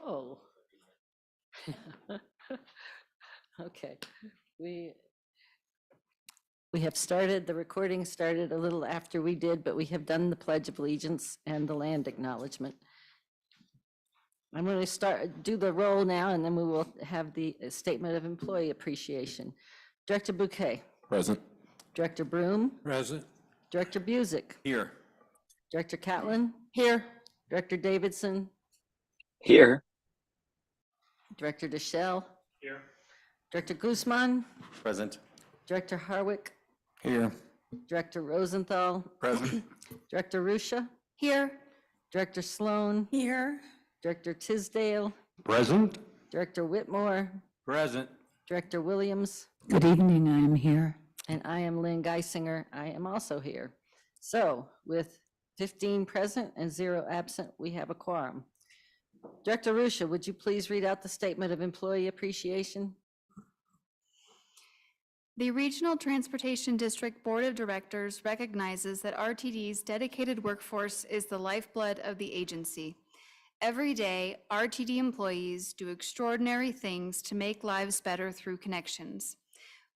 Oh. Okay. We have started, the recording started a little after we did, but we have done the Pledge of Allegiance and the land acknowledgement. I'm going to do the roll now, and then we will have the statement of employee appreciation. Director Bouquet. Present. Director Broom. Present. Director Busick. Here. Director Catlin. Here. Director Davidson. Here. Director Deschelle. Here. Director Guzman. Present. Director Harwick. Here. Director Rosenthal. Present. Director Rusha. Here. Director Sloan. Here. Director Tisdale. Present. Director Whitmore. Present. Director Williams. Good evening, I am here. And I am Lynn Geisinger. I am also here. So with 15 present and 0 absent, we have a quorum. Director Rusha, would you please read out the statement of employee appreciation? The Regional Transportation District Board of Directors recognizes that RTD's dedicated workforce is the lifeblood of the agency. Every day, RTD employees do extraordinary things to make lives better through connections.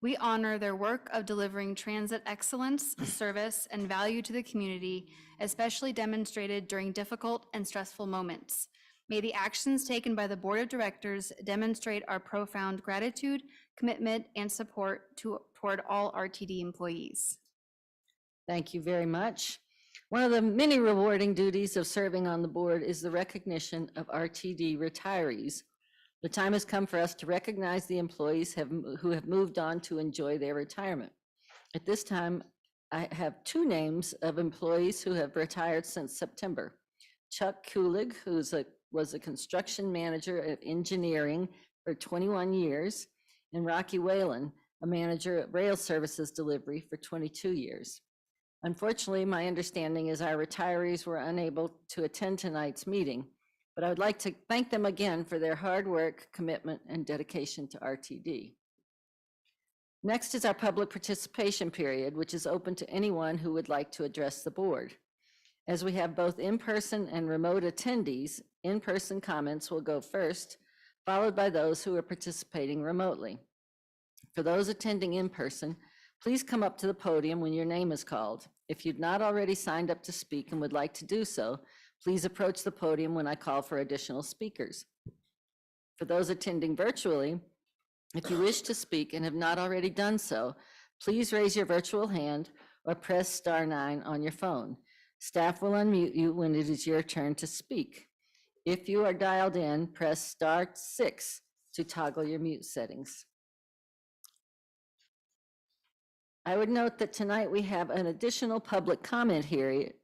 We honor their work of delivering transit excellence, service, and value to the community, especially demonstrated during difficult and stressful moments. May the actions taken by the Board of Directors demonstrate our profound gratitude, commitment, and support toward all RTD employees. Thank you very much. One of the many rewarding duties of serving on the board is the recognition of RTD retirees. The time has come for us to recognize the employees who have moved on to enjoy their retirement. At this time, I have 2 names of employees who have retired since September. Chuck Kulig, who was a construction manager of engineering for 21 years, and Rocky Whalen, a manager at rail services delivery for 22 years. Unfortunately, my understanding is our retirees were unable to attend tonight's meeting, but I would like to thank them again for their hard work, commitment, and dedication to RTD. Next is our public participation period, which is open to anyone who would like to address the board. As we have both in-person and remote attendees, in-person comments will go first, followed by those who are participating remotely. For those attending in person, please come up to the podium when your name is called. If you've not already signed up to speak and would like to do so, please approach the podium when I call for additional speakers. For those attending virtually, if you wish to speak and have not already done so, please raise your virtual hand or press *9 on your phone. Staff will unmute you when it is your turn to speak. If you are dialed in, press *6 to toggle your mute settings. I would note that tonight we have an additional public comment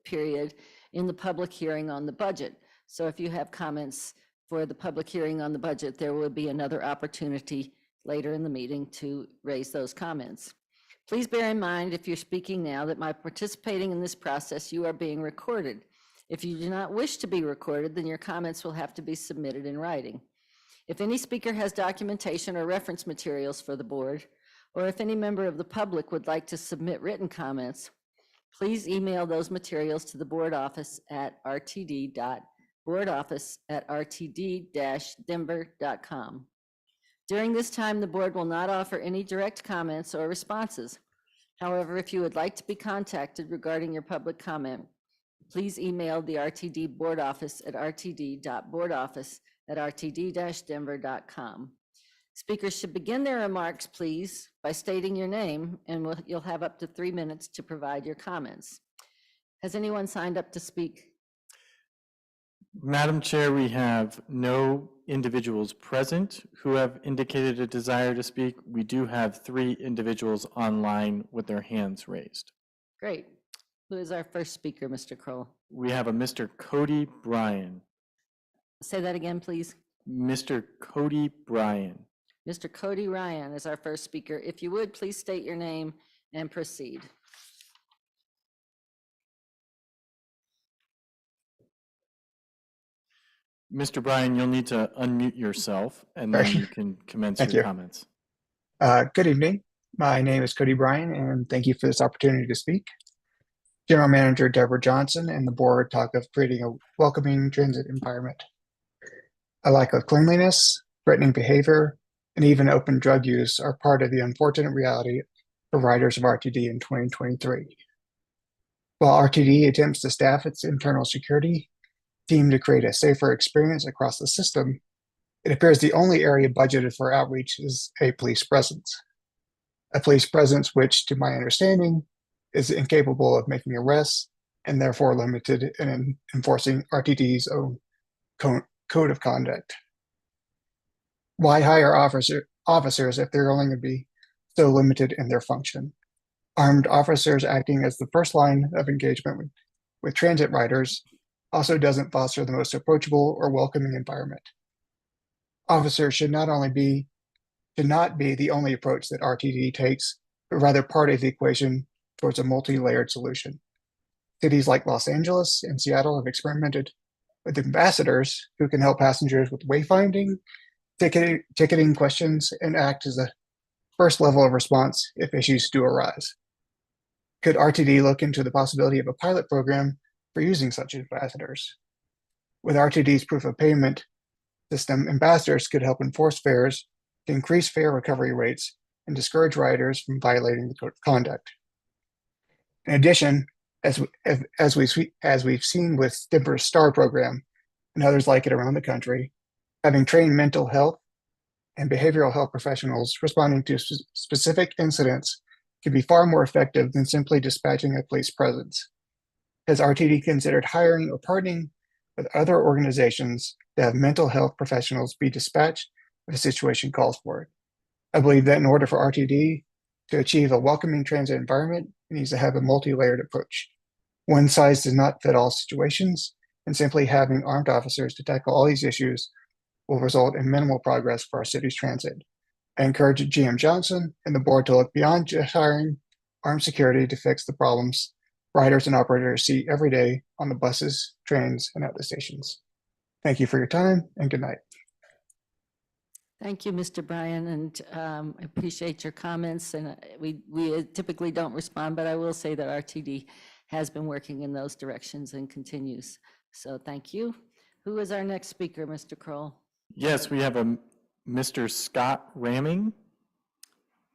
period in the public hearing on the budget. So if you have comments for the public hearing on the budget, there will be another opportunity later in the meeting to raise those comments. Please bear in mind, if you're speaking now, that by participating in this process, you are being recorded. If you do not wish to be recorded, then your comments will have to be submitted in writing. If any speaker has documentation or reference materials for the board, or if any member of the public would like to submit written comments, please email those materials to the board office at rtd.boardoffice@rtd-denver.com. During this time, the board will not offer any direct comments or responses. However, if you would like to be contacted regarding your public comment, please email the RTD board office at rtd.boardoffice@rtd-denver.com. Speakers should begin their remarks, please, by stating your name, and you'll have up to 3 minutes to provide your comments. Has anyone signed up to speak? Madam Chair, we have no individuals present who have indicated a desire to speak. We do have 3 individuals online with their hands raised. Great. Who is our first speaker, Mr. Kroll? We have a Mr. Cody Bryan. Say that again, please. Mr. Cody Bryan. Mr. Cody Ryan is our first speaker. If you would, please state your name and proceed. Mr. Bryan, you'll need to unmute yourself and then you can commence your comments. Good evening. My name is Cody Bryan, and thank you for this opportunity to speak. General Manager Deborah Johnson and the board talk of creating a welcoming transit environment. A lack of cleanliness, threatening behavior, and even open drug use are part of the unfortunate reality for riders of RTD in 2023. While RTD attempts to staff its internal security team to create a safer experience across the system, it appears the only area budgeted for outreach is a police presence. A police presence which, to my understanding, is incapable of making arrests and therefore limited in enforcing RTD's own code of conduct. Why hire officers if they're only going to be so limited in their function? Armed officers acting as the first line of engagement with transit riders also doesn't foster the most approachable or welcoming environment. Officers should not be the only approach that RTD takes, but rather part of the equation towards a multi-layered solution. Cities like Los Angeles and Seattle have experimented with ambassadors who can help passengers with wayfinding, ticketing questions, and act as a first level of response if issues do arise. Could RTD look into the possibility of a pilot program for using such ambassadors? With RTD's proof of payment system, ambassadors could help enforce fares to increase fare recovery rates and discourage riders from violating the code of conduct. In addition, as we've seen with Denver's STAR program and others like it around the country, having trained mental health and behavioral health professionals responding to specific incidents can be far more effective than simply dispatching a police presence. Has RTD considered hiring or partnering with other organizations to have mental health professionals be dispatched if a situation calls for it? I believe that in order for RTD to achieve a welcoming transit environment, it needs to have a multi-layered approach. One size does not fit all situations, and simply having armed officers to tackle all these issues will result in minimal progress for our city's transit. I encourage GM Johnson and the board to look beyond just hiring armed security to fix the problems riders and operators see every day on the buses, trains, and at the stations. Thank you for your time, and good night. Thank you, Mr. Bryan, and I appreciate your comments. And we typically don't respond, but I will say that RTD has been working in those directions and continues. So thank you. Who is our next speaker, Mr. Kroll? Yes, we have a Mr. Scott Ramming.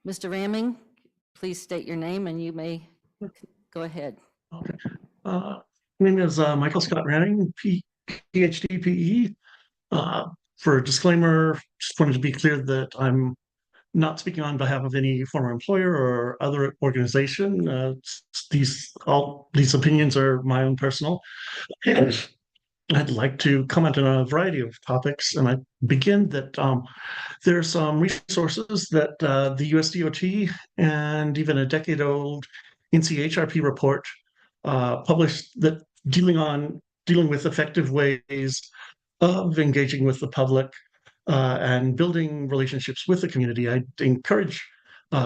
Mr. Ramming, please state your name and you may go ahead. Okay. My name is Michael Scott Ranning, PhD, PE. For a disclaimer, just wanted to be clear that I'm not speaking on behalf of any former employer or other organization. All these opinions are my own personal. I'd like to comment on a variety of topics, and I begin that there are some resources that the USDOT and even a decade-old NCHRP report published that dealing with effective ways of engaging with the public and building relationships with the community. I encourage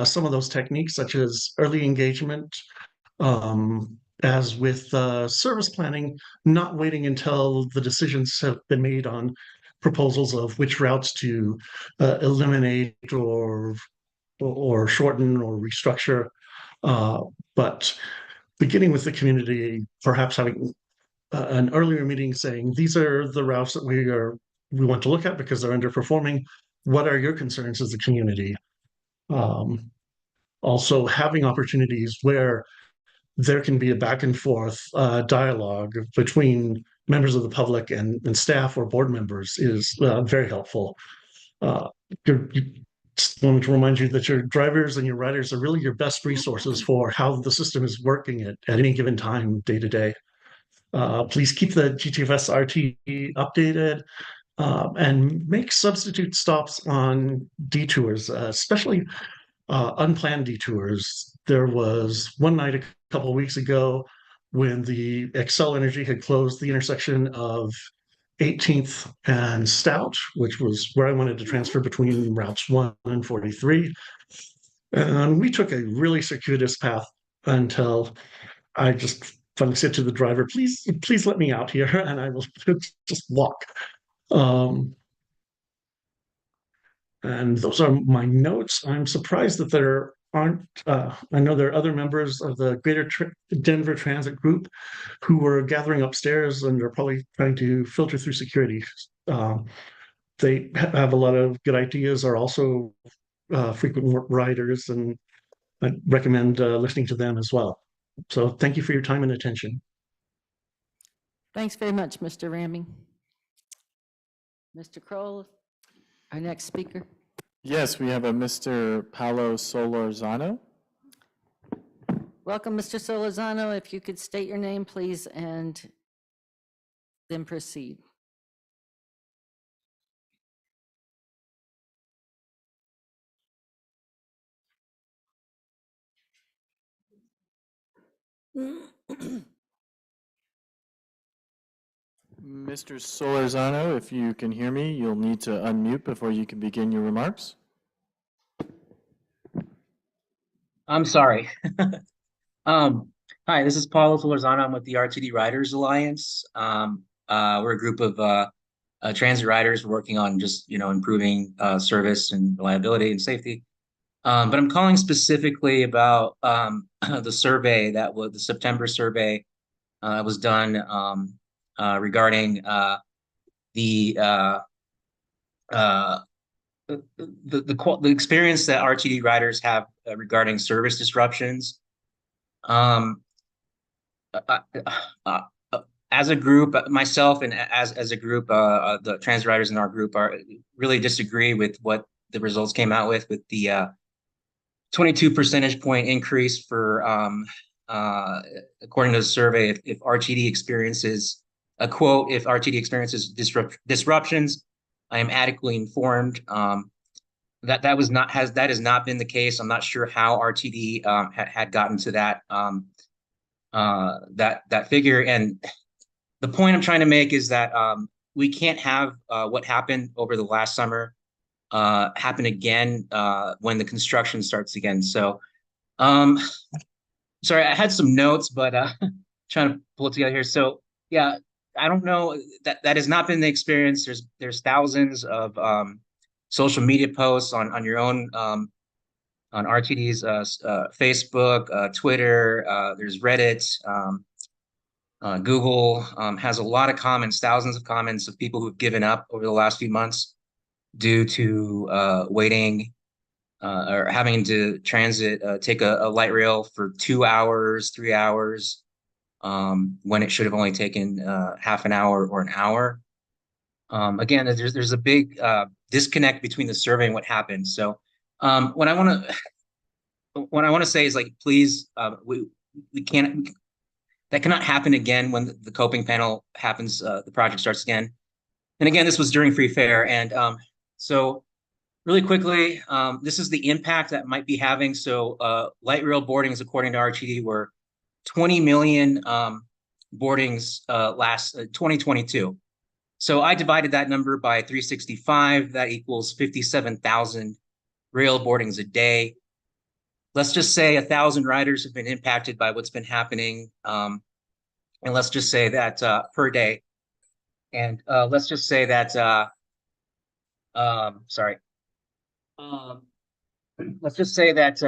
some of those techniques, such as early engagement, as with service planning, not waiting until the decisions have been made on proposals of which routes to eliminate or shorten or restructure, but beginning with the community, perhaps having an earlier meeting saying, these are the routes that we want to look at because they're underperforming. What are your concerns as a community? Also having opportunities where there can be a back and forth dialogue between members of the public and staff or board members is very helpful. Just wanted to remind you that your drivers and your riders are really your best resources for how the system is working at any given time, day to day. Please keep the GTFS RT updated and make substitute stops on detours, especially unplanned detours. There was one night a couple of weeks ago when the Xcel Energy had closed the intersection of 18th and Stout, which was where I wanted to transfer between routes 1 and 43. And we took a really circuitous path until I just finally said to the driver, please let me out here and I will just walk. And those are my notes. I'm surprised that there aren't, I know there are other members of the Greater Denver Transit Group who were gathering upstairs and are probably trying to filter through security. they have a lot of good ideas, are also frequent riders, and I recommend listening to them as well. So thank you for your time and attention. Thanks very much, Mr. Ramming. Mr. Kroll, our next speaker. Yes, we have a Mr. Paolo Solorzano. Welcome, Mr. Solorzano. If you could state your name, please, and then proceed. Mr. Solorzano, if you can hear me, you'll need to unmute before you can begin your remarks. I'm sorry. Hi, this is Paulo Solorzano. I'm with the RTD Riders Alliance. We're a group of transit riders working on just, improving service and reliability and safety. But I'm calling specifically about the survey that was the September survey was done regarding the the experience that RTD riders have regarding service disruptions. As a group, myself and as a group, the transit riders in our group really disagree with what the results came out with the 22 percentage point increase for according to the survey, if RTD experiences a quote, if RTD experiences disruptions, I am adequately informed. That has not been the case. I'm not sure how RTD had gotten to that that figure. And the point I'm trying to make is that we can't have what happened over the last summer happen again when the construction starts again. So, sorry, I had some notes, but trying to pull it together here. So, yeah, I don't know, that has not been the experience. There's thousands of social media posts on your own on RTD's Facebook, Twitter. There's Reddit. Google has a lot of comments, thousands of comments of people who've given up over the last few months due to waiting or having to take a light rail for 2 hours, 3 hours, when it should have only taken half an hour or an hour. Again, there's a big disconnect between the survey and what happened. So what I want to say is, like, please, we can't. That cannot happen again when the coping panel happens. The project starts again, and again, this was during Free Fair, and so really quickly, this is the impact that might be having. So light rail boardings, according to RTD, were 20 million boardings last 2022. So I divided that number by 365. That equals 57,000 rail boardings a day. Let's just say 1,000 riders have been impacted by what's been happening. And let's just say that per day. And let's just say that, sorry. Let's just say that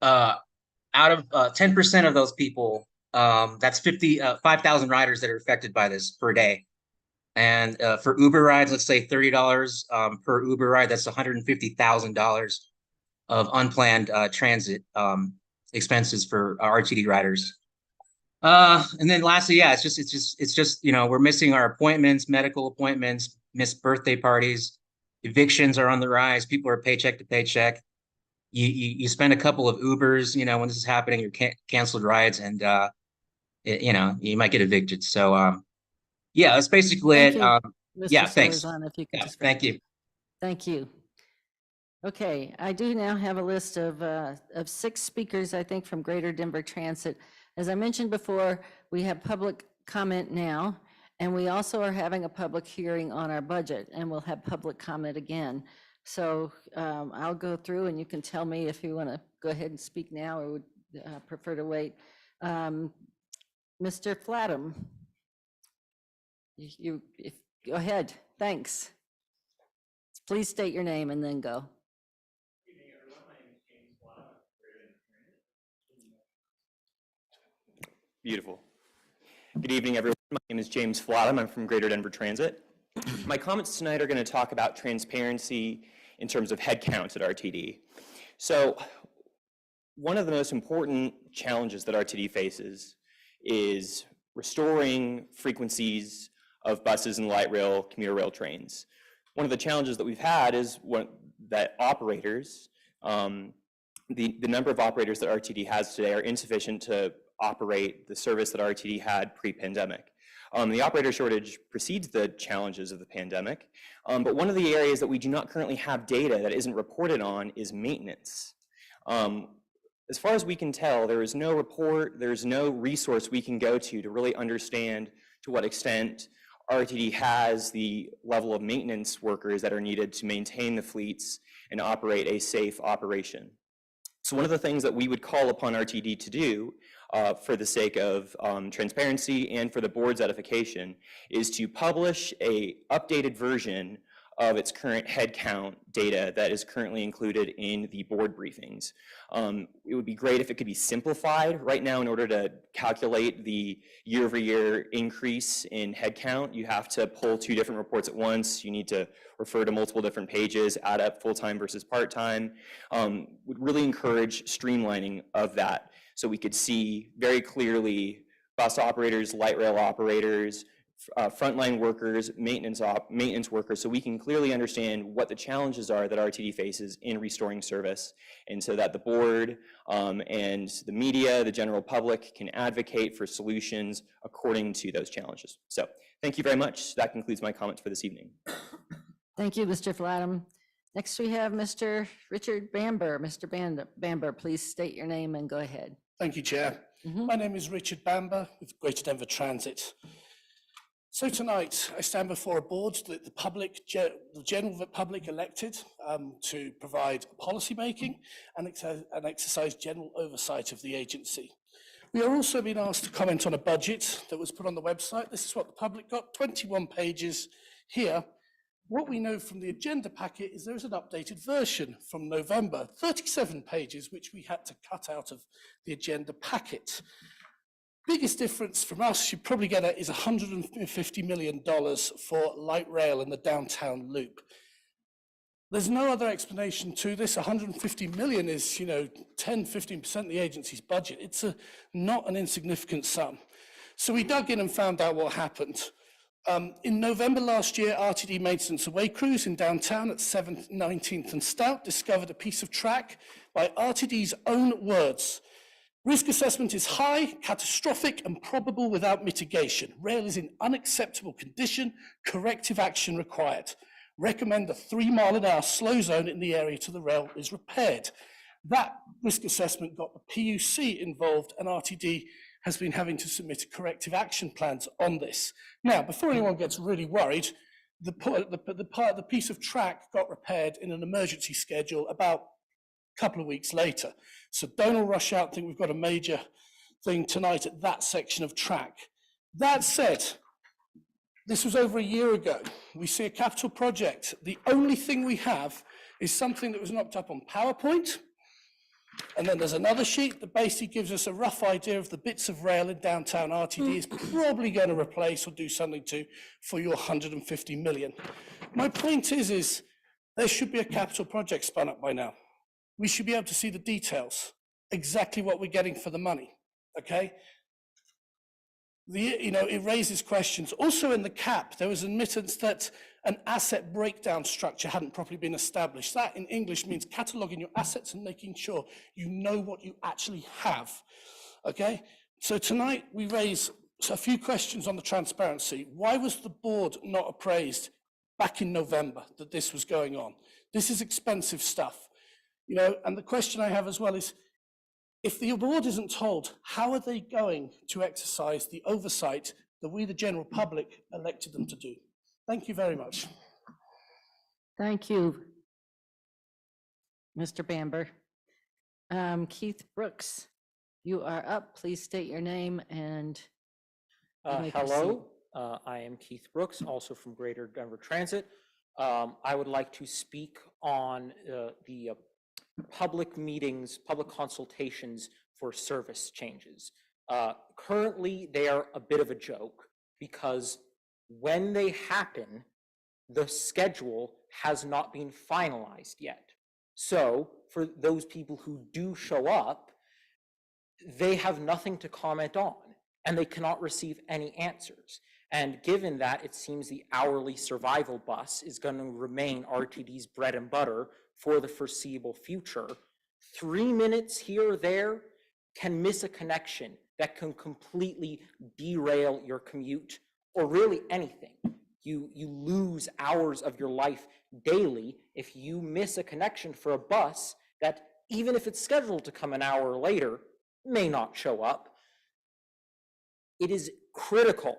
out of 10% of those people, that's 5,000 riders that are affected by this per day. And for Uber rides, let's say $30 per Uber ride, that's $150,000 of unplanned transit expenses for RTD riders. And then lastly, yeah, it's just we're missing our appointments, medical appointments, missed birthday parties, evictions are on the rise. People are paycheck to paycheck. You spend a couple of Ubers, when this is happening, you're canceled rides, and you might get evicted. So yeah, that's basically Thank it. you, Mr. Yeah, thanks. Solorzano, if you could Yeah, just. thank you. Thank you. Okay, I do now have a list of 6 speakers, I think, from Greater Denver Transit. As I mentioned before, we have public comment now, and we also are having a public hearing on our budget, and we'll have public comment again. So I'll go through, and you can tell me if you want to go ahead and speak now or would prefer to wait. Mr. Flatham, go ahead. Thanks. Please state your name and then go. Beautiful. Good evening, everyone. My name is James Flatham. I'm from Greater Denver Transit. My comments tonight are going to talk about transparency in terms of headcount at RTD. So one of the most important challenges that RTD faces is restoring frequencies of buses and light rail, commuter rail trains. One of the challenges that we've had is that operators, the number of operators that RTD has today are insufficient to operate the service that RTD had pre-pandemic. The operator shortage precedes the challenges of the pandemic, but one of the areas that we do not currently have data that isn't reported on is maintenance. As far as we can tell, there is no report, there is no resource we can go to really understand to what extent RTD has the level of maintenance workers that are needed to maintain the fleets and operate a safe operation. So one of the things that we would call upon RTD to do for the sake of transparency and for the board's edification is to publish an updated version of its current headcount data that is currently included in the board briefings. It would be great if it could be simplified. Right now, in order to calculate the year-over-year increase in headcount, you have to pull 2 different reports at once. You need to refer to multiple different pages, add up full-time versus part-time. Would really encourage streamlining of that so we could see very clearly bus operators, light rail operators, frontline workers, maintenance workers, so we can clearly understand what the challenges are that RTD faces in restoring service, and so that the board and the media, the general public, can advocate for solutions according to those challenges. So thank you very much. That concludes my comments for this evening. Thank you, Mr. Flatum. Next, we have Mr. Richard Bamber. Mr. Bamber, please state your name and go ahead. Thank you, Chair. My name is Richard Bamber with Greater Denver Transit. So tonight, I stand before a board that the general public elected to provide policy making and exercise general oversight of the agency. We are also being asked to comment on a budget that was put on the website. This is what the public got, 21 pages here. What we know from the agenda packet is there is an updated version from November, 37 pages, which we had to cut out of the agenda packet. Biggest difference from us, you probably get it, is $150 million for light rail in the downtown loop. There's no other explanation to this. 150 million is, 10-15% of the agency's budget. It's not an insignificant sum. So we dug in and found out what happened. In November last year, RTD Maintenance Away Crews in downtown at 7th, 19th and Stout discovered a piece of track by RTD's own words. Risk assessment is high, catastrophic, and probable without mitigation. Rail is in unacceptable condition, corrective action required. Recommend a 3-mile-an-hour slow zone in the area till the rail is repaired. That risk assessment got the PUC involved, and RTD has been having to submit corrective action plans on this. Now, before anyone gets really worried, the piece of track got repaired in an emergency schedule about couple of weeks later. So don't all rush out and think we've got a major thing tonight at that section of track. That said, this was over a year ago. We see a capital project. The only thing we have is something that was knocked up on PowerPoint. And then there's another sheet that basically gives us a rough idea of the bits of rail in downtown RTD is probably going to replace or do something to for your 150 million. My point is there should be a capital project spun up by now. We should be able to see the details, exactly what we're getting for the money, okay? It raises questions. Also in the cap, there was admittance that an asset breakdown structure hadn't properly been established. That in English means cataloging your assets and making sure you know what you actually have, okay? So tonight we raise a few questions on the transparency. Why was the board not appraised back in November that this was going on? This is expensive stuff. And the question I have as well is, if the board isn't told, how are they going to exercise the oversight that we, the general public, elected them to do? Thank you very much. Thank you, Mr. Bamber. Keith Brooks, you are up. Please state your name and you may Hello, I am Keith Brooks, also from Greater Denver Transit. I would like to speak on the public meetings, public consultations for service changes. Currently, they are a bit of a joke because when they happen, the schedule has not been finalized yet. So for those people who do show up, they have nothing to comment on and they cannot receive any answers. And given that it seems the hourly survival bus is going to remain RTD's bread and butter for the foreseeable future, 3 minutes here or there can miss a connection that can completely derail your commute or really anything. You lose hours of your life daily if you miss a connection for a bus that, even if it's scheduled to come an hour later, may not show up. It is critical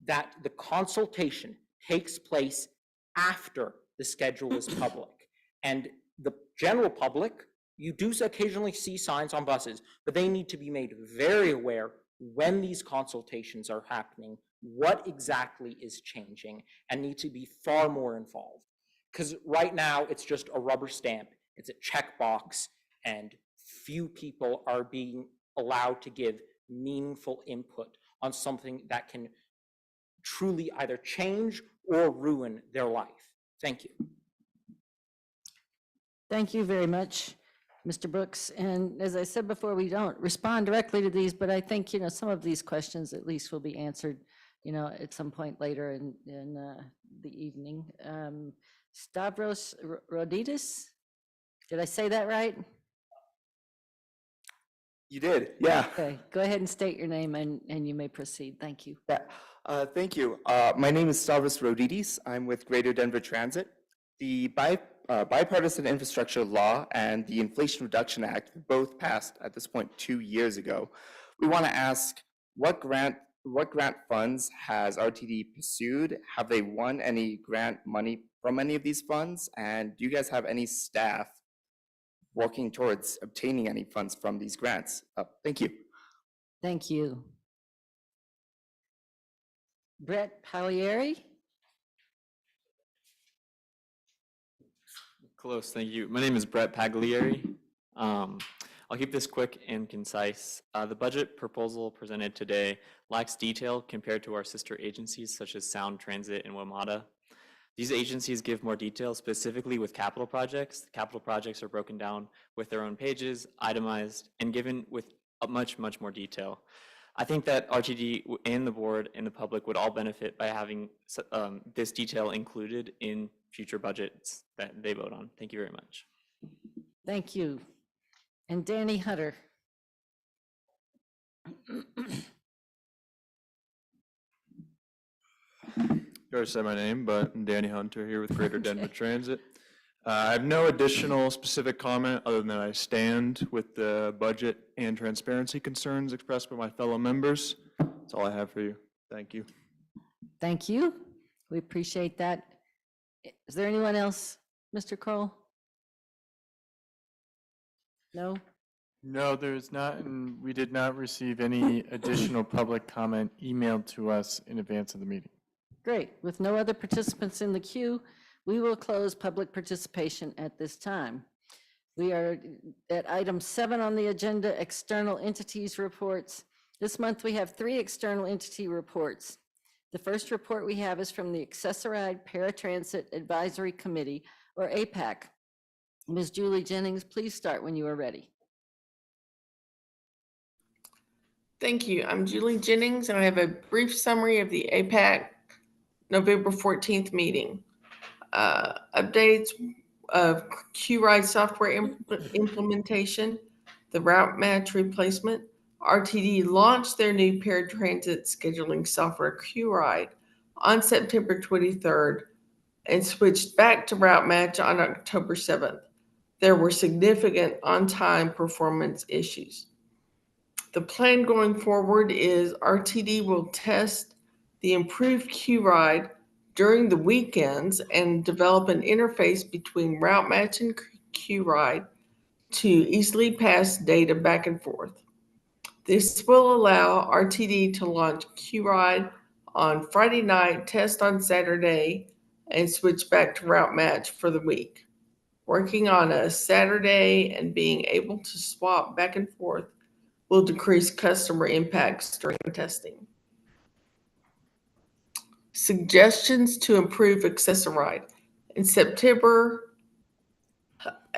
that the consultation takes place after the schedule is public. And the general public, you do occasionally see signs on buses, but they need to be made very aware when these consultations are happening, what exactly is changing, and need to be far more involved. Because right now it's just a rubber stamp, it's a checkbox, and few people are being allowed to give meaningful input on something that can truly either change or ruin their life. Thank you. Thank you very much, Mr. Brooks. And as I said before, we don't respond directly to these, but I think, some of these questions at least will be answered, at some point later in the evening. Stavros Rodidis, did I say that right? You did, yeah. Okay, go ahead and state your name and you may proceed. Thank you. Yeah, thank you. My name is Stavros Rodidis. I'm with Greater Denver Transit. The Bipartisan Infrastructure Law and the Inflation Reduction Act both passed at this point 2 years ago. We want to ask, what grant funds has RTD pursued? Have they won any grant money from any of these funds? And do you guys have any staff working towards obtaining any funds from these grants? Thank you. Thank you. Brett Pagliari? Close, thank you. My name is Brett Pagliari. I'll keep this quick and concise. The budget proposal presented today lacks detail compared to our sister agencies such as Sound Transit and WMATA. These agencies give more detail, specifically with capital projects. Capital projects are broken down with their own pages, itemized, and given with much, much more detail. I think that RTD and the board and the public would all benefit by having this detail included in future budgets that they vote on. Thank you very much. Thank you. And Danny Hutter. You already said my name, but I'm Danny Hunter here with Greater Denver Transit. I have no additional specific comment other than I stand with the budget and transparency concerns expressed by my fellow members. That's all I have for you. Thank you. Thank you. We appreciate that. Is there anyone else, Mr. Kroll? No? No, there is not, and we did not receive any additional public comment emailed to us in advance of the meeting. Great. With no other participants in the queue, we will close public participation at this time. We are at item 7 on the agenda, external entities reports. This month we have 3 external entity reports. The first report we have is from the Accessoride Paratransit Advisory Committee, or APAC. Ms. Julie Jennings, please start when you are ready. Thank you. I'm Julie Jennings, and I have a brief summary of the APAC November 14th meeting. Updates of QRide software implementation, the route match replacement. RTD launched their new paratransit scheduling software QRide on September 23rd and switched back to route match on October 7th. There were significant on-time performance issues. The plan going forward is RTD will test the improved QRide during the weekends and develop an interface between route match and QRide to easily pass data back and forth. This will allow RTD to launch QRide on Friday night, test on Saturday, and switch back to route match for the week. Working on a Saturday and being able to swap back and forth will decrease customer impacts during testing. Suggestions to improve Access-a-Ride. In September,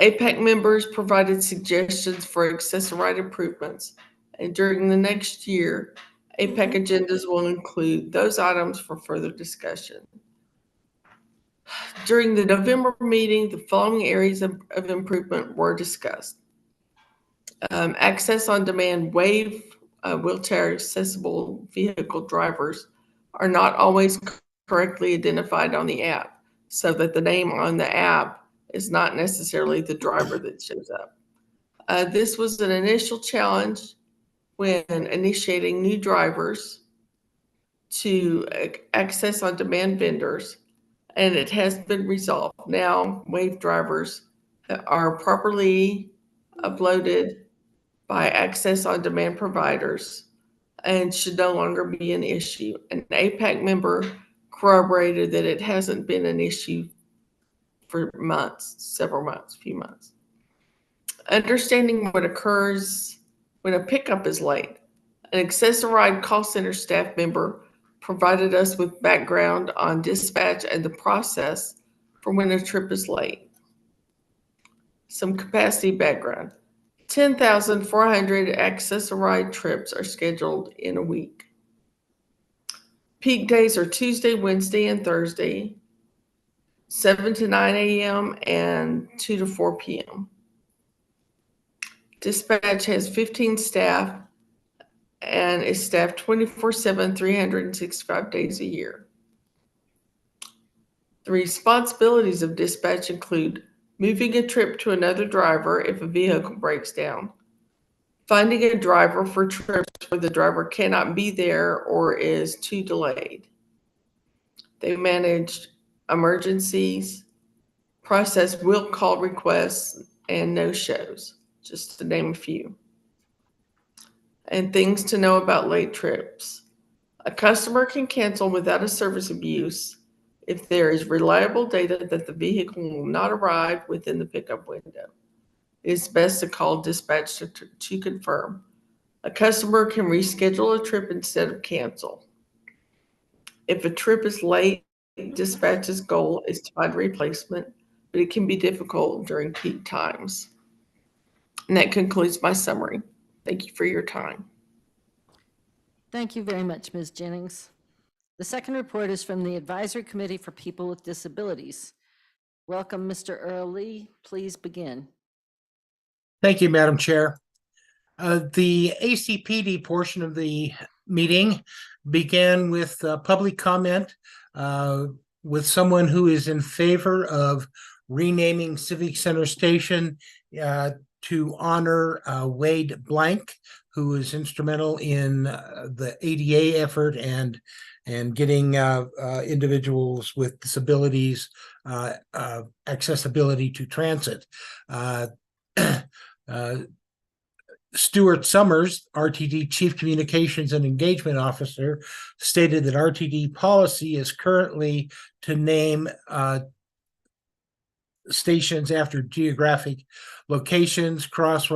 APAC members provided suggestions for Access-a-Ride improvements, and during the next year, APAC agendas will include those items for further discussion. During the November meeting, the following areas of improvement were discussed. Access on demand waive wheelchair accessible vehicle drivers are not always correctly identified on the app, so that the name on the app is not necessarily the driver that shows up. This was an initial challenge when initiating new drivers to access on demand vendors, and it has been resolved. Now, wave drivers are properly uploaded by access on demand providers and should no longer be an issue. An APAC member corroborated that it hasn't been an issue for months, several months, few months. Understanding what occurs when a pickup is late. An Access-a-Ride call center staff member provided us with background on dispatch and the process for when a trip is late. Some capacity background. 10,400 Access-a-Ride trips are scheduled in a week. Peak days are Tuesday, Wednesday, and Thursday, 7 to 9 a.m. and 2 to 4 p.m. Dispatch has 15 staff and is staffed 24/7, 365 days a year. The responsibilities of dispatch include moving a trip to another driver if a vehicle breaks down, finding a driver for trips where the driver cannot be there or is too delayed. They manage emergencies, process will call requests, and no-shows, just to name a few. And things to know about late trips. A customer can cancel without a service abuse if there is reliable data that the vehicle will not arrive within the pickup window. It is best to call dispatch to confirm. A customer can reschedule a trip instead of cancel. If a trip is late, dispatch's goal is to find a replacement, but it can be difficult during peak times. And that concludes my summary. Thank you for your time. Thank you very much, Ms. Jennings. The second report is from the Advisory Committee for People with Disabilities. Welcome, Mr. Earl Lee. Please begin. Thank you, Madam Chair. The ACPD portion of the meeting began with public comment with someone who is in favor of renaming Civic Center Station to honor Wade Blank, who was instrumental in the ADA effort and getting individuals with disabilities accessibility to transit. Stuart Summers, RTD Chief Communications and Engagement Officer, stated that RTD policy is currently to name stations after geographic locations, cross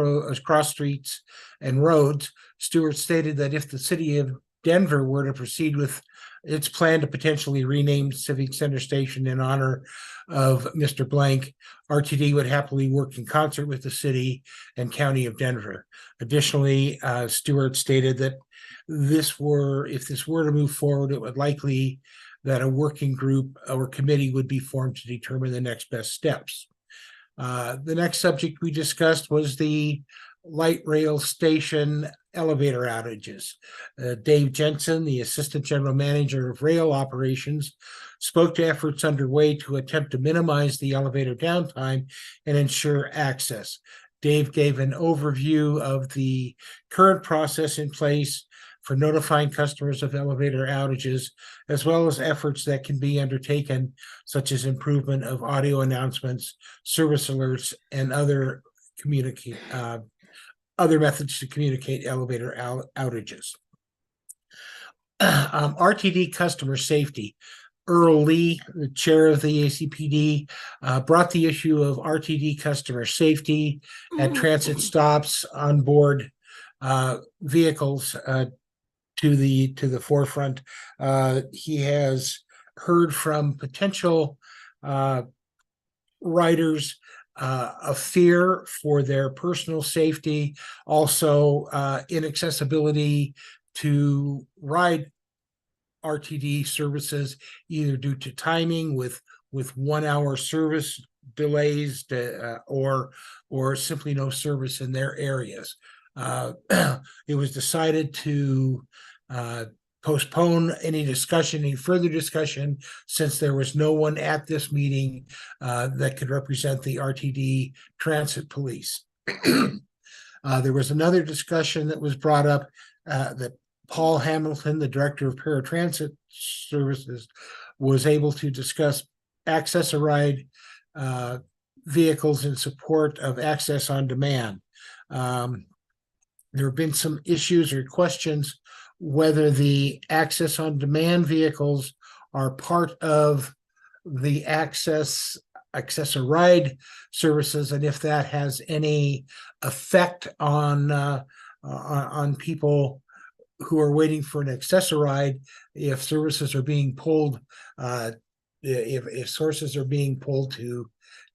streets, and roads. Stewart stated that if the city of Denver were to proceed with its plan to potentially rename Civic Center Station in honor of Mr. Blank, RTD would happily work in concert with the city and county of Denver. Additionally, Stewart stated that if this were to move forward, it would likely that a working group or committee would be formed to determine the next best steps. The next subject we discussed was the light rail station elevator outages. Dave Jensen, the Assistant General Manager of Rail Operations, spoke to efforts underway to attempt to minimize the elevator downtime and ensure access. Dave gave an overview of the current process in place for notifying customers of elevator outages, as well as efforts that can be undertaken, such as improvement of audio announcements, service alerts, and other methods to communicate elevator outages. RTD customer safety. Earl Lee, the chair of the ACPD, brought the issue of RTD customer safety at transit stops on board vehicles to the forefront. He has heard from potential riders of fear for their personal safety, also inaccessibility to ride RTD services, either due to timing with 1 hour service delays or simply no service in their areas. It was decided to postpone any further discussion, since there was no one at this meeting that could represent the RTD Transit Police. There was another discussion that was brought up that Paul Hamilton, the Director of Paratransit Services, was able to discuss access-a-ride vehicles in support of access on demand. There have been some issues or questions whether the access on demand vehicles are part of the access-a-ride services, and if that has any effect on people who are waiting for an access-a-ride, if services are being pulled, if sources are being pulled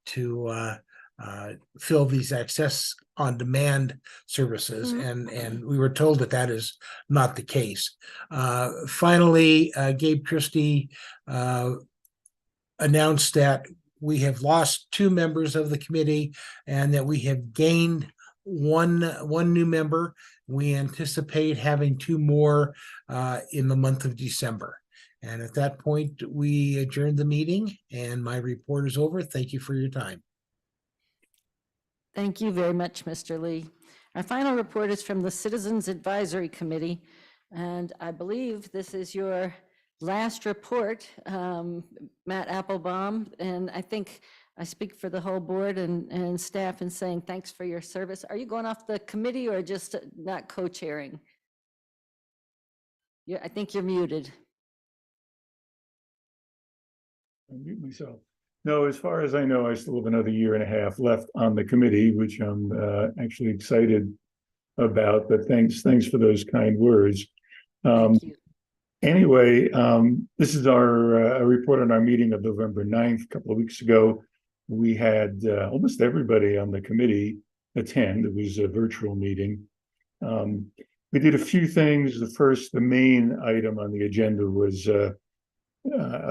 to fill these access on demand services, and we were told that that is not the case. Finally, Gabe Christie announced that we have lost 2 members of the committee and that we have gained one new member. We anticipate having 2 more in the month of December. And at that point, we adjourn the meeting, and my report is over. Thank you for your time. Thank you very much, Mr. Lee. Our final report is from the Citizens Advisory Committee, and I believe this is your last report, Matt Applebaum, and I think I speak for the whole board and staff in saying thanks for your service. Are you going off the committee or just not co-chairing? Yeah, I think you're muted. I mute myself. No, as far as I know, I still have another 1.5 years left on the committee, which I'm actually excited about, but thanks for those kind words. Thank you. Anyway, this is our report on our meeting of November 9th, a couple of weeks ago. We had almost everybody on the committee attend. It was a virtual meeting. We did a few things. The main item on the agenda was a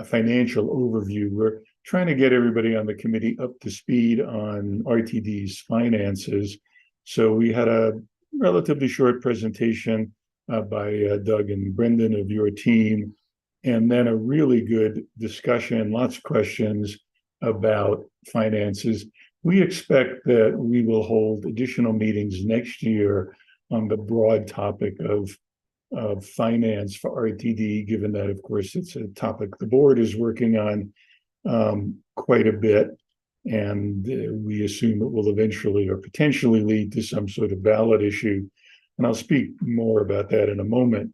financial overview. We're trying to get everybody on the committee up to speed on RTD's finances. So we had a relatively short presentation by Doug and Brendan of your team, and then a really good discussion, lots of questions about finances. We expect that we will hold additional meetings next year on the broad topic of finance for RTD, given that, of course, it's a topic the board is working on quite a bit, and we assume it will eventually or potentially lead to some sort of ballot issue. And I'll speak more about that in a moment.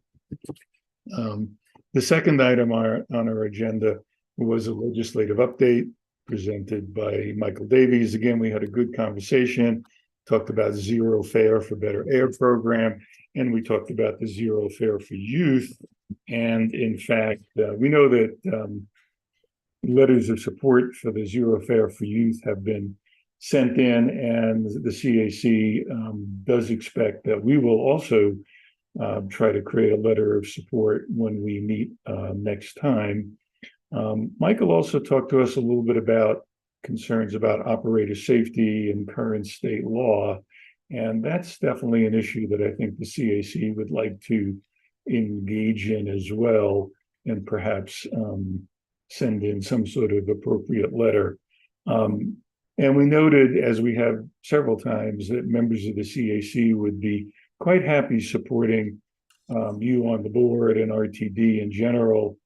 The second item on our agenda was a legislative update presented by Michael Davies. Again, we had a good conversation, talked about Zero Fare for Better Air program, and we talked about the Zero Fare for Youth. And in fact, we know that letters of support for the Zero Fare for Youth have been sent in, and the CAC does expect that we will also try to create a letter of support when we meet next time. Michael also talked to us a little bit about concerns about operator safety and current state law, and that's definitely an issue that I think the CAC would like to engage in as well, and perhaps send in some sort of appropriate letter. And we noted, as we have several times, that members of the CAC would be quite happy supporting you on the board and RTD in general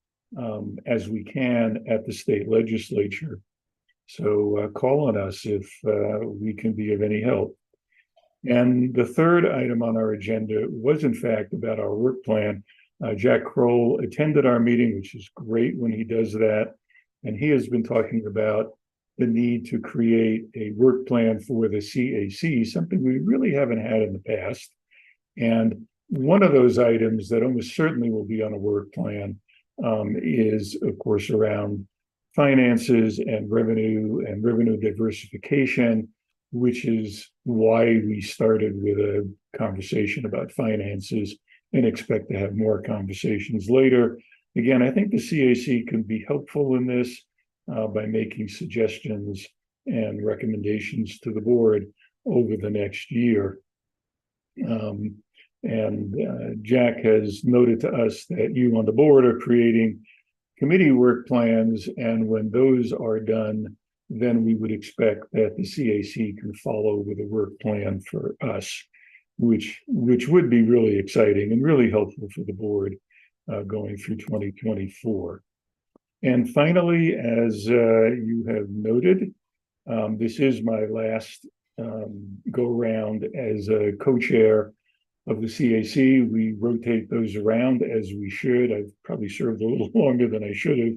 as we can at the state legislature. So call on us if we can be of any help. And the third item on our agenda was, in fact, about our work plan. Jack Kroll attended our meeting, which is great when he does that. And he has been talking about the need to create a work plan for the CAC, something we really haven't had in the past. And one of those items that almost certainly will be on a work plan is, of course, around finances and revenue diversification, which is why we started with a conversation about finances and expect to have more conversations later. Again, I think the CAC can be helpful in this by making suggestions and recommendations to the board over the next year. Jack has noted to us that you on the board are creating committee work plans, and when those are done, then we would expect that the CAC can follow with a work plan for us, which would be really exciting and really helpful for the board going through 2024. And finally, as you have noted, this is my last go around as a co-chair of the CAC. We rotate those around as we should. I've probably served a little longer than I should have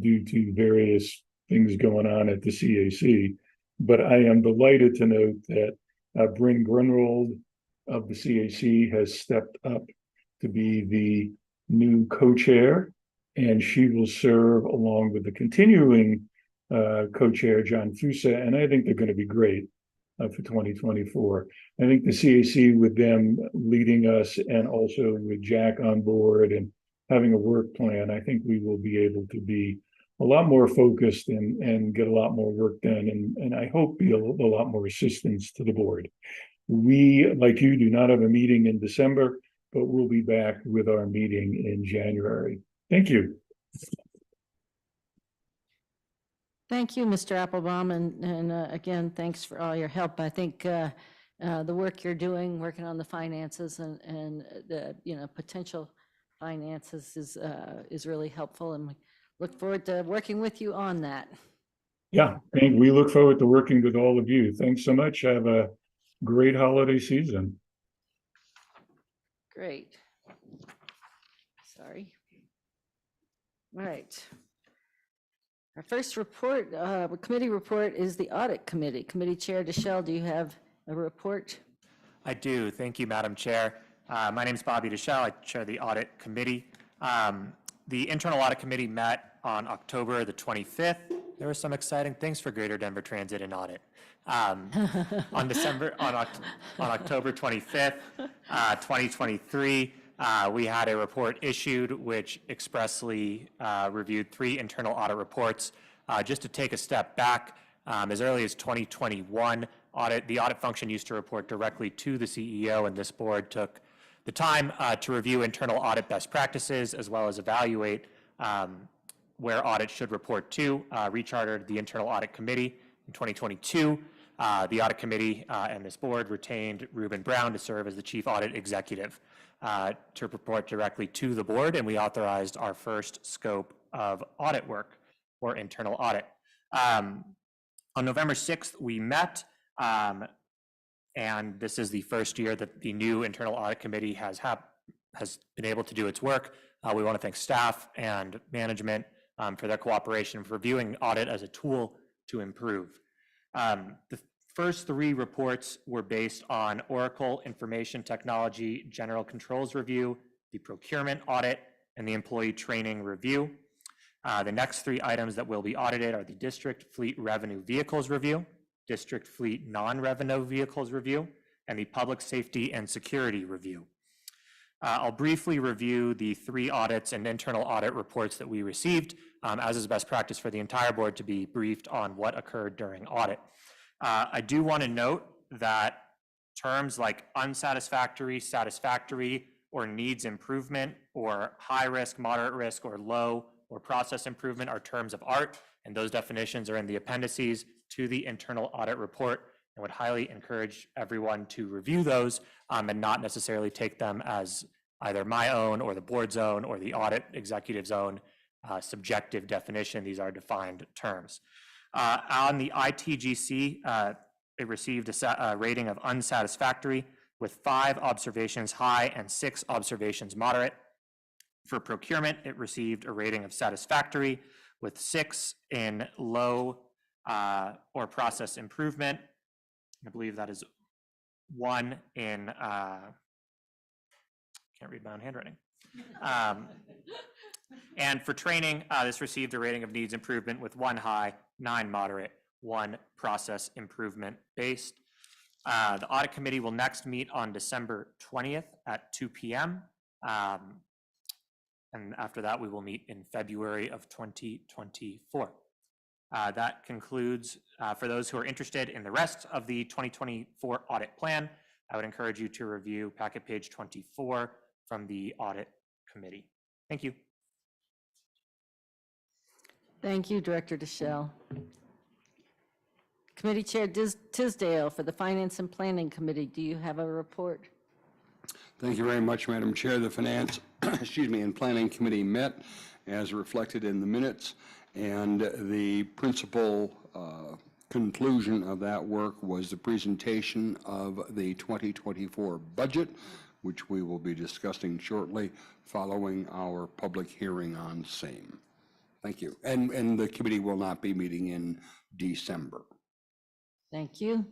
due to various things going on at the CAC. But I am delighted to note that Bryn Grunwald of the CAC has stepped up to be the new co-chair, and she will serve along with the continuing co-chair, John Fusa, and I think they're going to be great for 2024. I think the CAC, with them leading us and also with Jack on board and having a work plan, I think we will be able to be a lot more focused and get a lot more work done, and I hope be a lot more assistance to the board. We, like you, do not have a meeting in December, but we'll be back with our meeting in January. Thank you. Thank you, Mr. Applebaum, and again, thanks for all your help. I think the work you're doing, working on the finances and the potential finances is really helpful, and we look forward to working with you on that. Yeah, and we look forward to working with all of you. Thanks so much. Have a great holiday season. Great. Sorry. All right. Our first report, committee report, is the Audit Committee. Committee Chair Deschel, do you have a report? I do. Thank you, Madam Chair. My name is Bobby Deschel. I chair the Audit Committee. The Internal Audit Committee met on October the 25th. There were some exciting things for Greater Denver Transit and Audit. On October 25th, 2023, we had a report issued which expressly reviewed 3 internal audit reports. Just to take a step back, as early as 2021, the audit function used to report directly to the CEO, and this board took the time to review internal audit best practices as well as evaluate where audit should report to. Rechartered the Internal Audit Committee in 2022. The Audit Committee and this board retained Ruben Brown to serve as the Chief Audit Executive to report directly to the board, and we authorized our first scope of audit work for internal audit. On November 6th, we met, and this is the first year that the new Internal Audit Committee has been able to do its work. We want to thank staff and management for their cooperation for viewing audit as a tool to improve. The first 3 reports were based on Oracle Information Technology General Controls Review, the Procurement Audit, and the Employee Training Review. The next 3 items that will be audited are the District Fleet Revenue Vehicles Review, District Fleet Non-Revenue Vehicles Review, and the Public Safety and Security Review. I'll briefly review the 3 audits and internal audit reports that we received, as is best practice for the entire board to be briefed on what occurred during audit. I do want to note that terms like unsatisfactory, satisfactory, or needs improvement, or high risk, moderate risk, or low, or process improvement are terms of art, and those definitions are in the appendices to the internal audit report, and would highly encourage everyone to review those and not necessarily take them as either my own or the board's own or the audit executive's own subjective definition. These are defined terms. On the ITGC, it received a rating of unsatisfactory with 5 observations high and 6 observations moderate. For procurement, it received a rating of satisfactory with 6 in low or process improvement. I believe that is 1 in, can't read my own handwriting. And for training, this received a rating of needs improvement with 1 high, 9 moderate, 1 process improvement based. The audit committee will next meet on December 20th at 2 p.m. And after that, we will meet in February of 2024. That concludes, for those who are interested in the rest of the 2024 audit plan, I would encourage you to review packet page 24 from the audit committee. Thank you. Thank you, Director Deschelle. Committee Chair Tisdale for the Finance and Planning Committee, do you have a report? Thank you very much, Madam Chair. The Finance, and Planning Committee met as reflected in the minutes, and the principal conclusion of that work was the presentation of the 2024 budget, which we will be discussing shortly following our public hearing on same. Thank you. And the committee will not be meeting in December. Thank you.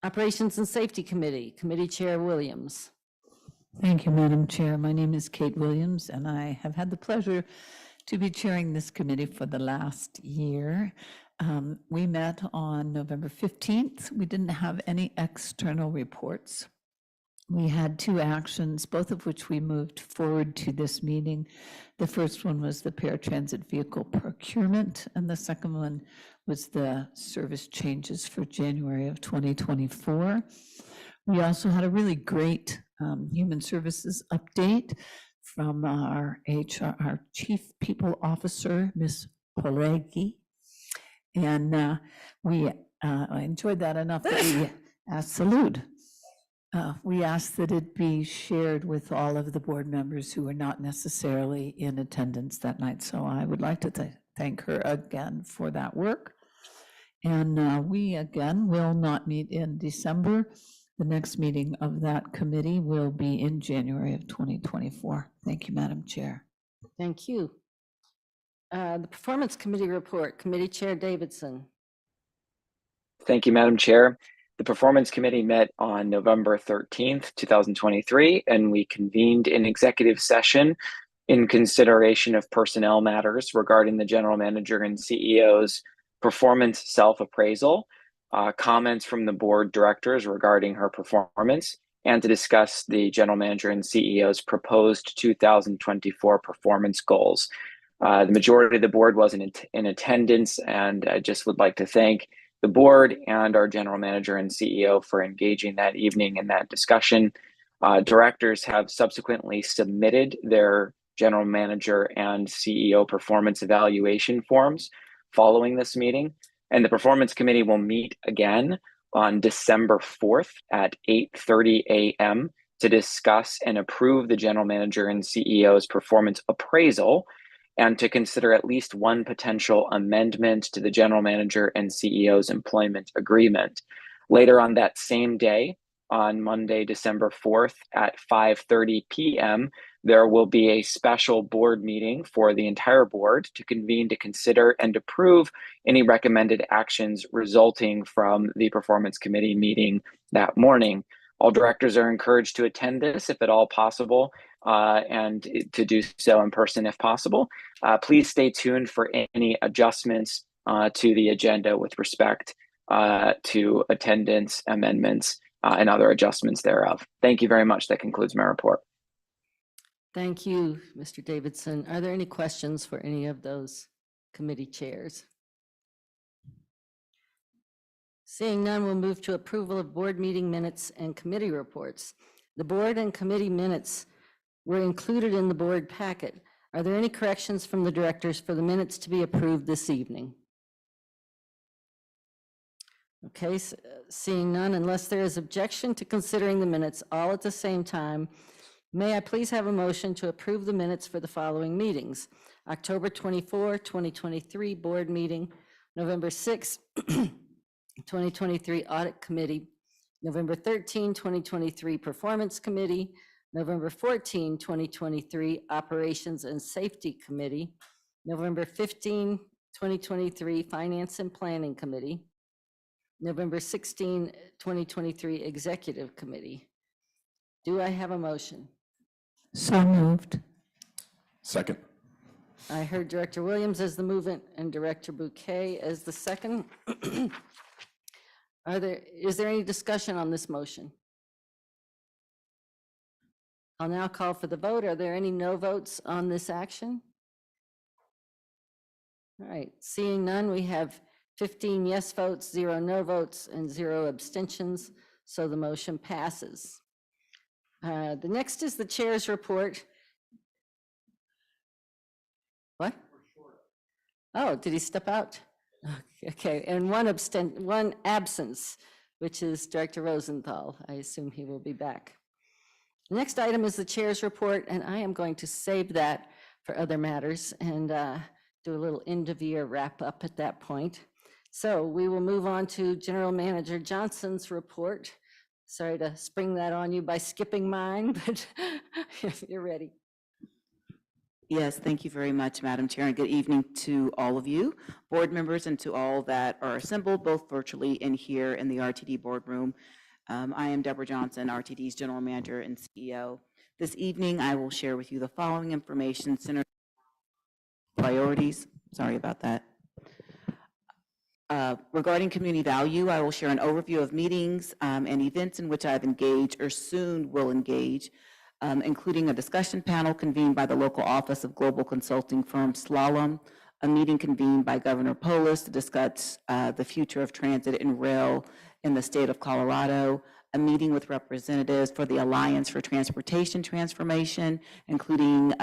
Operations and Safety Committee, Committee Chair Williams. Thank you, Madam Chair. My name is Kate Williams, and I have had the pleasure to be chairing this committee for the last year. We met on November 15th. We didn't have any external reports. We had 2 actions, both of which we moved forward to this meeting. The first one was the paratransit vehicle procurement, and the second one was the service changes for January of 2024. We also had a really great human services update from our Chief People Officer, Ms. Polegi. And I enjoyed that enough that we asked we asked that it be shared with all of the board members who were not necessarily in attendance that night. So I would like to thank her again for that work. And we again will not meet in December. The next meeting of that committee will be in January of 2024. Thank you, Madam Chair. Thank you. The Performance Committee report, Committee Chair Davidson. Thank you, Madam Chair. The Performance Committee met on November 13th, 2023, and we convened an executive session in consideration of personnel matters regarding the General Manager and CEO's performance self-appraisal, comments from the board directors regarding her performance, and to discuss the General Manager and CEO's proposed 2024 performance goals. The majority of the board wasn't in attendance, and I just would like to thank the board and our General Manager and CEO for engaging that evening in that discussion. Directors have subsequently submitted their General Manager and CEO performance evaluation forms following this meeting, and the Performance Committee will meet again on December 4th at 8:30 a.m. to discuss and approve the General Manager and CEO's performance appraisal and to consider at least one potential amendment to the General Manager and CEO's employment agreement. Later on that same day, on Monday, December 4th at 5:30 p.m., there will be a special board meeting for the entire board to convene to consider and approve any recommended actions resulting from the Performance Committee meeting that morning. All directors are encouraged to attend this if at all possible, and to do so in person if possible. Please stay tuned for any adjustments to the agenda with respect to attendance, amendments, and other adjustments thereof. Thank you very much. That concludes my report. Thank you, Mr. Davidson. Are there any questions for any of those committee chairs? Seeing none, we'll move to approval of board meeting minutes and committee reports. The board and committee minutes were included in the board packet. Are there any corrections from the directors for the minutes to be approved this evening? Okay, seeing none, unless there is objection to considering the minutes all at the same time, may I please have a motion to approve the minutes for the following meetings? October 24, 2023 board meeting, November 6, 2023 audit committee, November 13, 2023 performance committee, November 14, 2023 operations and safety committee, November 15, 2023 finance and planning committee, November 16, 2023 executive committee. Do I have a motion? So moved. Second. I heard Director Williams as the movement and Director Bouquet as the second. Is there any discussion on this motion? I'll now call for the vote. Are there any no votes on this action? All right, seeing none, we have 15 yes votes, 0 no votes, and 0 abstentions, so the motion passes. The next is the chair's report. What? Oh, did he step out? Okay, and one absence, which is Director Rosenthal. I assume he will be back. The next item is the chair's report, and I am going to save that for other matters and do a little end-of-year wrap-up at that point. So we will move on to General Manager Johnson's report. Sorry to spring that on you by skipping mine, but if you're ready. Yes, thank you very much, Madam Chair, and good evening to all of you, board members, and to all that are assembled, both virtually and here in the RTD boardroom. I am Deborah Johnson, RTD's General Manager and CEO. This evening, I will share with you the following information centered on priorities. Sorry about that. Regarding community value, I will share an overview of meetings and events in which I've engaged or soon will engage, including a discussion panel convened by the local office of global consulting firm Slalom, a meeting convened by Governor Polis to discuss the future of transit and rail in the state of Colorado, a meeting with representatives for the Alliance for Transportation Transformation, including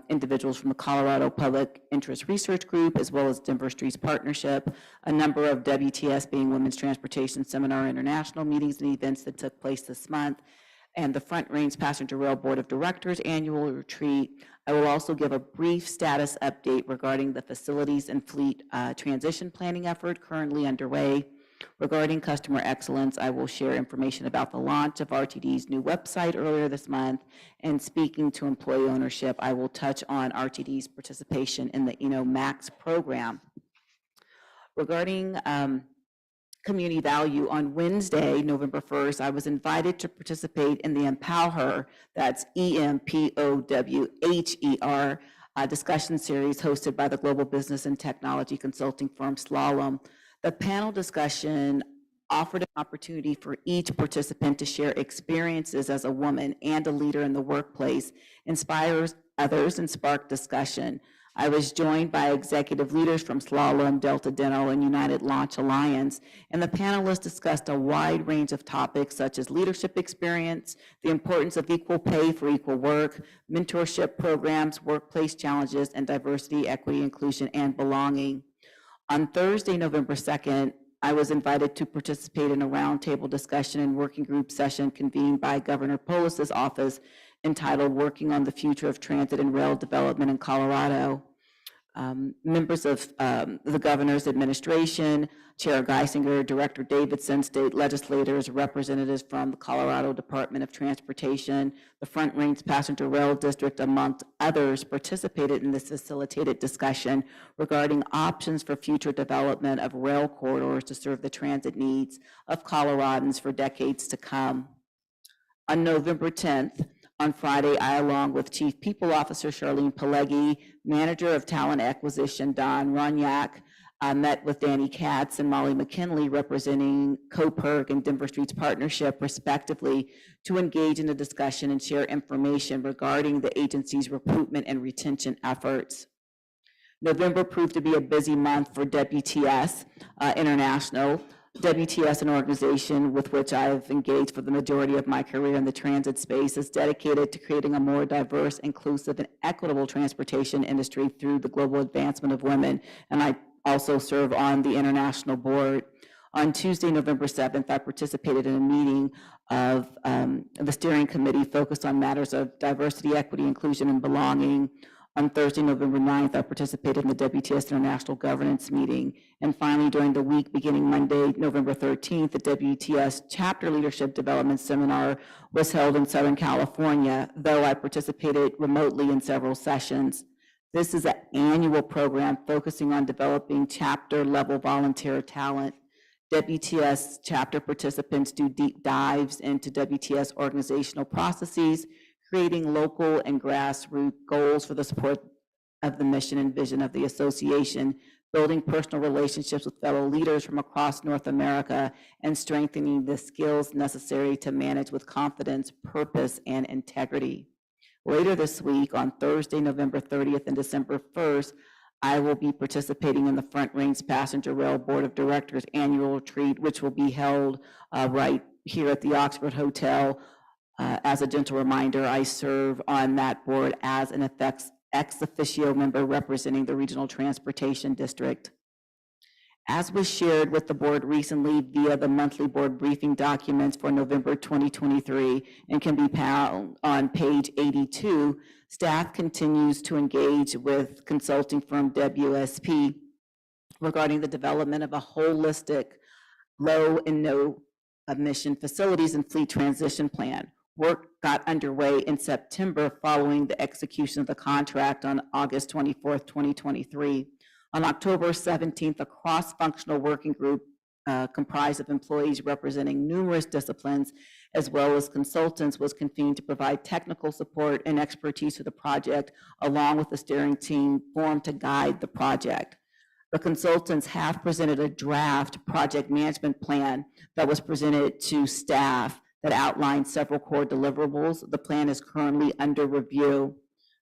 individuals from the Colorado Public Interest Research Group, as well as Denver Streets Partnership, a number of WTS, being Women's Transportation Seminar International meetings and events that took place this month, and the Front Range Passenger Rail Board of Directors Annual Retreat. I will also give a brief status update regarding the facilities and fleet transition planning effort currently underway. Regarding customer excellence, I will share information about the launch of RTD's new website earlier this month. And speaking to employee ownership, I will touch on RTD's participation in the Max program. Regarding community value, on Wednesday, November 1st, I was invited to participate in the Empower, that's EMPOWHER, discussion series hosted by the global business and technology consulting firm Slalom. The panel discussion offered an opportunity for each participant to share experiences as a woman and a leader in the workplace, inspires others, and spark discussion. I was joined by executive leaders from Slalom, Delta Dental, and United Launch Alliance, and the panelists discussed a wide range of topics such as leadership experience, the importance of equal pay for equal work, mentorship programs, workplace challenges, and diversity, equity, inclusion, and belonging. On Thursday, November 2nd, I was invited to participate in a roundtable discussion and working group session convened by Governor Polis's office entitled Working on the Future of Transit and Rail Development in Colorado. Members of the governor's administration, Chair Geisinger, Director Davidson, state legislators, representatives from the Colorado Department of Transportation, the Front Range Passenger Rail District, amongst others, participated in this facilitated discussion regarding options for future development of rail corridors to serve the transit needs of Coloradans for decades to come. On November 10th, on Friday, I, along with Chief People Officer Charlene Pileggi, Manager of Talent Acquisition Don Ronyak, met with Danny Katz and Molly McKinley, representing CoPERG and Denver Streets Partnership, respectively, to engage in a discussion and share information regarding the agency's recruitment and retention efforts. November proved to be a busy month for WTS International. WTS, an organization with which I've engaged for the majority of my career in the transit space, is dedicated to creating a more diverse, inclusive, and equitable transportation industry through the global advancement of women. And I also serve on the international board. On Tuesday, November 7th, I participated in a meeting of the steering committee focused on matters of diversity, equity, inclusion, and belonging. On Thursday, November 9th, I participated in the WTS International Governance meeting. And finally, during the week beginning Monday, November 13th, the WTS Chapter Leadership Development Seminar was held in Southern California, though I participated remotely in several sessions. This is an annual program focusing on developing chapter-level volunteer talent. WTS chapter participants do deep dives into WTS organizational processes, creating local and grassroots goals for the support of the mission and vision of the association, building personal relationships with fellow leaders from across North America, and strengthening the skills necessary to manage with confidence, purpose, and integrity. Later this week, on Thursday, November 30th and December 1st, I will be participating in the Front Range Passenger Rail Board of Directors annual retreat, which will be held right here at the Oxford Hotel. As a gentle reminder, I serve on that board as an ex officio member representing the Regional Transportation District. As was shared with the board recently via the monthly board briefing documents for November 2023 and can be found on page 82, staff continues to engage with consulting firm WSP regarding the development of a holistic low and no emission facilities and fleet transition plan. Work got underway in September following the execution of the contract on August 24th, 2023. On October 17th, a cross-functional working group comprised of employees representing numerous disciplines as well as consultants was convened to provide technical support and expertise to the project, along with the steering team formed to guide the project. The consultants have presented a draft project management plan that was presented to staff that outlines several core deliverables. The plan is currently under review.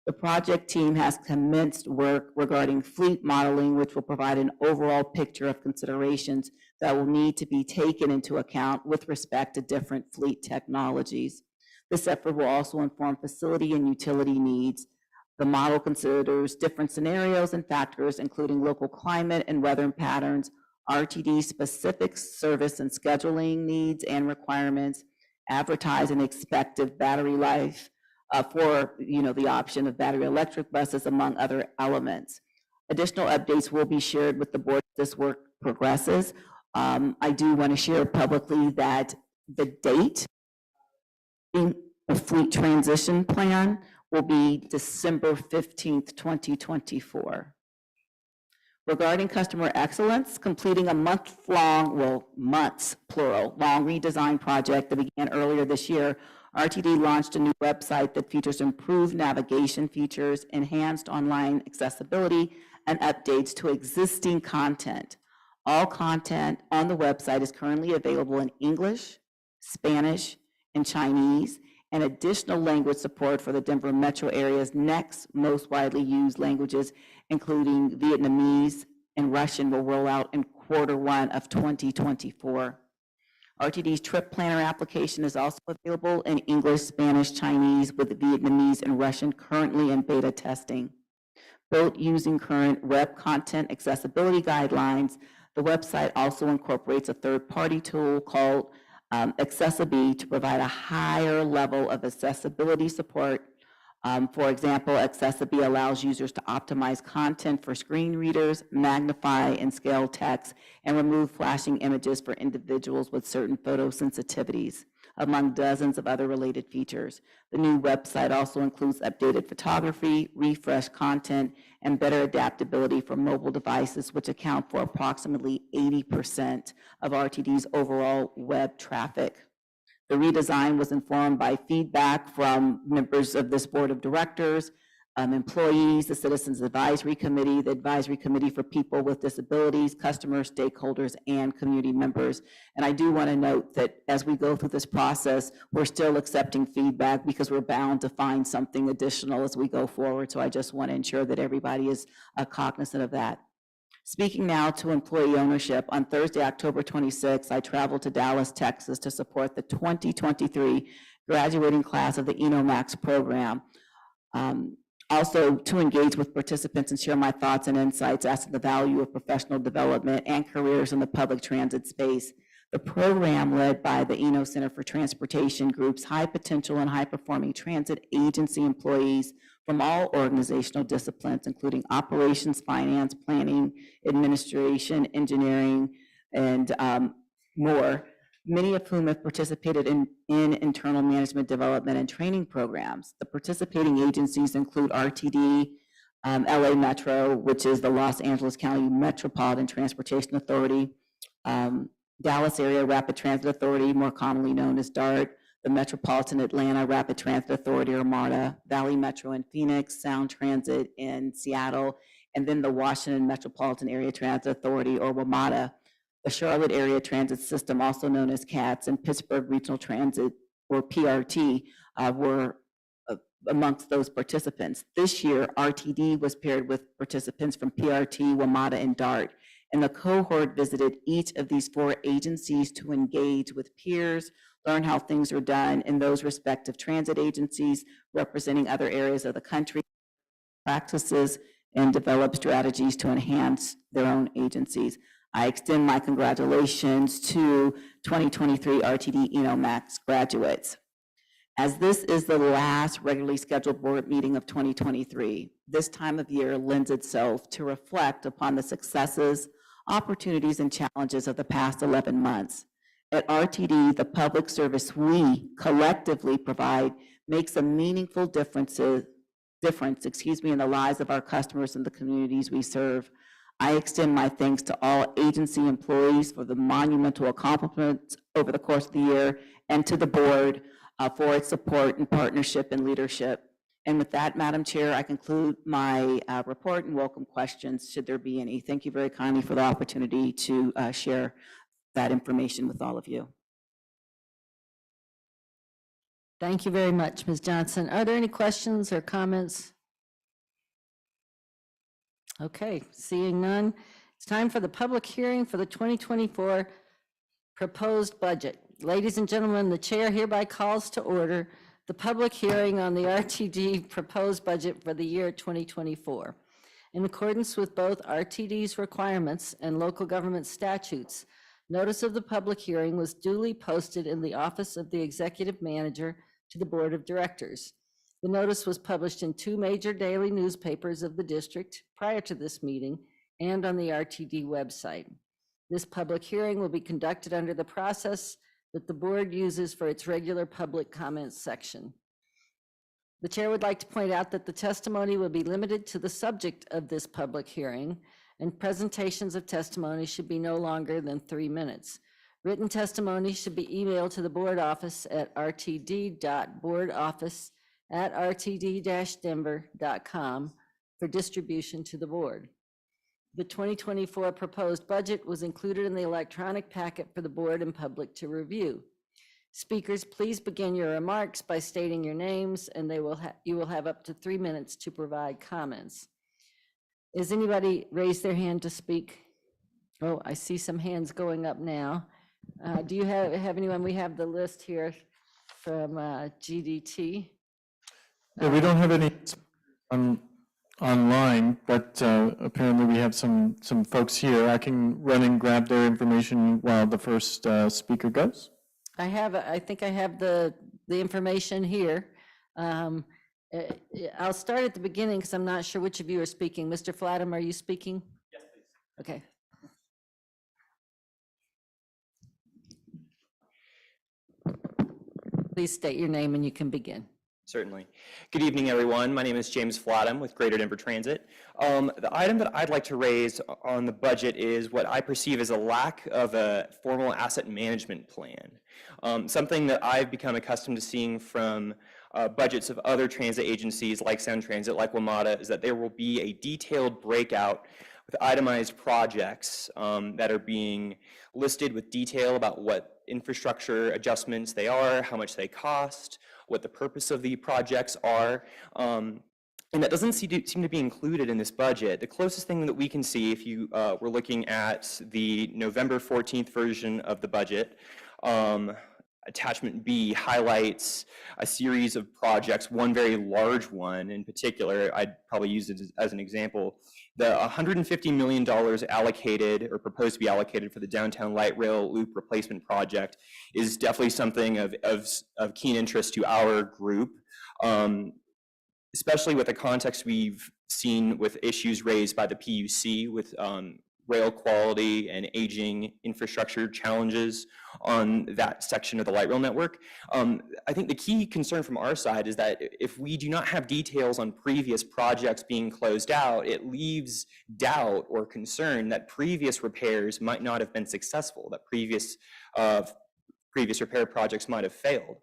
The project team has commenced work regarding fleet modeling, which will provide an overall picture of considerations that will need to be taken into account with respect to different fleet technologies. This effort will also inform facility and utility needs. The model considers different scenarios and factors, including local climate and weather patterns, RTD-specific service and scheduling needs and requirements, advertise and expected battery life, for the option of battery electric buses, among other elements. Additional updates will be shared with the board as this work progresses. I do want to share publicly that the date in the fleet transition plan will be December 15th, 2024. Regarding customer excellence, completing a months, plural, long redesign project that began earlier this year, RTD launched a new website that features improved navigation features, enhanced online accessibility, and updates to existing content. All content on the website is currently available in English, Spanish, and Chinese, and additional language support for the Denver metro area's next most widely used languages, including Vietnamese and Russian, will roll out in Q1 of 2024. RTD's trip planner application is also available in English, Spanish, Chinese, with Vietnamese and Russian currently in beta testing. Built using current web content accessibility guidelines, the website also incorporates a third-party tool called Accessibility to provide a higher level of accessibility support. For example, Accessibility allows users to optimize content for screen readers, magnify and scale text, and remove flashing images for individuals with certain photosensitivities, among dozens of other related features. The new website also includes updated photography, refreshed content, and better adaptability for mobile devices, which account for approximately 80% of RTD's overall web traffic. The redesign was informed by feedback from members of this board of directors, employees, the Citizens Advisory Committee, the Advisory Committee for People with Disabilities, customers, stakeholders, and community members. And I do want to note that as we go through this process, we're still accepting feedback because we're bound to find something additional as we go forward. So I just want to ensure that everybody is cognizant of that. Speaking now to employee ownership, on Thursday, October 26th, I traveled to Dallas, Texas to support the 2023 graduating class of the ENOMAX program. Also to engage with participants and share my thoughts and insights as to the value of professional development and careers in the public transit space. The program, led by the ENO Center for Transportation, groups high potential and high performing transit agency employees from all organizational disciplines, including operations, finance, planning, administration, engineering, and more, many of whom have participated in internal management development and training programs. The participating agencies include RTD, LA Metro, which is the Los Angeles County Metropolitan Transportation Authority, Dallas Area Rapid Transit Authority, more commonly known as DART, the Metropolitan Atlanta Rapid Transit Authority, or MARTA, Valley Metro in Phoenix, Sound Transit in Seattle, and then the Washington Metropolitan Area Transit Authority, or WMATA, the Charlotte Area Transit System, also known as CATS, and Pittsburgh Regional Transit, or PRT, were amongst those participants. This year, RTD was paired with participants from PRT, WMATA, and DART, and the cohort visited each of these 4 agencies to engage with peers, learn how things are done in those respective transit agencies representing other areas of the country, practices, and develop strategies to enhance their own agencies. I extend my congratulations to 2023 RTD ENOMAX graduates. As this is the last regularly scheduled board meeting of 2023, this time of year lends itself to reflect upon the successes, opportunities, and challenges of the past 11 months. At RTD, the public service we collectively provide makes a meaningful difference in the lives of our customers and the communities we serve. I extend my thanks to all agency employees for the monumental accomplishments over the course of the year, and to the board for its support and partnership and leadership. And with that, Madam Chair, I conclude my report and welcome questions, should there be any. Thank you very kindly for the opportunity to share that information with all of you. Thank you very much, Ms. Johnson. Are there any questions or comments? Okay, seeing none, it's time for the public hearing for the 2024 proposed budget. Ladies and gentlemen, the chair hereby calls to order the public hearing on the RTD proposed budget for the year 2024. In accordance with both RTD's requirements and local government statutes, notice of the public hearing was duly posted in the office of the executive manager to the board of directors. The notice was published in 2 major daily newspapers of the district prior to this meeting and on the RTD website. This public hearing will be conducted under the process that the board uses for its regular public comments section. The chair would like to point out that the testimony will be limited to the subject of this public hearing, and presentations of testimony should be no longer than 3 minutes. Written testimony should be emailed to the board office at rtd.boardoffice@rtd-denver.com for distribution to the board. The 2024 proposed budget was included in the electronic packet for the board and public to review. Speakers, please begin your remarks by stating your names, and you will have up to 3 minutes to provide comments. Is anybody raised their hand to speak? Oh, I see some hands going up now. Do you have anyone? We have the list here from GDT. Yeah, we don't have any online, but apparently we have some folks here. I can run and grab their information while the first speaker goes. I think I have the information here. I'll start at the beginning because I'm not sure which of you are speaking. Mr. Flatham, are you speaking? Yes, please. Okay. Please state your name and you can begin. Certainly. Good evening, everyone. My name is James Flatham with Greater Denver Transit. The item that I'd like to raise on the budget is what I perceive as a lack of a formal asset management plan. Something that I've become accustomed to seeing from budgets of other transit agencies like Sound Transit, like WMATA, is that there will be a detailed breakout with itemized projects that are being listed with detail about what infrastructure adjustments they are, how much they cost, what the purpose of the projects are. And that doesn't seem to be included in this budget. The closest thing that we can see, if you were looking at the November 14th version of the budget, Attachment B highlights a series of projects, one very large one in particular. I'd probably use it as an example. The $150 million allocated or proposed to be allocated for the downtown light rail loop replacement project is definitely something of keen interest to our group, especially with the context we've seen with issues raised by the PUC with rail quality and aging infrastructure challenges on that section of the light rail network. I think the key concern from our side is that if we do not have details on previous projects being closed out, it leaves doubt or concern that previous repairs might not have been successful, that previous repair projects might have failed.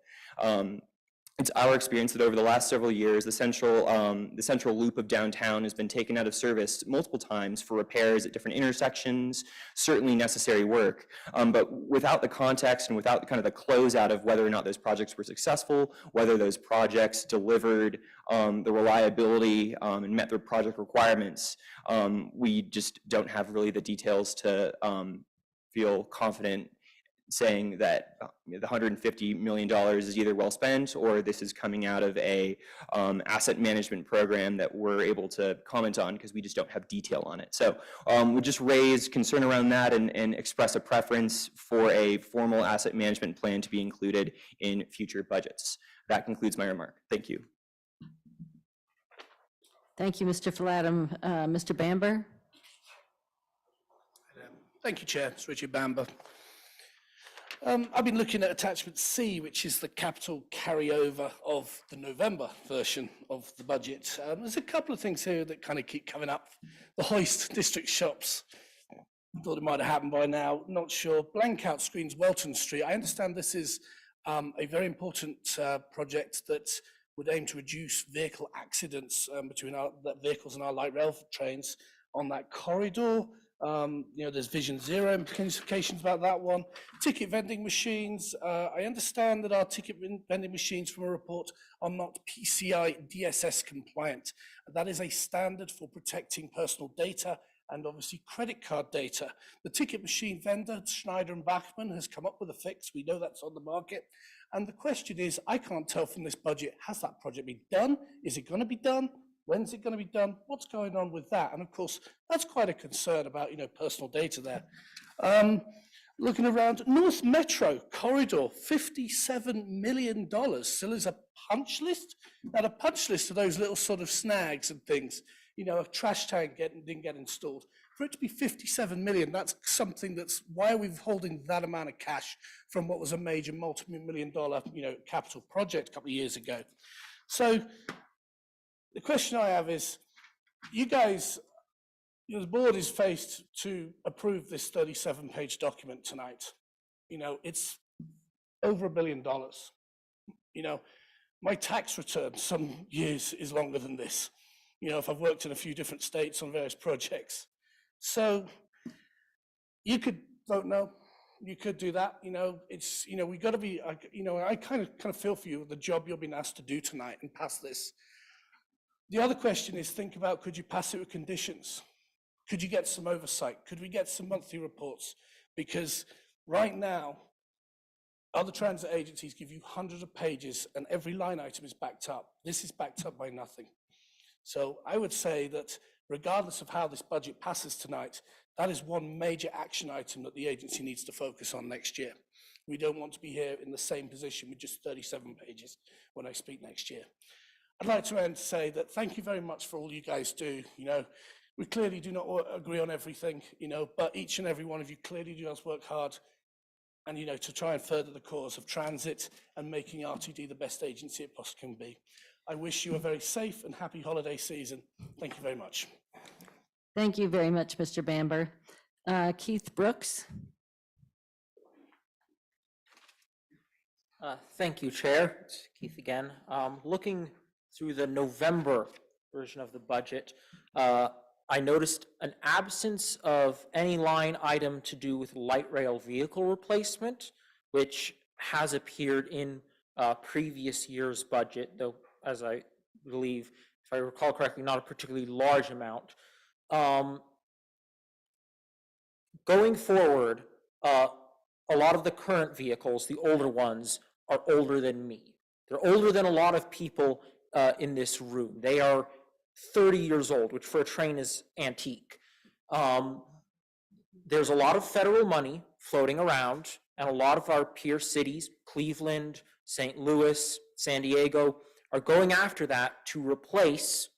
It's our experience that over the last several years, the central loop of downtown has been taken out of service multiple times for repairs at different intersections, certainly necessary work. But without the context and without kind of the closeout of whether or not those projects were successful, whether those projects delivered the reliability and met their project requirements, we just don't have really the details to feel confident saying that the $150 million is either well spent or this is coming out of a asset management program that we're able to comment on because we just don't have detail on it. So we just raise concern around that and express a preference for a formal asset management plan to be included in future budgets. That concludes my remark. Thank you. Thank you, Mr. Flatum. Mr. Bamber? Thank you, Chair. It's Richard Bamber. I've been looking at attachment C, which is the capital carryover of the November version of the budget. There's a couple of things here that kind of keep coming up. The hoist district shops. Thought it might have happened by now, not sure. Blank out screens, Welton Street. I understand this is a very important project that would aim to reduce vehicle accidents between our vehicles and our light rail trains on that corridor. There's Vision Zero implications about that one. Ticket vending machines. I understand that our ticket vending machines from a report are not PCI DSS compliant. That is a standard for protecting personal data and obviously credit card data. The ticket machine vendor, Schneider and Bachmann, has come up with a fix. We know that's on the market. And the question is, I can't tell from this budget, has that project been done? Is it going to be done? When's it going to be done? What's going on with that? And of course, that's quite a concern about, personal data there. Looking around, North Metro corridor, $57 million. Still is a punch list? Now, a punch list are those little sort of snags and things. A trash tank didn't get installed. For it to be 57 million, that's something that's, why are we holding that amount of cash from what was a major multi-million dollar, capital project a couple of years ago? So the question I have is, you guys, the board is faced to approve this 37-page document tonight. It's over $1 billion. My tax return some years is longer than this. If I've worked in a few different states on various projects. So you could vote no, you could do that. We got to be, I kind of feel for you, the job you're being asked to do tonight and pass this. The other question is, think about, could you pass it with conditions? Could you get some oversight? Could we get some monthly reports? Because right now, other transit agencies give you hundreds of pages and every line item is backed up. This is backed up by nothing. So I would say that regardless of how this budget passes tonight, that is one major action item that the agency needs to focus on next year. We don't want to be here in the same position with just 37 pages when I speak next year. I'd like to end to say that thank you very much for all you guys do. We clearly do not agree on everything, but each and every one of you clearly does work hard and, to try and further the cause of transit and making RTD the best agency it possibly can be. I wish you a very safe and happy holiday season. Thank you very much. Thank you very much, Mr. Bamber. Keith Brooks. Thank you, Chair. It's Keith again. Looking through the November version of the budget, I noticed an absence of any line item to do with light rail vehicle replacement, which has appeared in previous year's budget, though, as I believe, if I recall correctly, not a particularly large amount. Going forward, a lot of the current vehicles, the older ones, are older than me. They're older than a lot of people in this room. They are 30 years old, which for a train is antique. There's a lot of federal money floating around, and a lot of our peer cities, Cleveland, St. Louis, San Diego, are going after that to replace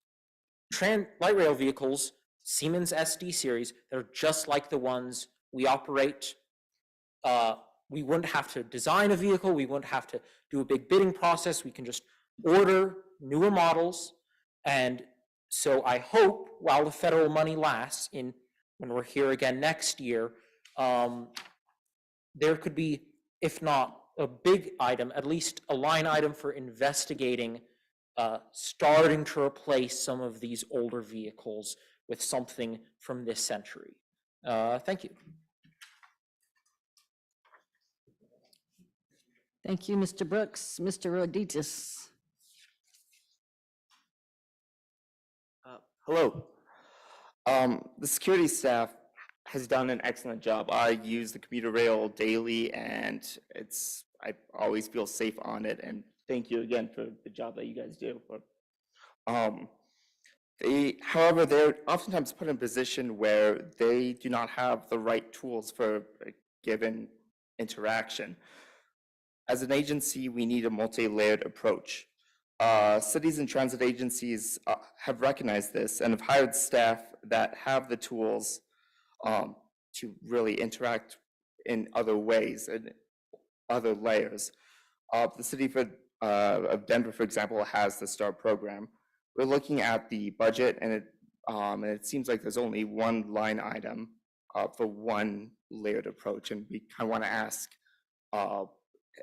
light rail vehicles, Siemens SD series, that are just like the ones we operate. We wouldn't have to design a vehicle. We wouldn't have to do a big bidding process. We can just order newer models. And so I hope while the federal money lasts, when we're here again next year, there could be, if not a big item, at least a line item for investigating, starting to replace some of these older vehicles with something from this century. Thank you. Thank you, Mr. Brooks. Mr. Roditis. Hello. The security staff has done an excellent job. I use the commuter rail daily, and I always feel safe on it. And thank you again for the job that you guys do. However, they're oftentimes put in a position where they do not have the right tools for a given interaction. As an agency, we need a multi-layered approach. Cities and transit agencies have recognized this and have hired staff that have the tools to really interact in other ways and other layers. The city of Denver, for example, has the STAR program. We're looking at the budget, and it seems like there's only one line item for one layered approach, and we kind of want to ask,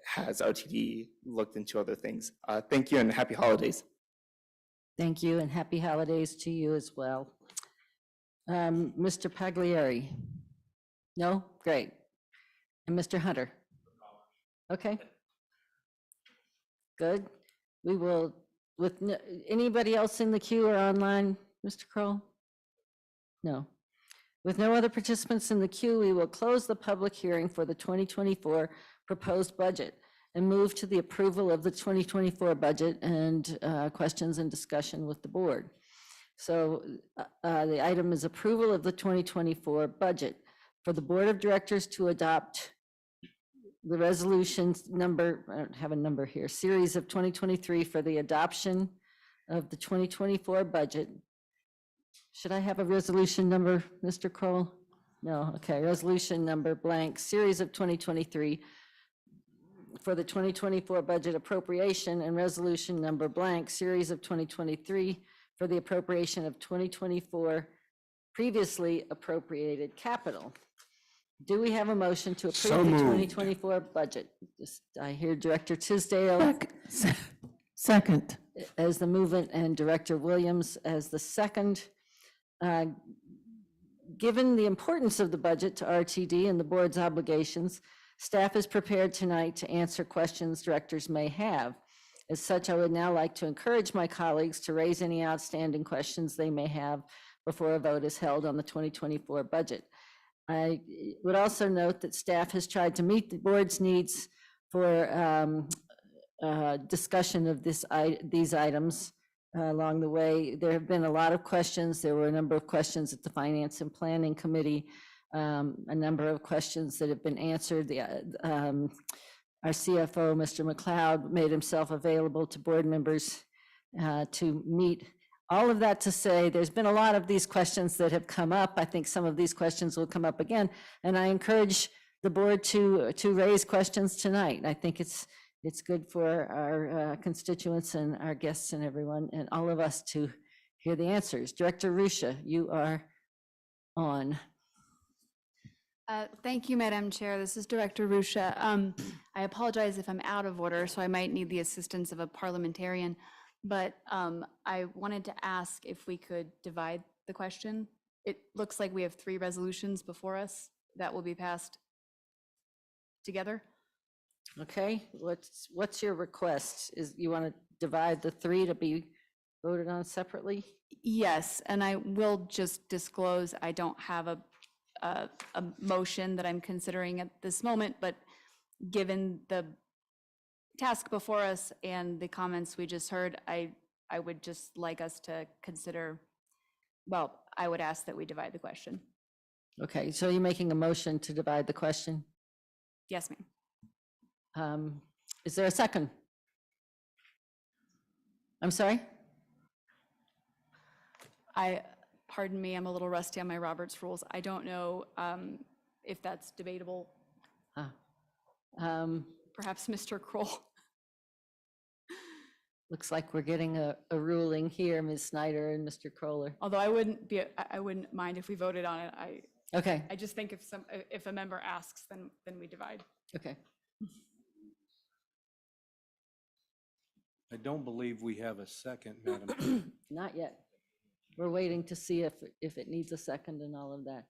has RTD looked into other things? Thank you and happy holidays. Thank you, and happy holidays to you as well. Mr. Pagliari? No? Great. And Mr. Hunter? Okay. Good. We will, with anybody else in the queue or online, Mr. Kroll? No. With no other participants in the queue, we will close the public hearing for the 2024 proposed budget and move to the approval of the 2024 budget and questions and discussion with the board. So the item is approval of the 2024 budget for the board of directors to adopt the resolution number, I don't have a number here, series of 2023 for the adoption of the 2024 budget. Should I have a resolution number, Mr. Kroll? No, okay, resolution number blank, series of 2023 for the 2024 budget appropriation, and resolution number blank, series of 2023 for the appropriation of 2024 previously appropriated capital. Do we have a motion to approve So the moved. 2024 budget? I hear Director Tisdale Second. as the movement and Director Williams as the second. Given the importance of the budget to RTD and the board's obligations, staff is prepared tonight to answer questions directors may have. As such, I would now like to encourage my colleagues to raise any outstanding questions they may have before a vote is held on the 2024 budget. I would also note that staff has tried to meet the board's needs for discussion of these items along the way. There have been a lot of questions. There were a number of questions at the Finance and Planning Committee, a number of questions that have been answered. Our CFO, Mr. McLeod, made himself available to board members to meet. All of that to say, there's been a lot of these questions that have come up. I think some of these questions will come up again, and I encourage the board to raise questions tonight. I think it's good for our constituents and our guests and everyone and all of us to hear the answers. Director Rusha, you are on. Thank you, Madam Chair. This is Director Rusha. I apologize if I'm out of order, so I might need the assistance of a parliamentarian. But I wanted to ask if we could divide the question. It looks like we have 3 resolutions before us that will be passed together. Okay, what's your request? Is you want to divide the 3 to be voted on separately? Yes, and I will just disclose, I don't have a motion that I'm considering at this moment, but given the task before us and the comments we just heard, I would just like us to consider, well, I would ask that we divide the question. Okay, so you're making a motion to divide the question? Yes, ma'am. Is there a second? I'm sorry? Pardon me, I'm a little rusty on my Roberts rules. I don't know if that's debatable. Perhaps Mr. Kroll. Looks like we're getting a ruling here, Ms. Snyder and Mr. Kroller. Although I wouldn't mind if we voted on it. Okay. I just think if a member asks, then we divide. Okay. I don't believe we have a second, Madam. Not yet. We're waiting to see if it needs a second and all of that.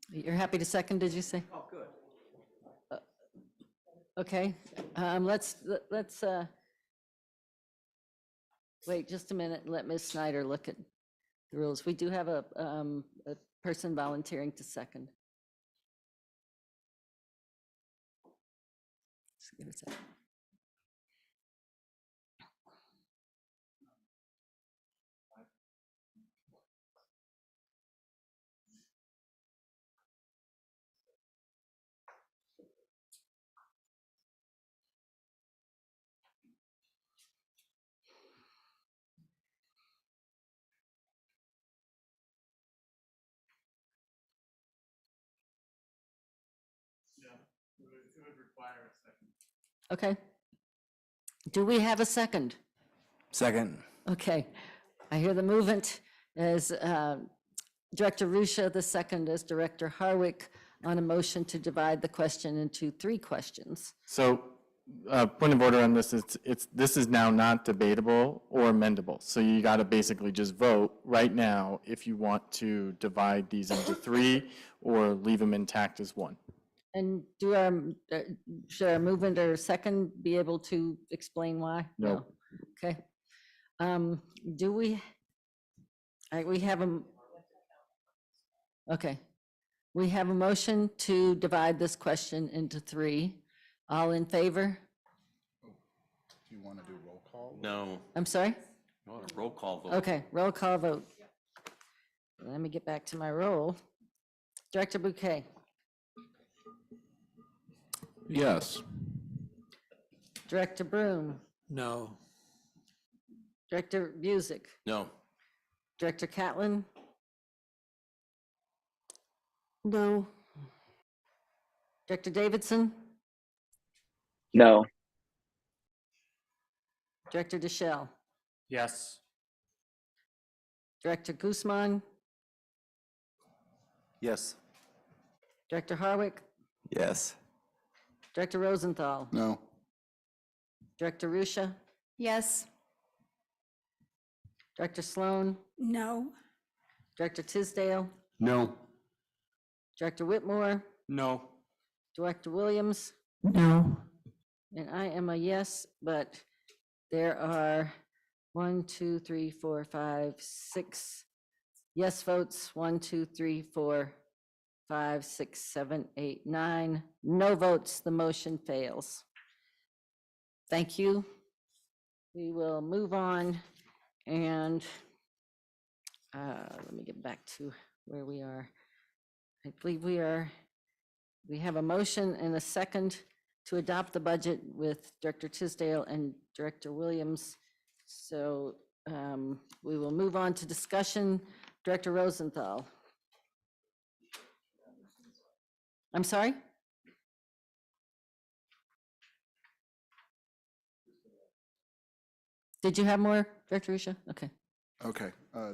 You're happy to second, did you say? Oh, good. Okay, let's wait just a minute and let Ms. Snyder look at the rules. We do have a person volunteering to second. Just give it a second. It would require a second. Okay. Do we have a second? Second. Okay, I hear the movement as Director Rusha, the second as Director Harwick on a motion to divide the question into 3 questions. So, point of order on this, this is now not debatable or amendable. So you got to basically just vote right now if you want to divide these into 3 or leave them intact as 1. And should our movement or second be able to explain why? No. Okay. Do we, all right, we have okay. We have a motion to divide this question into 3. All in favor? Do you want to do roll call? No. I'm sorry? You want a roll call vote? Okay, roll call vote. Let me get back to my roll. Director Bouquet, Yes. Director Broom, No. Director Busick, No. Director Catlin? No. Director Davidson, No. Director DeShell, Yes. Director Guzman, Yes. Director Harwick, Yes. Director Rosenthal, No. Director Rusha, Yes. Director Sloan, No. Director Tisdale, No. Director Whitmore, No. Director Williams, No. and I am a yes, but there are 1, 2, 3, 4, 5, 6 yes votes, 1, 2, 3, 4, 5, 6, 7, 8, 9 no votes. The motion fails. Thank you. We will move on and let me get back to where we are. I believe we have a motion and a second to adopt the budget with Director Tisdale and Director Williams. So we will move on to discussion. Director Rosenthal. I'm sorry? Did you have more, Director Rusha? Okay. Okay.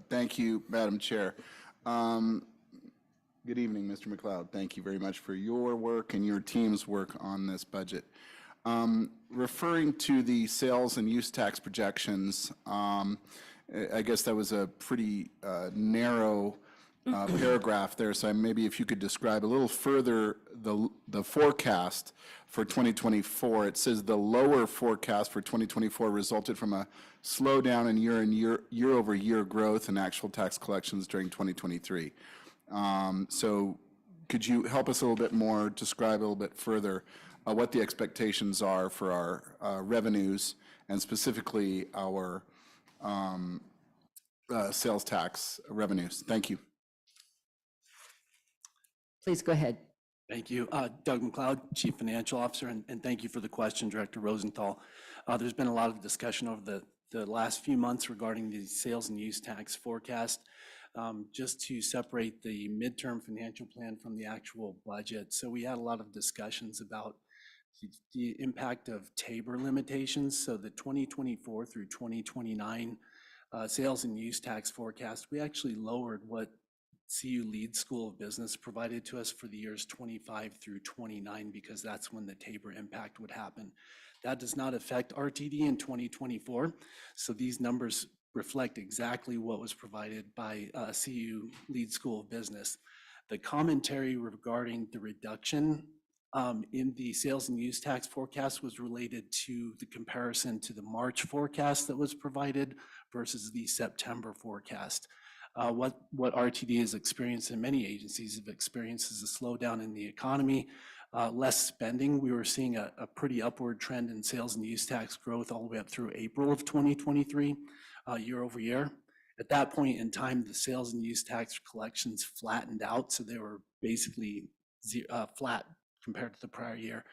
Thank you, Madam Chair. Good evening, Mr. McLeod. Thank you very much for your work and your team's work on this budget. Referring to the sales and use tax projections, I guess that was a pretty narrow paragraph there. So maybe if you could describe a little further the forecast for 2024. It says the lower forecast for 2024 resulted from a slowdown in year-over-year growth in actual tax collections during 2023. So could you help us a little bit more, describe a little bit further what the expectations are for our revenues and specifically our sales tax revenues? Thank you. Please go ahead. Thank you. Doug McLeod, Chief Financial Officer, and thank you for the question, Director Rosenthal. There's been a lot of discussion over the last few months regarding the sales and use tax forecast. Just to separate the midterm financial plan from the actual budget. So we had a lot of discussions about the impact of TABOR limitations. So the 2024 through 2029 sales and use tax forecast, we actually lowered what CU Lead School of Business provided to us for the years 25 through 29 because that's when the Tabor impact would happen. That does not affect RTD in 2024. So these numbers reflect exactly what was provided by CU Lead School of Business. The commentary regarding the reduction in the sales and use tax forecast was related to the comparison to the March forecast that was provided versus the September forecast. What RTD has experienced and many agencies have experienced is a slowdown in the economy, less spending. We were seeing a pretty upward trend in sales and use tax growth all the way up through April of 2023, year over year. At that point in time, the sales and use tax collections flattened out, so they were basically flat compared to the prior year.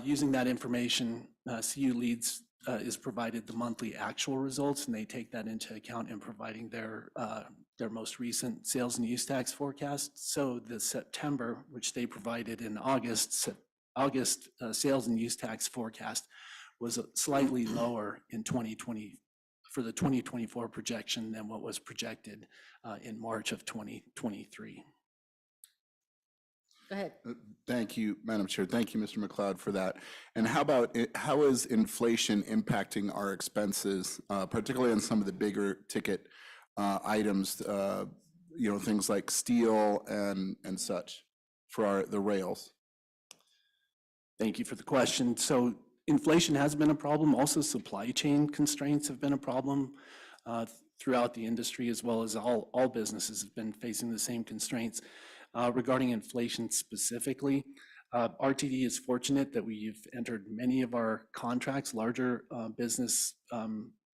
Using that information, CU Leads is provided the monthly actual results, and they take that into account in providing their most recent sales and use tax forecast. So the September, which they provided in August sales and use tax forecast was slightly lower in 2020 for the 2024 projection than what was projected in March of 2023. Go ahead. Thank you, Madam Chair. Thank you, Mr. McLeod, for that. And how is inflation impacting our expenses, particularly on some of the bigger ticket items, things like steel and such for the rails? Thank you for the question. So inflation has been a problem. Also, supply chain constraints have been a problem throughout the industry, as well as all businesses have been facing the same constraints. Regarding inflation specifically, RTD is fortunate that we've entered many of our contracts, larger business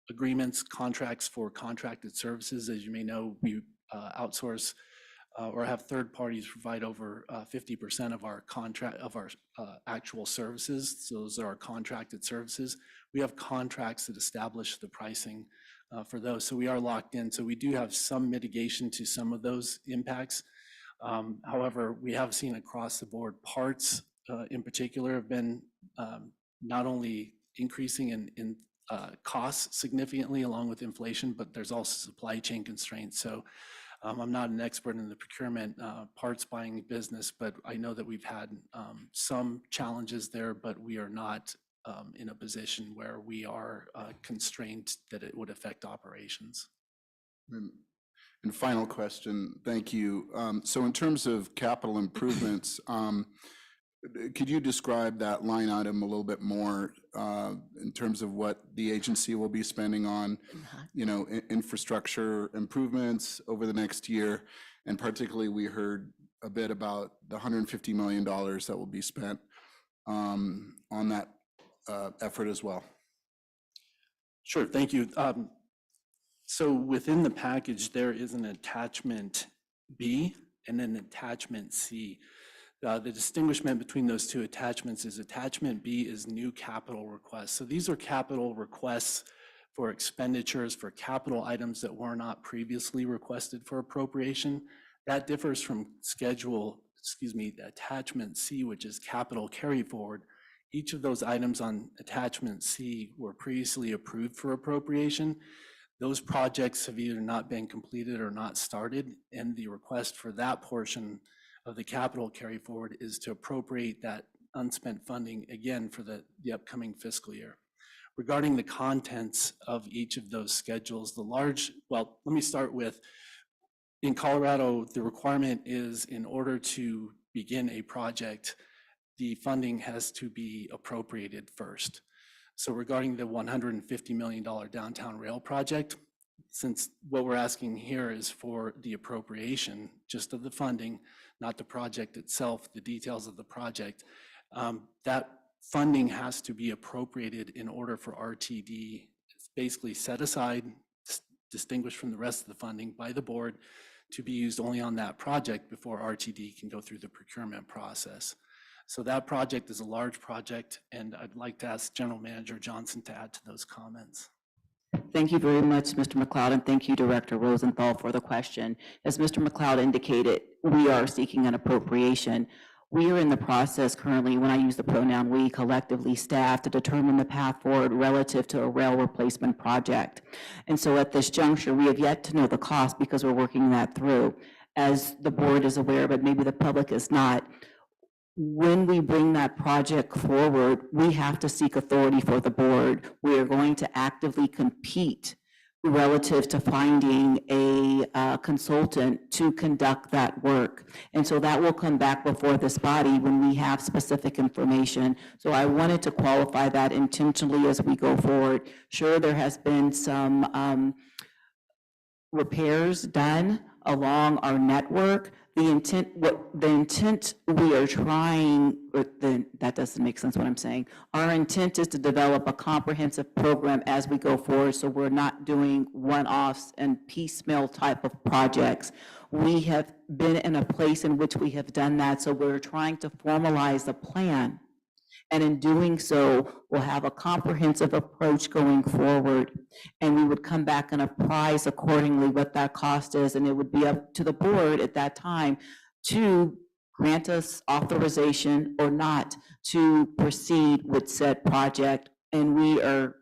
agreements, contracts for contracted services. As you may know, we outsource or have third parties provide over 50% of our actual services. So those are our contracted services. We have contracts that establish the pricing for those. So we are locked in. So we do have some mitigation to some of those impacts. However, we have seen across the board parts in particular have been not only increasing in costs significantly along with inflation, but there's also supply chain constraints. So I'm not an expert in the procurement parts buying business, but I know that we've had some challenges there, but we are not in a position where we are constrained that it would affect operations. And final question, thank you. So in terms of capital improvements, could you describe that line item a little bit more in terms of what the agency will be spending on, infrastructure improvements over the next year? And particularly, we heard a bit about the $150 million that will be spent on that effort as well. Sure, thank you. So within the package, there is an attachment B and an attachment C. The distinguishment between those two attachments is attachment B is new capital requests. So these are capital requests for expenditures for capital items that were not previously requested for appropriation. That differs from attachment C, which is capital carry forward. Each of those items on attachment C were previously approved for appropriation. Those projects have either not been completed or not started, and the request for that portion of the capital carry forward is to appropriate that unspent funding again for the upcoming fiscal year. Regarding the contents of each of those schedules, let me start with, in Colorado, the requirement is in order to begin a project, the funding has to be appropriated first. So regarding the $150 million downtown rail project, since what we're asking here is for the appropriation just of the funding, not the project itself, the details of the project, that funding has to be appropriated in order for RTD, it's basically set aside, distinguished from the rest of the funding by the board to be used only on that project before RTD can go through the procurement process. So that project is a large project, and I'd like to ask General Manager Johnson to add to those comments. Thank you very much, Mr. McLeod, and thank you, Director Rosenthal, for the question. As Mr. McLeod indicated, we are seeking an appropriation. We are in the process currently, when I use the pronoun we, collectively staff, to determine the path forward relative to a rail replacement project. And so at this juncture, we have yet to know the cost because we're working that through. As the board is aware, but maybe the public is not, when we bring that project forward, we have to seek authority for the board. We are going to actively compete relative to finding a consultant to conduct that work. And so that will come back before this body when we have specific information. So I wanted to qualify that intentionally as we go forward. Sure, there has been some repairs done along our network. The intent we are trying, that doesn't make sense what I'm saying. Our intent is to develop a comprehensive program as we go forward, so we're not doing one-offs and piecemeal type of projects. We have been in a place in which we have done that, so we're trying to formalize a plan. And in doing so, we'll have a comprehensive approach going forward. And we would come back and apprise accordingly what that cost is. And it would be up to the board at that time to grant us authorization or not to proceed with said project. And we are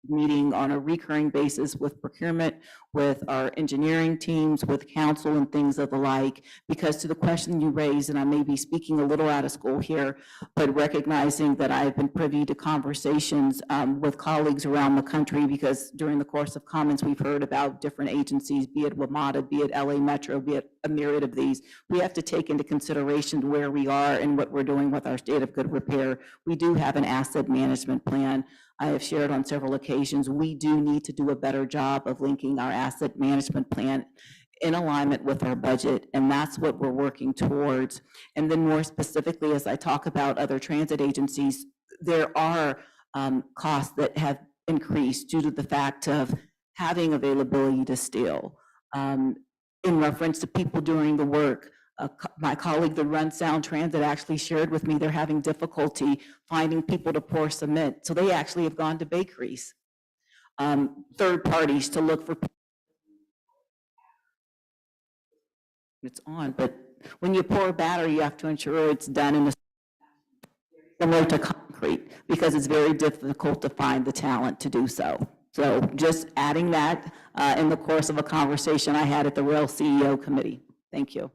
meeting on a recurring basis with procurement, with our engineering teams, with council and things of the like, because to the question you raised, and I may be speaking a little out of school here, but recognizing that I've been privy to conversations with colleagues around the country, because during the course of comments, we've heard about different agencies, be it WMATA, be it LA Metro, be it a myriad of these. We have to take into consideration where we are and what we're doing with our state of good repair. We do have an asset management plan. I have shared on several occasions, we do need to do a better job of linking our asset management plan in alignment with our budget, and that's what we're working towards. And then more specifically, as I talk about other transit agencies, there are costs that have increased due to the fact of having availability to steel. In reference to people doing the work, my colleague that runs Sound Transit actually shared with me they're having difficulty finding people to pour cement. So they actually have gone to bakeries, third parties to look for people. It's on, but when you pour a battery, you have to ensure it's done in a similar to concrete, because it's very difficult to find the talent to do so. So just adding that in the course of a conversation I had at the Rail CEO committee. Thank you.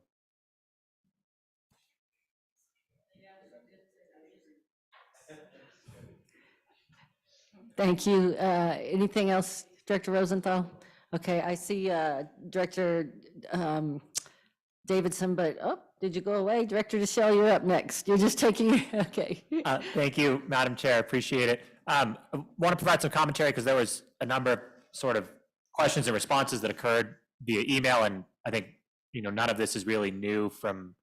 Thank you. Anything else, Director Rosenthal? Okay, I see Director Davidson, but, oh, did you go away? Director DeShell, you're up next. You're just taking, okay. Thank you, Madam Chair. Appreciate it. I want to provide some commentary because there was a number of sort of questions and responses that occurred via email, and I think, none of this is really new from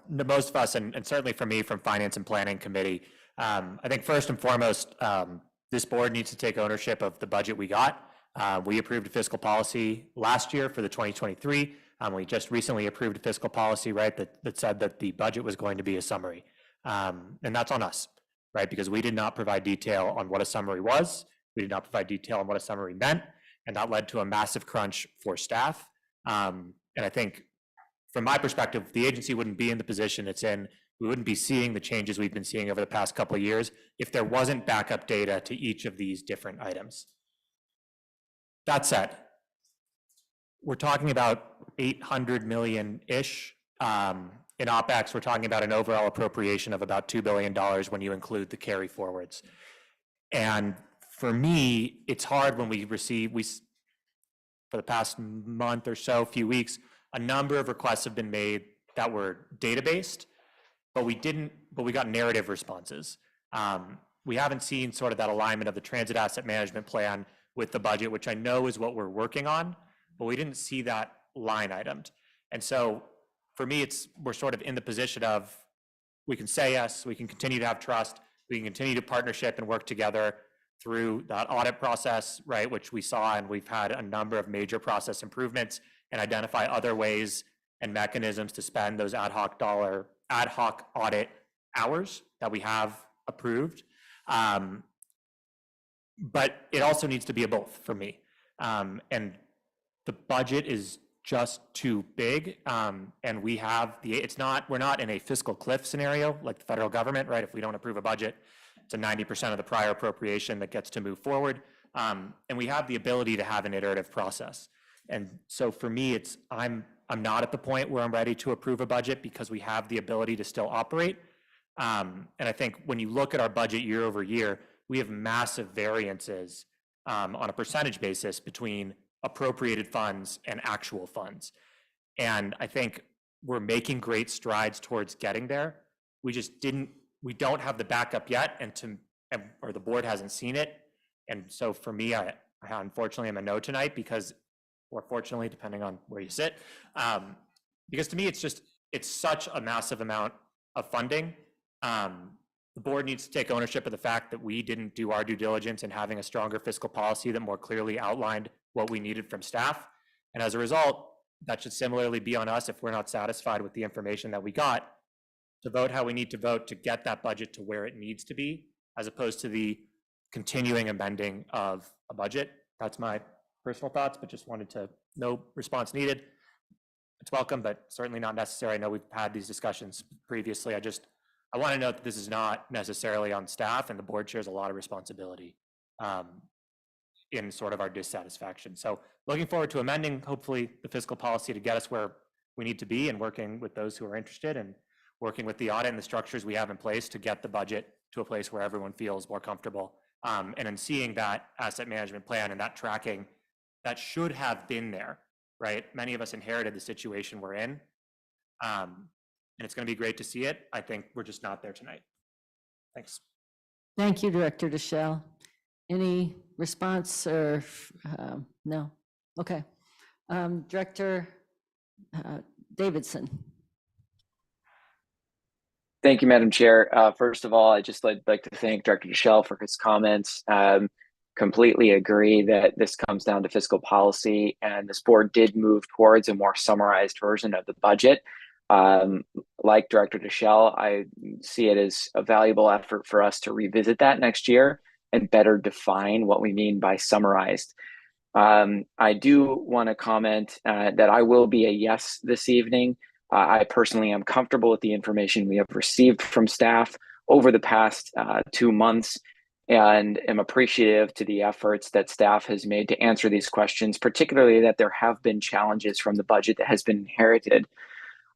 most of us, and certainly from me, from Finance and Planning Committee. I think first and foremost, this board needs to take ownership of the budget we got. We approved a fiscal policy last year for the 2023. We just recently approved a fiscal policy, right, that said that the budget was going to be a summary. And that's on us, right, because we did not provide detail on what a summary was. We did not provide detail on what a summary meant, and that led to a massive crunch for staff. And I think from my perspective, the agency wouldn't be in the position it's in. We wouldn't be seeing the changes we've been seeing over the past couple of years if there wasn't backup data to each of these different items. That said, we're talking about 800 million-ish in OpEx. We're talking about an overall appropriation of about $2 billion when you include the carry forwards. And for me, it's hard when we for the past month or so, few weeks, a number of requests have been made that were data-based, but we got narrative responses. We haven't seen sort of that alignment of the transit asset management plan with the budget, which I know is what we're working on, but we didn't see that line itemed. And so for me, we're sort of in the position of, we can say yes, we can continue to have trust, we can continue to partnership and work together through that audit process, right, which we saw, and we've had a number of major process improvements, and identify other ways and mechanisms to spend those ad hoc audit hours that we have approved. But it also needs to be a both for me. And the budget is just too big. And we have we're not in a fiscal cliff scenario like the federal government, right? If we don't approve a budget, it's a 90% of the prior appropriation that gets to move forward. And we have the ability to have an iterative process. And so for me, I'm not at the point where I'm ready to approve a budget because we have the ability to still operate. And I think when you look at our budget year over year, we have massive variances on a percentage basis between appropriated funds and actual funds. And I think we're making great strides towards getting there. We don't have the backup yet, or the board hasn't seen it. And so for me, I unfortunately am a no tonight or fortunately, depending on where you sit, because to me, it's such a massive amount of funding. The board needs to take ownership of the fact that we didn't do our due diligence in having a stronger fiscal policy that more clearly outlined what we needed from staff. And as a result, that should similarly be on us if we're not satisfied with the information that we got, to vote how we need to vote to get that budget to where it needs to be, as opposed to the continuing amending of a budget. That's my personal thoughts, but just wanted to, no response needed. It's welcome, but certainly not necessary. I know we've had these discussions previously. I want to note that this is not necessarily on staff, and the board shares a lot of responsibility in sort of our dissatisfaction. So looking forward to amending, hopefully, the fiscal policy to get us where we need to be, and working with those who are interested, and working with the audit and the structures we have in place to get the budget to a place where everyone feels more comfortable. And in seeing that asset management plan and that tracking, that should have been there, right? Many of us inherited the situation we're in. And it's going to be great to see it. I think we're just not there tonight. Thanks. Thank you, Director Deschelle. Any response or no? Okay. Director Davidson. Thank you, Madam Chair. First of all, I'd just like to thank Director Deschelle for his comments. Completely agree that this comes down to fiscal policy, and this board did move towards a more summarized version of the budget. Like Director Deschelle, I see it as a valuable effort for us to revisit that next year and better define what we mean by summarized. I do want to comment that I will be a yes this evening. I personally am comfortable with the information we have received from staff over the past 2 months, and am appreciative to the efforts that staff has made to answer these questions, particularly that there have been challenges from the budget that has been inherited.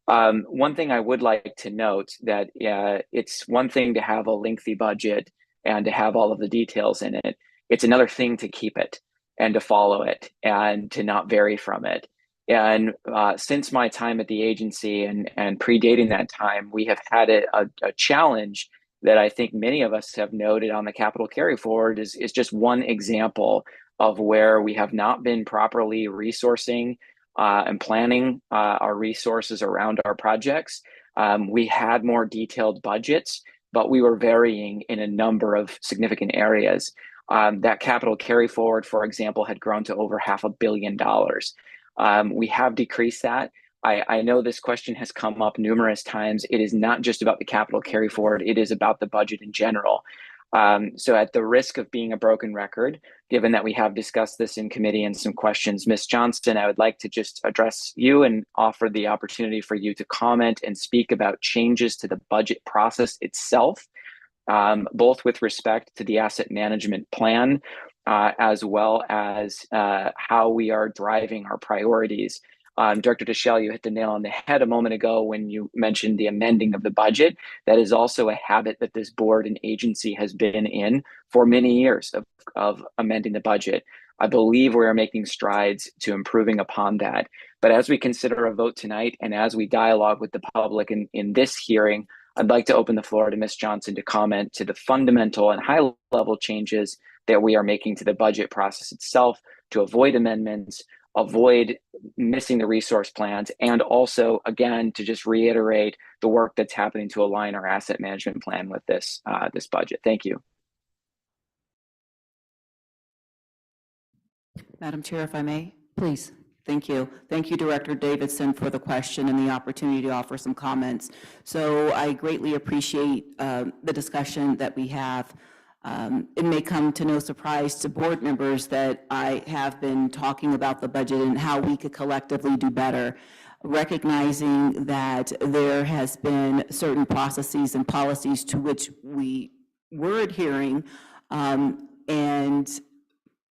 One thing I would like to note that it's one thing to have a lengthy budget and to have all of the details in it. It's another thing to keep it and to follow it and to not vary from it. And since my time at the agency and predating that time, we have had a challenge that I think many of us have noted on the capital carry forward is just one example of where we have not been properly resourcing and planning our resources around our projects. We had more detailed budgets, but we were varying in a number of significant areas. That capital carry forward, for example, had grown to over $500 million. We have decreased that. I know this question has come up numerous times. It is not just about the capital carry forward, it is about the budget in general. So at the risk of being a broken record, given that we have discussed this in committee and some questions, Ms. Johnston, I would like to just address you and offer the opportunity for you to comment and speak about changes to the budget process itself, both with respect to the asset management plan, as well as how we are driving our priorities. Director Deschelle, you hit the nail on the head a moment ago when you mentioned the amending of the budget. That is also a habit that this board and agency has been in for many years of amending the budget. I believe we are making strides to improving upon that. But as we consider a vote tonight and as we dialogue with the public in this hearing, I'd like to open the floor to Ms. Johnson to comment to the fundamental and high-level changes that we are making to the budget process itself to avoid amendments, avoid missing the resource plans, and also, again, to just reiterate the work that's happening to align our asset management plan with this budget. Thank you. Madam Chair, if I may? Please. Thank you. Thank you, Director Davidson, for the question and the opportunity to offer some comments. So I greatly appreciate the discussion that we have It may come to no surprise to board members that I have been talking about the budget and how we could collectively do better, recognizing that there has been certain processes and policies to which we were adhering, and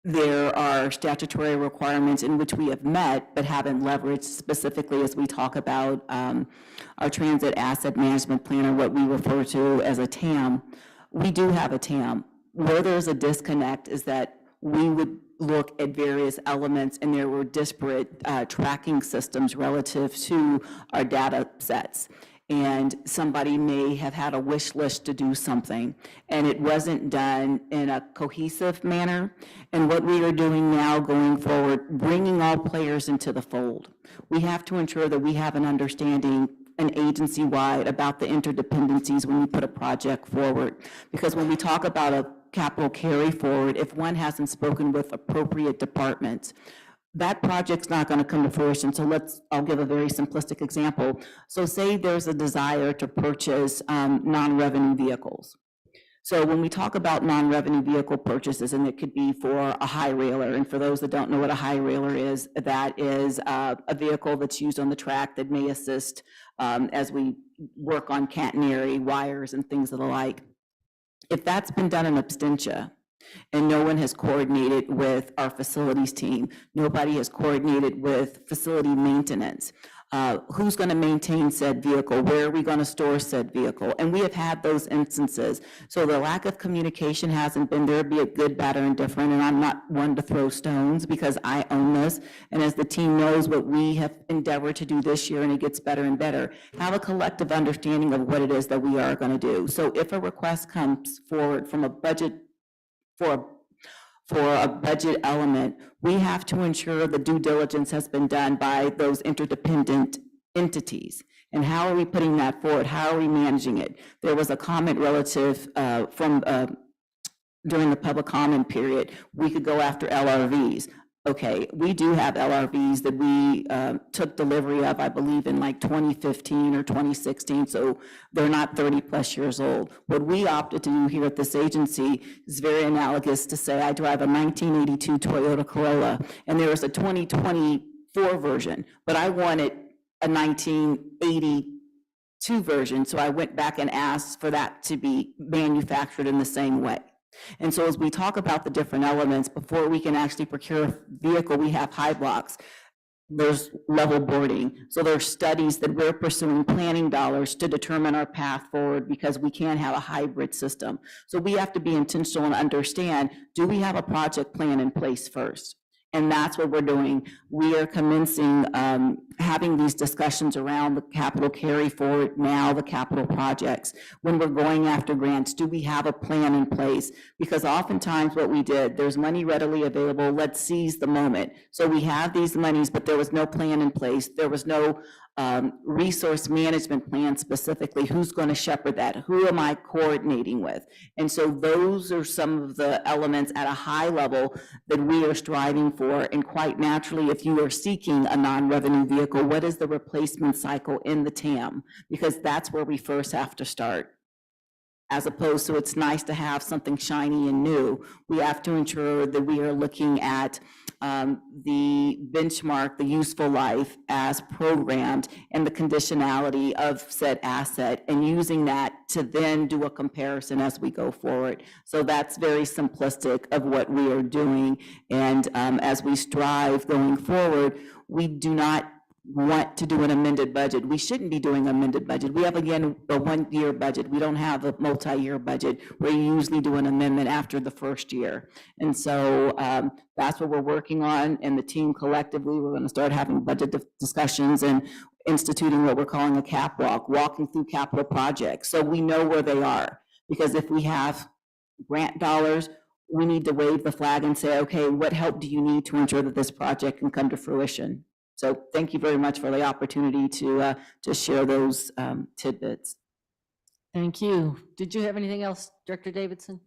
there are statutory requirements in which we have met but haven't leveraged, specifically as we talk about our transit asset management plan, or what we refer to as a TAM. We do have a TAM. Where there's a disconnect is that we would look at various elements and there were disparate tracking systems relative to our data sets. And somebody may have had a wish list to do something, and it wasn't done in a cohesive manner. And what we are doing now going forward, bringing all players into the fold. We have to ensure that we have an understanding, an agency-wide, about the interdependencies when we put a project forward. Because when we talk about a capital carry forward, if one hasn't spoken with appropriate departments, that project's not going to come to fruition. So I'll give a very simplistic example. So say there's a desire to purchase non-revenue vehicles. So when we talk about non-revenue vehicle purchases, and it could be for a high railer, and for those that don't know what a high railer is, that is a vehicle that's used on the track that may assist as we work on catenary wires and things of the like. If that's been done in absentia, and no one has coordinated with our facilities team, nobody has coordinated with facility maintenance, who's going to maintain said vehicle? Where are we going to store said vehicle? And we have had those instances. So the lack of communication hasn't been there, be it good, bad, or indifferent. And I'm not one to throw stones because I own this. And as the team knows what we have endeavored to do this year, and it gets better and better, have a collective understanding of what it is that we are going to do. So if a request comes forward from a budget for a budget element, we have to ensure the due diligence has been done by those interdependent entities. And how are we putting that forward? How are we managing it? There was a comment relative during the public comment period, we could go after LRVs. Okay, we do have LRVs that we took delivery of, I believe, in like 2015 or 2016, so they're not 30-plus years old. What we opted to do here at this agency is very analogous to say I drive a 1982 Toyota Corolla, and there is a 2024 version, but I wanted a 1982 version, so I went back and asked for that to be manufactured in the same way. And so as we talk about the different elements, before we can actually procure a vehicle, we have high blocks. There's level boarding. So there's studies that we're pursuing, planning dollars to determine our path forward, because we can't have a hybrid system. So we have to be intentional and understand, do we have a project plan in place first? And that's what we're doing. We are commencing having these discussions around the capital carry forward now, the capital projects. When we're going after grants, do we have a plan in place? Because oftentimes what we did, there's money readily available, let's seize the moment. So we have these monies, but there was no plan in place. There was no resource management plan specifically. Who's going to shepherd that? Who am I coordinating with? And so those are some of the elements at a high level that we are striving for. And quite naturally, if you are seeking a non-revenue vehicle, what is the replacement cycle in the TAM? Because that's where we first have to start. As opposed to it's nice to have something shiny and new. We have to ensure that we are looking at the benchmark, the useful life as programmed, and the conditionality of said asset, and using that to then do a comparison as we go forward. So that's very simplistic of what we are doing. And as we strive going forward, we do not want to do an amended budget. We shouldn't be doing an amended budget. We have, again, a one-year budget. We don't have a multi-year budget where you usually do an amendment after the first year. And so that's what we're working on, and the team collectively, we're going to start having budget discussions and instituting what we're calling a cap walk, walking through capital projects, so we know where they are. Because if we have grant dollars, we need to wave the flag and say, okay, what help do you need to ensure that this project can come to fruition? So thank you very much for the opportunity to share those tidbits. Thank you. Did you have anything else, Director Davidson?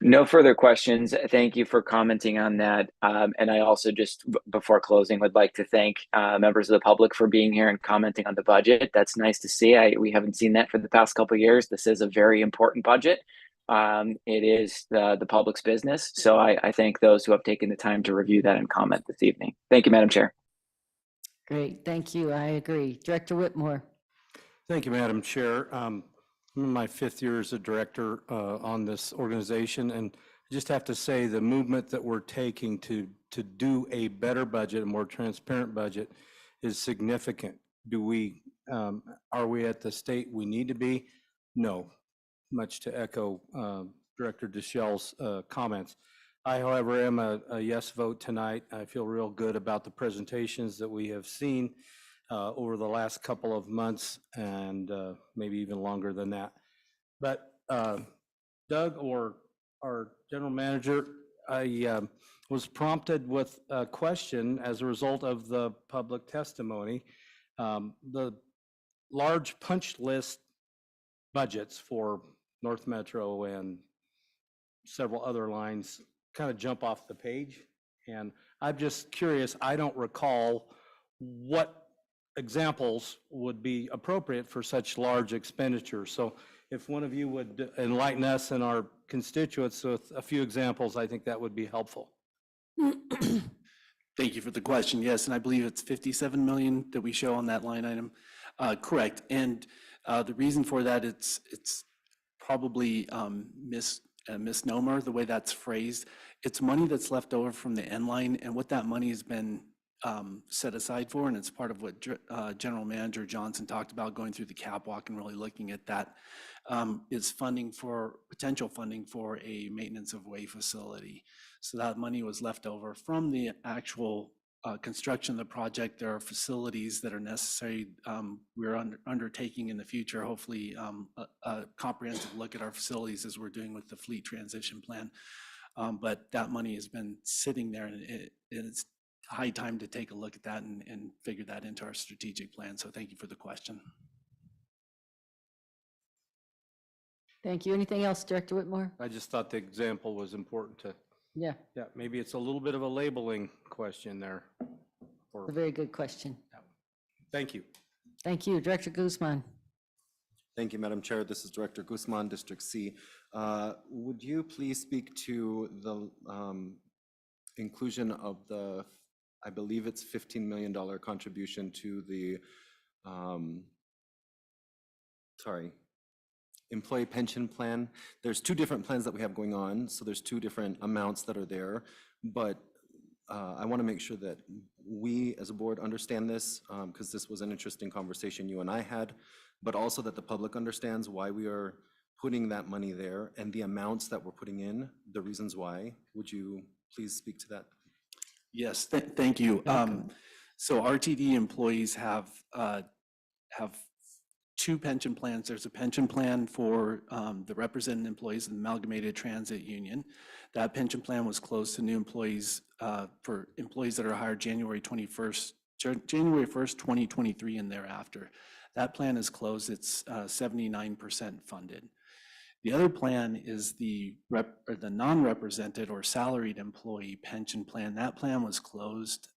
No further questions. Thank you for commenting on that. And I also just, before closing, would like to thank members of the public for being here and commenting on the budget. That's nice to see. We haven't seen that for the past couple of years. This is a very important budget. It is the public's business. So I thank those who have taken the time to review that and comment this evening. Thank you, Madam Chair. Great, thank you. I agree. Director Whitmore. Thank you, Madam Chair. I'm in my 5th year as a director on this organization, and I just have to say the movement that we're taking to do a better budget, a more transparent budget, is significant. Are we at the state we need to be? No, much to echo Director DeShell's comments. I, however, am a yes vote tonight. I feel real good about the presentations that we have seen over the last couple of months, and maybe even longer than that. But Doug, or our general manager, I was prompted with a question as a result of the public testimony. The large punch list budgets for North Metro and several other lines kind of jump off the page. And I'm just curious, I don't recall what examples would be appropriate for such large expenditures. So if one of you would enlighten us and our constituents with a few examples, I think that would be helpful. Thank you for the question. Yes, and I believe it's 57 million that we show on that line item. Correct. And the reason for that, it's probably a misnomer, the way that's phrased. It's money that's left over from the end line, and what that money has been set aside for, and it's part of what General Manager Johnson talked about, going through the cap walk and really looking at that, is potential funding for a maintenance of way facility. So that money was left over from the actual construction of the project. There are facilities that are necessary. We're undertaking in the future, hopefully, a comprehensive look at our facilities as we're doing with the fleet transition plan. But that money has been sitting there, and it's high time to take a look at that and figure that into our strategic plan. So thank you for the question. Thank you. Anything else, Director Whitmore? I just thought the example was important to, Yeah, yeah, maybe it's a little bit of a labeling question there. it's a very good question. Thank you. Thank you. Director Guzman. Thank you, Madam Chair. This is Director Guzman, District C. Would you please speak to the inclusion of the, I believe it's $15 million contribution to the, employee pension plan? There's two different plans that we have going on, so there's two different amounts that are there, but I want to make sure that we as a board understand this, because this was an interesting conversation you and I had, but also that the public understands why we are putting that money there and the amounts that we're putting in, the reasons why. Would you please speak to that? Yes, thank you. So RTD employees have two pension plans. There's a pension plan for the represented employees in the Amalgamated Transit Union. That pension plan was closed to new employees for employees that are hired January 1st, 2023 and thereafter. That plan is closed. It's 79% funded. The other plan is the non-represented or salaried employee pension plan. That plan was closed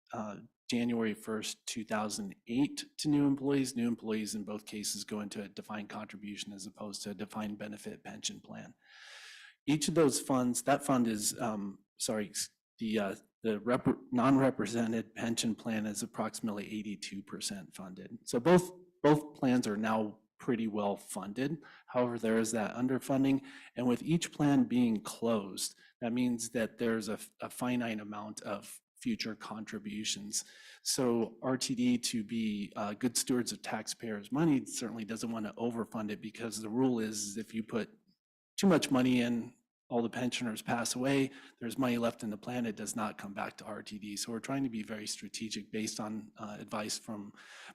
January 1st, 2008 to new employees. New employees in both cases go into a defined contribution as opposed to a defined benefit pension plan. Each of those funds, that fund is, the non-represented pension plan is approximately 82% funded. So both plans are now pretty well funded. However, there is that underfunding, and with each plan being closed, that means that there's a finite amount of future contributions. So RTD, to be good stewards of taxpayers' money, certainly doesn't want to overfund it, because the rule is if you put too much money in, all the pensioners pass away, there's money left in the plan, it does not come back to RTD. So we're trying to be very strategic based on advice from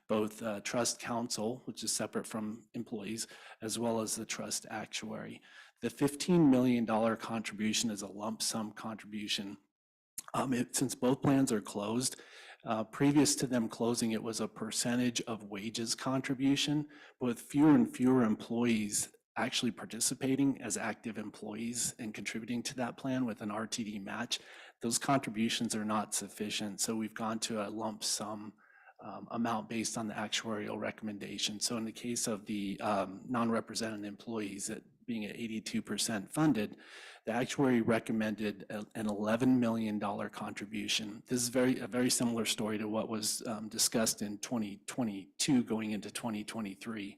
both trust counsel, which is separate from employees, as well as the trust actuary. The $15 million contribution is a lump sum contribution. Since both plans are closed, previous to them closing, it was a percentage of wages contribution, but with fewer and fewer employees actually participating as active employees and contributing to that plan with an RTD match, those contributions are not sufficient. So we've gone to a lump sum amount based on the actuarial recommendation. So in the case of the non-represented employees, being at 82% funded, the actuary recommended an $11 million contribution. This is a very similar story to what was discussed in 2022 going into 2023.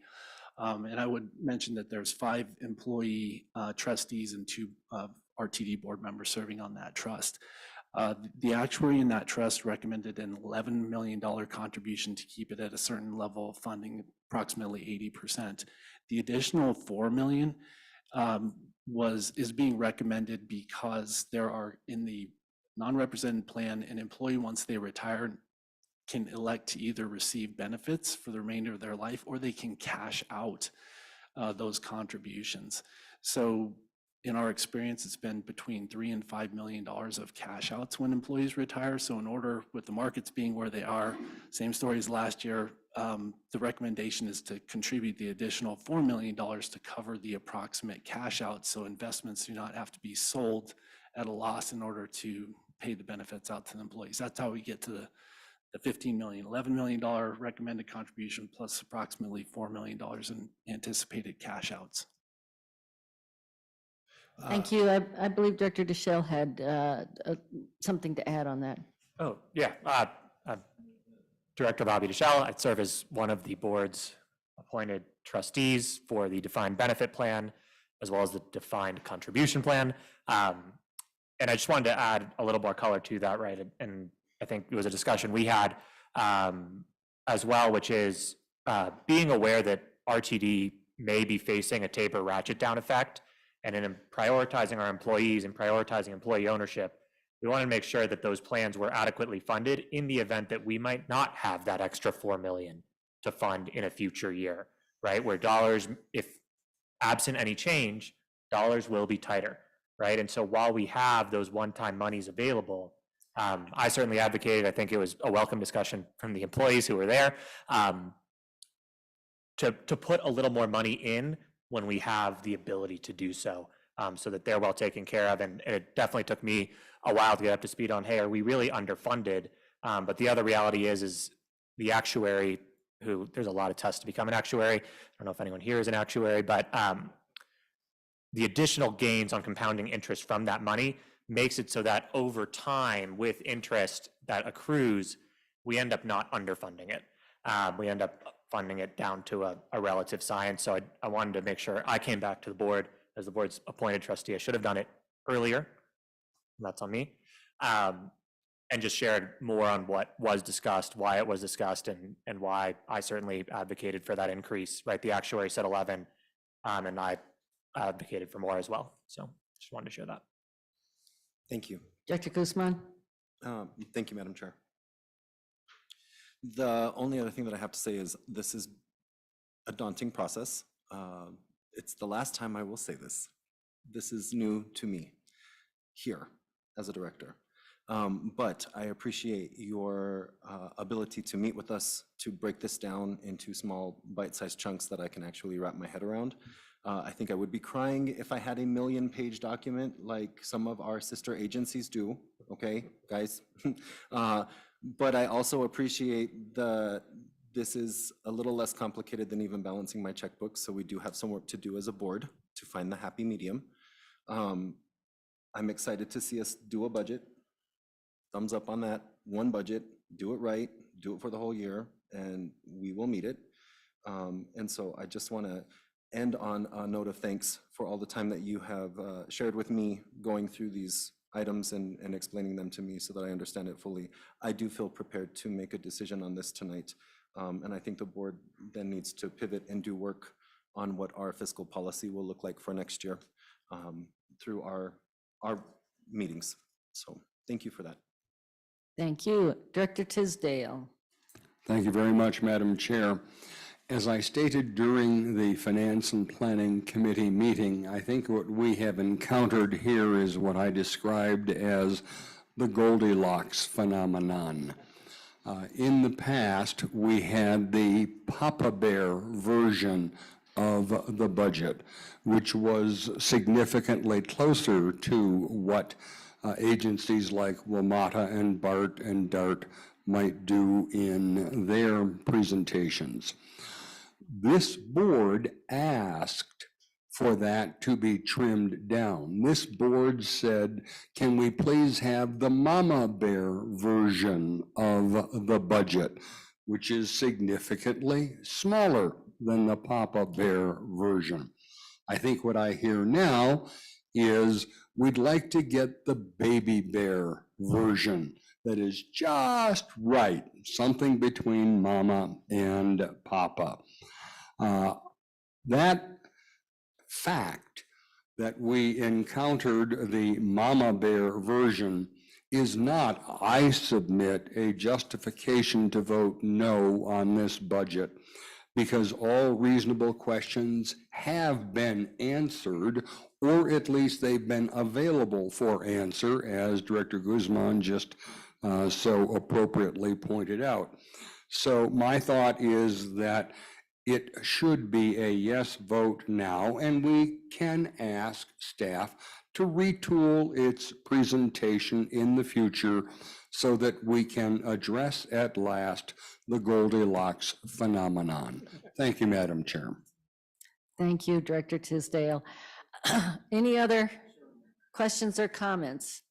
And I would mention that there's 5 employee trustees and 2 RTD board members serving on that trust. The actuary in that trust recommended an $11 million contribution to keep it at a certain level of funding, approximately 80%. The additional $4 million is being recommended because there are, in the non-represented plan, an employee, once they retire, can elect to either receive benefits for the remainder of their life, or they can cash out those contributions. So in our experience, it's been between $3 and $5 million of cash outs when employees retire. So in order, with the markets being where they are, same story as last year, the recommendation is to contribute the additional $4 million to cover the approximate cash out, so investments do not have to be sold at a loss in order to pay the benefits out to the employees. That's how we get to the $15 million, $11 million recommended contribution plus approximately $4 million in anticipated cash outs. Thank you. I believe Director Deschel had something to add on that. Oh, yeah. Director Bobby Deschel. I serve as one of the board's appointed trustees for the defined benefit plan, as well as the defined contribution plan. And I just wanted to add a little more color to that, right? And I think it was a discussion we had as well, which is being aware that RTD may be facing a taper ratchet down effect. And in prioritizing our employees and prioritizing employee ownership, we want to make sure that those plans were adequately funded in the event that we might not have that extra $4 million to fund in a future year, right? Where dollars, if absent any change, dollars will be tighter, right? And so while we have those one-time monies available, I certainly advocated, I think it was a welcome discussion from the employees who were there, to put a little more money in when we have the ability to do so, so that they're well taken care of. And it definitely took me a while to get up to speed on, hey, are we really underfunded? But the other reality is the actuary, who there's a lot of tests to become an actuary. I don't know if anyone here is an actuary, but the additional gains on compounding interest from that money makes it so that over time, with interest that accrues, we end up not underfunding it. We end up funding it down to a relative science. So I wanted to make sure I came back to the board as the board's appointed trustee. I should have done it earlier. That's on me. And just shared more on what was discussed, why it was discussed, and why I certainly advocated for that increase, right? The actuary said 11, and I advocated for more as well. So just wanted to share that. Thank you. Dr. Guzman? Thank you, Madam Chair. The only other thing that I have to say is this is a daunting process. It's the last time I will say this. This is new to me here as a director. But I appreciate your ability to meet with us, to break this down into small bite-sized chunks that I can actually wrap my head around. I think I would be crying if I had a 1,000,000-page document like some of our sister agencies do, okay, guys? But I also appreciate this is a little less complicated than even balancing my checkbook, so we do have some work to do as a board to find the happy medium. I'm excited to see us do a budget. Thumbs up on that. One budget, do it right, do it for the whole year, and we will meet it. And so I just want to end on a note of thanks for all the time that you have shared with me going through these items and explaining them to me so that I understand it fully. I do feel prepared to make a decision on this tonight. And I think the board then needs to pivot and do work on what our fiscal policy will look like for next year through our meetings. So thank you for that. Thank you. Director Tisdale. Thank you very much, Madam Chair. As I stated during the Finance and Planning Committee meeting, I think what we have encountered here is what I described as the Goldilocks phenomenon. In the past, we had the Papa Bear version of the budget, which was significantly closer to what agencies like WMATA and BART and DART might do in their presentations. This board asked for that to be trimmed down. This board said, can we please have the mama bear version of the budget, which is significantly smaller than the papa bear version. I think what I hear now is we'd like to get the baby bear version that is just right, something between mama and papa. That fact that we encountered the mama bear version is not, I submit, a justification to vote no on this budget, because all reasonable questions have been answered, or at least they've been available for answer, as Director Guzman just so appropriately pointed out. So my thought is that it should be a yes vote now, and we can ask staff to retool its presentation in the future so that we can address at last the Goldilocks phenomenon. Thank you, Madam Chair. Thank you, Director Tisdale. Any other questions or comments?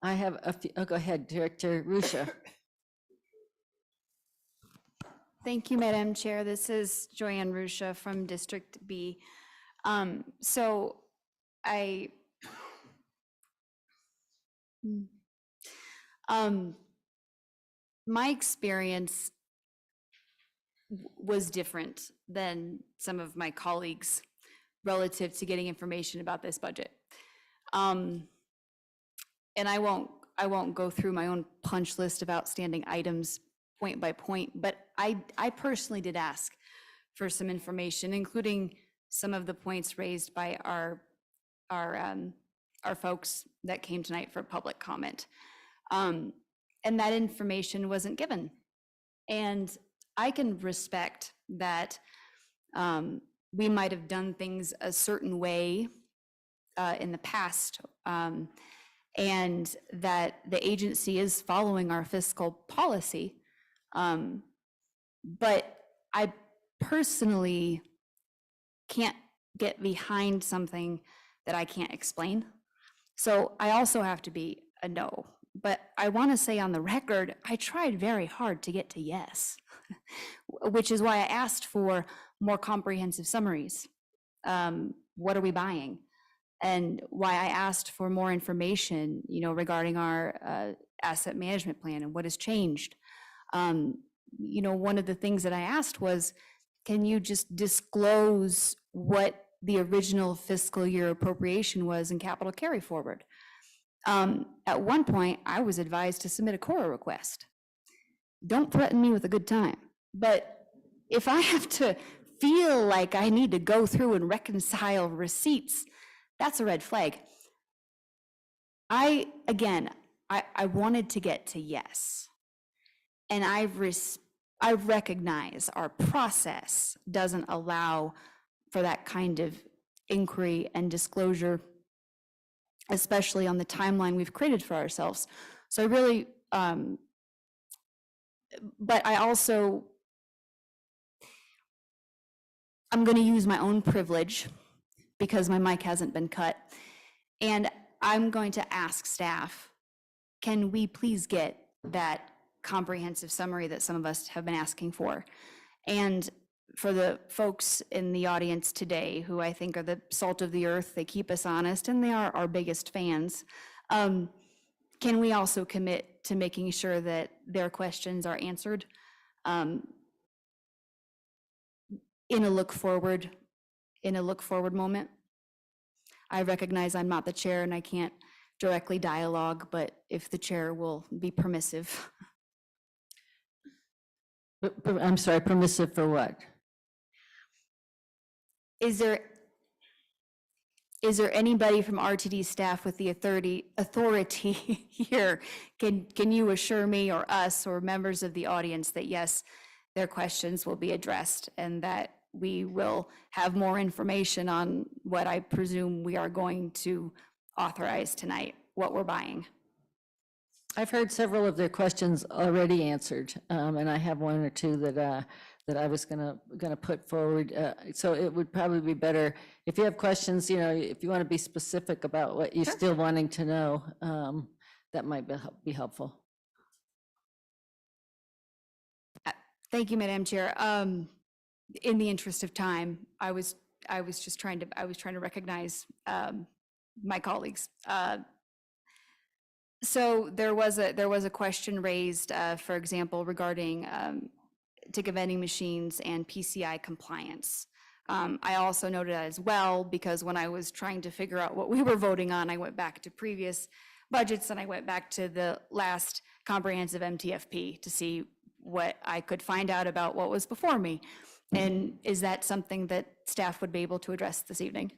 I have a few. Oh, go ahead, Director Rusha. Thank you, Madam Chair. This is Joanne Rusha from District B. My experience was different than some of my colleagues relative to getting information about this budget. And I won't go through my own punch list of outstanding items point by point, but I personally did ask for some information, including some of the points raised by our folks that came tonight for public comment. And that information wasn't given. And I can respect that we might have done things a certain way in the past, and that the agency is following our fiscal policy. But I personally can't get behind something that I can't explain. So I also have to be a no. But I want to say on the record, I tried very hard to get to yes, which is why I asked for more comprehensive summaries. What are we buying? And why I asked for more information, regarding our asset management plan and what has changed. One of the things that I asked was, can you just disclose what the original fiscal year appropriation was in capital carry forward? At one point, I was advised to submit a CORA request. Don't threaten me with a good time. But if I have to feel like I need to go through and reconcile receipts, that's a red flag. I wanted to get to yes. And I recognize our process doesn't allow for that kind of inquiry and disclosure, especially on the timeline we've created for ourselves. So I really, but I also, I'm going to use my own privilege because my mic hasn't been cut. And I'm going to ask staff, can we please get that comprehensive summary that some of us have been asking for? And for the folks in the audience today, who I think are the salt of the earth, they keep us honest, and they are our biggest fans, can we also commit to making sure that their questions are answered in a look forward moment? I recognize I'm not the chair and I can't directly dialogue, but if the chair will be permissive. I'm sorry, permissive for what? Is there anybody from RTD staff with the authority here? Can you assure me or us or members of the audience that yes, their questions will be addressed and that we will have more information on what I presume we are going to authorize tonight, what we're buying? I've heard several of their questions already answered, and I have one or two that that I was gonna put forward. So it would probably be better, if you have questions, if you want to be specific about what you're still wanting to know, that might be helpful. Thank you, Madam Chair. In the interest of time, I was just trying to recognize my colleagues. So there was a question raised, for example, regarding ticket vending machines and PCI compliance. I also noted as well, because when I was trying to figure out what we were voting on, I went back to previous budgets and I went back to the last comprehensive MTFP to see what I could find out about what was before me. And is that something that staff would be able to address this evening?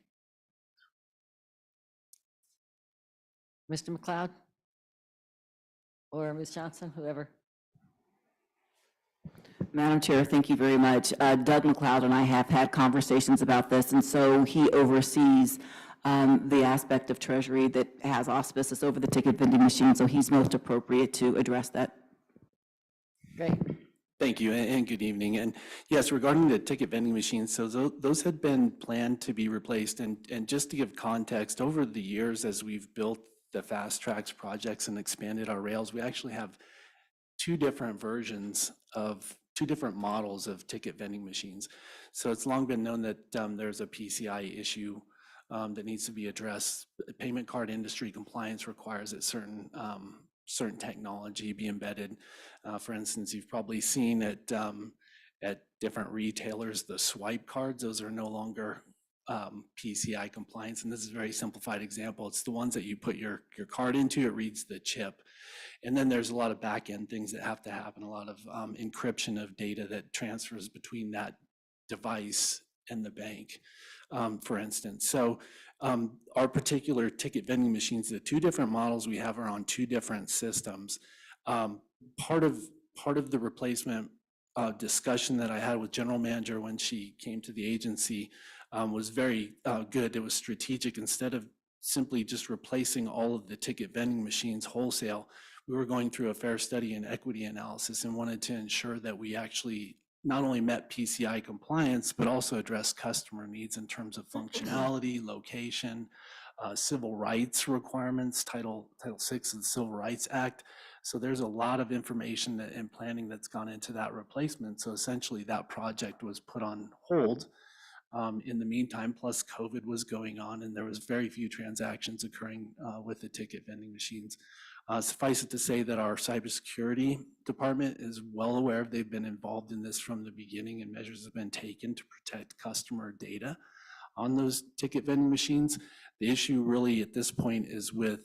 Mr. McLeod? Or Ms. Johnson, whoever. Madam Chair, thank you very much. Doug McLeod and I have had conversations about this, and so he oversees the aspect of Treasury that has auspices over the ticket vending machine, so he's most appropriate to address that. Great. Thank you, and good evening. And yes, regarding the ticket vending machines, so those had been planned to be replaced. And just to give context, over the years, as we've built the Fast Tracks projects and expanded our rails, we actually have two different models of ticket vending machines. So it's long been known that there's a PCI issue that needs to be addressed. Payment card industry compliance requires that certain technology be embedded. For instance, you've probably seen at different retailers, the swipe cards, those are no longer PCI compliance. And this is a very simplified example. It's the ones that you put your card into, it reads the chip. And then there's a lot of back-end things that have to happen, a lot of encryption of data that transfers between that device and the bank, for instance. So our particular ticket vending machines, the two different models we have are on two different systems. Part of the replacement discussion that I had with General Manager when she came to the agency was very good. It was strategic. Instead of simply just replacing all of the ticket vending machines wholesale, we were going through a fair study and equity analysis and wanted to ensure that we actually not only met PCI compliance, but also addressed customer needs in terms of functionality, location, civil rights requirements, Title VI of the Civil Rights Act. So there's a lot of information and planning that's gone into that replacement. So essentially that project was put on hold in the meantime, plus COVID was going on and there was very few transactions occurring with the ticket vending machines. Suffice it to say that our cybersecurity department is well aware. They've been involved in this from the beginning and measures have been taken to protect customer data on those ticket vending machines. The issue really at this point is with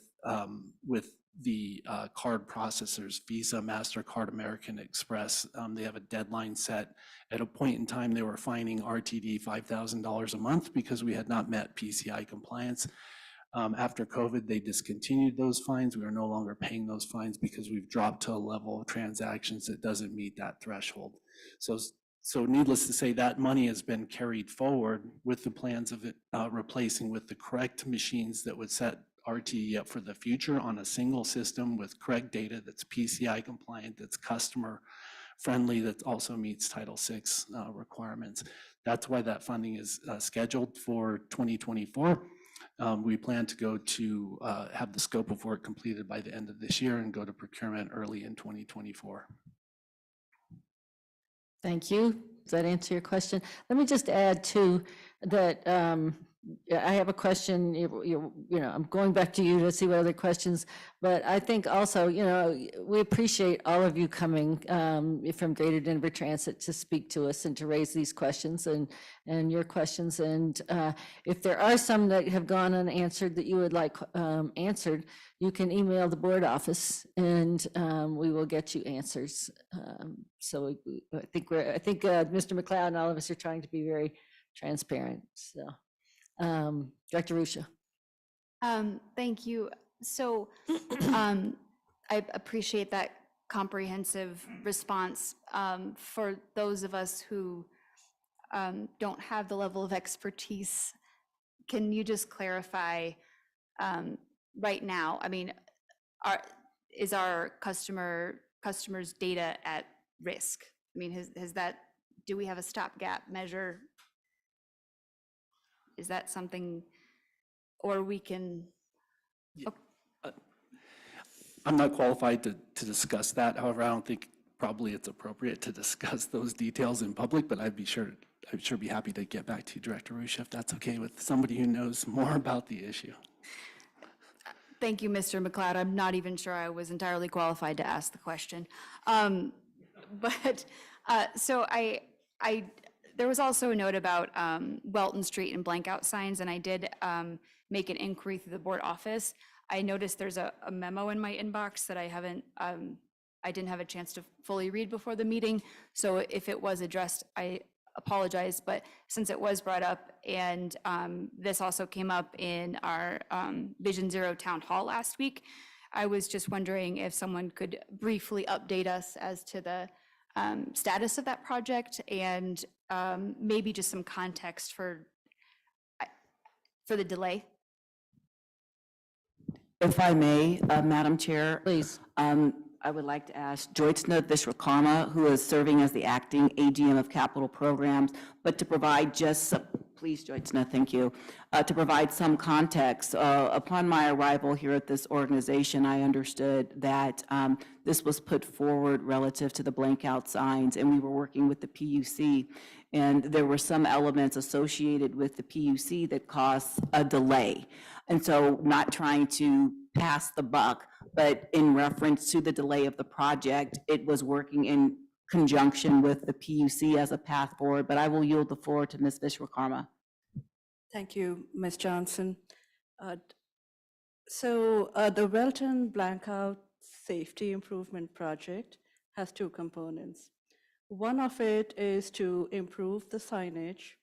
the card processors, Visa, MasterCard, American Express. They have a deadline set. At a point in time, they were fining RTD $5,000 a month because we had not met PCI compliance. After COVID, they discontinued those fines. We are no longer paying those fines because we've dropped to a level of transactions that doesn't meet that threshold. So needless to say, that money has been carried forward with the plans of it replacing with the correct machines that would set RTE up for the future on a single system with correct data that's PCI compliant, that's customer friendly, that also meets Title VI requirements. That's why that funding is scheduled for 2024. We plan to go to have the scope of work completed by the end of this year and go to procurement early in 2024. Thank you. Does that answer your question? Let me just add too that I have a question. I'm going back to you to see what other questions, but I think also, we appreciate all of you coming from Greater Denver Transit to speak to us and to raise these questions and your questions. And if there are some that have gone unanswered that you would like answered, you can email the board office and we will get you answers. So I think Mr. McLeod and all of us are trying to be very transparent. So. Director Rusha. Thank you. So I appreciate that comprehensive response. For those of us who don't have the level of expertise, can you just clarify right now, I mean, is our customers' data at risk? I mean, has that do we have a stopgap measure? Is that something, or we can? I'm not qualified to discuss that. However, I don't think probably it's appropriate to discuss those details in public, but I'd sure be happy to get back to you, Director Rush, if that's okay with somebody who knows more about the issue. Thank you, Mr. McLeod. I'm not even sure I was entirely qualified to ask the question. So there was also a note about Welton Street and blank out signs, and I did make an inquiry through the board office. I noticed there's a memo in my inbox that I didn't have a chance to fully read before the meeting. So if it was addressed, I apologize, but since it was brought up, and this also came up in our Vision Zero Town Hall last week, I was just wondering if someone could briefly update us as to the status of that project, and maybe just some context for the delay. If I may, Madam Chair. Please. I would like to ask Joytsna Vishwakarma, who is serving as the acting AGM of Capital Programs, but to provide just some, please, Joytsna, thank you, to provide some context. Upon my arrival here at this organization, I understood that this was put forward relative to the blank out signs, and we were working with the PUC, and there were some elements associated with the PUC that caused a delay. And so not trying to pass the buck, but in reference to the delay of the project, it was working in conjunction with the PUC as a path forward. But I will yield the floor to Ms. Vishwakarma. Thank you, Ms. Johnson. The Welton Blankout Safety Improvement Project has two components. One of it is to improve the signage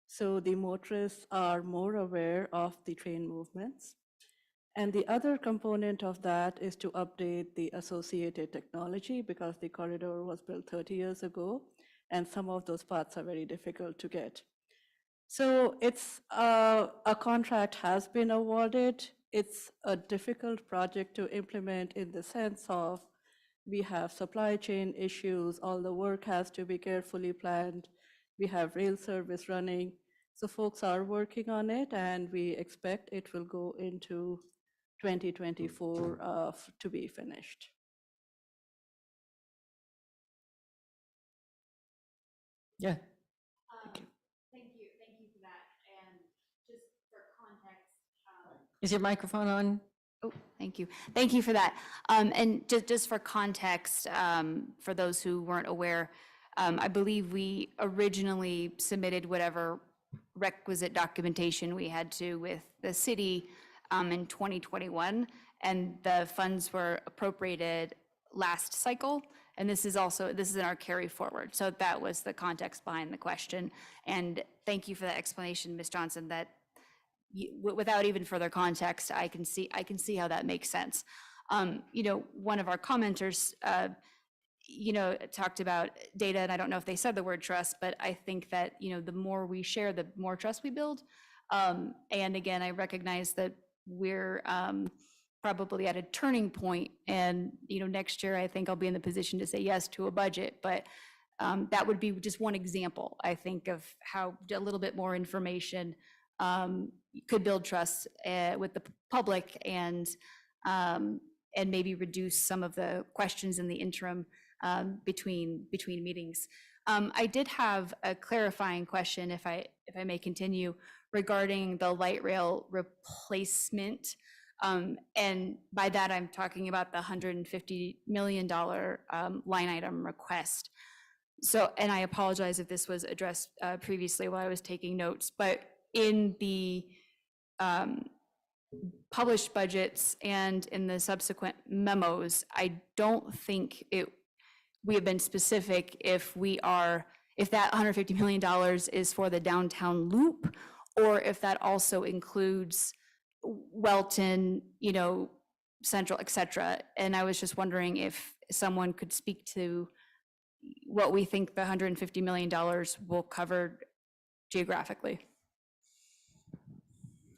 so the motorists are more aware of the train movements. And the other component of that is to update the associated technology, because the corridor was built 30 years ago, and some of those parts are very difficult to get. So it's a contract has been awarded. It's a difficult project to implement in the sense of we have supply chain issues, all the work has to be carefully planned. We have rail service running. So folks are working on it, and we expect it will go into 2024 to be finished. Yeah. Thank you for that. And just for context. Is your microphone on? Oh, thank you. Thank you for that. And just for context, for those who weren't aware, I believe we originally submitted whatever requisite documentation we had to with the city in 2021, and the funds were appropriated last cycle. And this is in our carry forward. So that was the context behind the question. And thank you for that explanation, Ms. Johnson, that without even further context, I can see how that makes sense. One of our commenters, talked about data, and I don't know if they said the word trust, but I think that, the more we share, the more trust we build. And again, I recognize that we're probably at a turning point, and next year I think I'll be in the position to say yes to a budget, but that would be just one example, I think, of how a little bit more information could build trust with the public, and maybe reduce some of the questions in the interim between meetings. I did have a clarifying question, if I may continue, regarding the light rail replacement. And by that, I'm talking about the $150 million line item request. So, and I apologize if this was addressed previously while I was taking notes, but in the published budgets and in the subsequent memos, I don't think we have been specific if that $150 million is for the downtown loop, or if that also includes Welton, Central, et cetera. And I was just wondering if someone could speak to what we think the $150 million will cover geographically.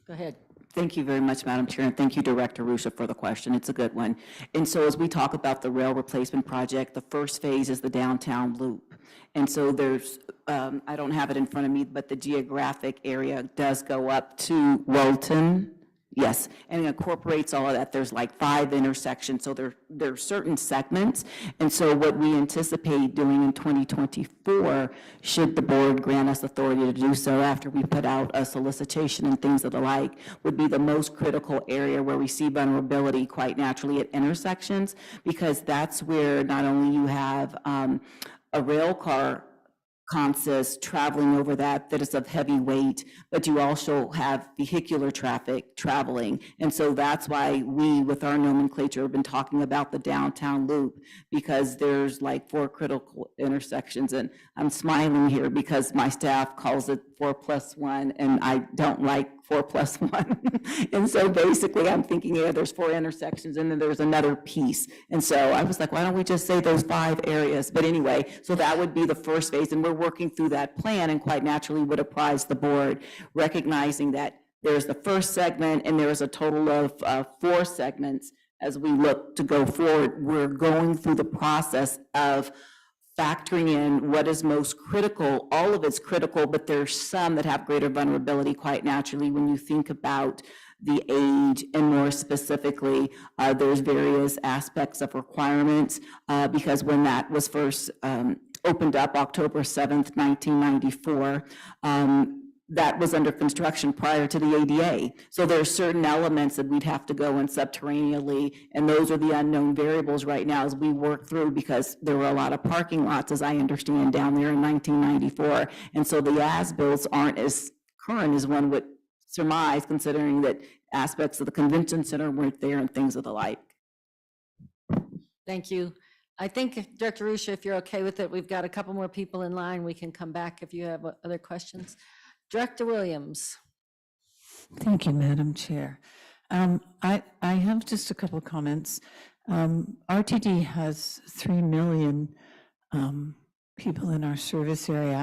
Go ahead. Thank you very much, Madam Chair, and thank you, Director Rusha, for the question. It's a good one. And so as we talk about the rail replacement project, the first phase is the downtown loop. And so there's, I don't have it in front of me, but the geographic area does go up to Walton. Yes, and it incorporates all of that. There's like 5 intersections, so there are certain segments. And so what we anticipate doing in 2024, should the board grant us authority to do so after we put out a solicitation and things of the like, would be the most critical area where we see vulnerability quite naturally at intersections, because that's where not only you have a rail car consist traveling over that is of heavy weight, but you also have vehicular traffic traveling. And so that's why we, with our nomenclature, have been talking about the downtown loop, because there's like 4 critical intersections. And I'm smiling here because my staff calls it 4+1, and I don't like 4+1. And so basically I'm thinking, yeah, there's 4 intersections and then there's another piece. And so I was like, why don't we just say those 5 areas? But anyway, so that would be the first phase, and we're working through that plan, and quite naturally would apprise the board, recognizing that there's the first segment and there's a total of 4 segments. As we look to go forward, we're going through the process of factoring in what is most critical. All of it's critical, but there's some that have greater vulnerability quite naturally when you think about the age, and more specifically, there's various aspects of requirements, because when that was first opened up, October 7th, 1994, that was under construction prior to the ADA. So there are certain elements that we'd have to go in subterraneously, and those are the unknown variables right now as we work through, because there were a lot of parking lots, as I understand, down there in 1994. And so the as-bills aren't as current as one would surmise, considering that aspects of the convention center weren't there and things of the like. Thank you. I think, Director Rusha, if you're okay with it, we've got a couple more people in line. We can come back if you have other questions. Director Williams. Thank you, Madam Chair. I have just a couple of comments. RTD has 3 million people in our service area.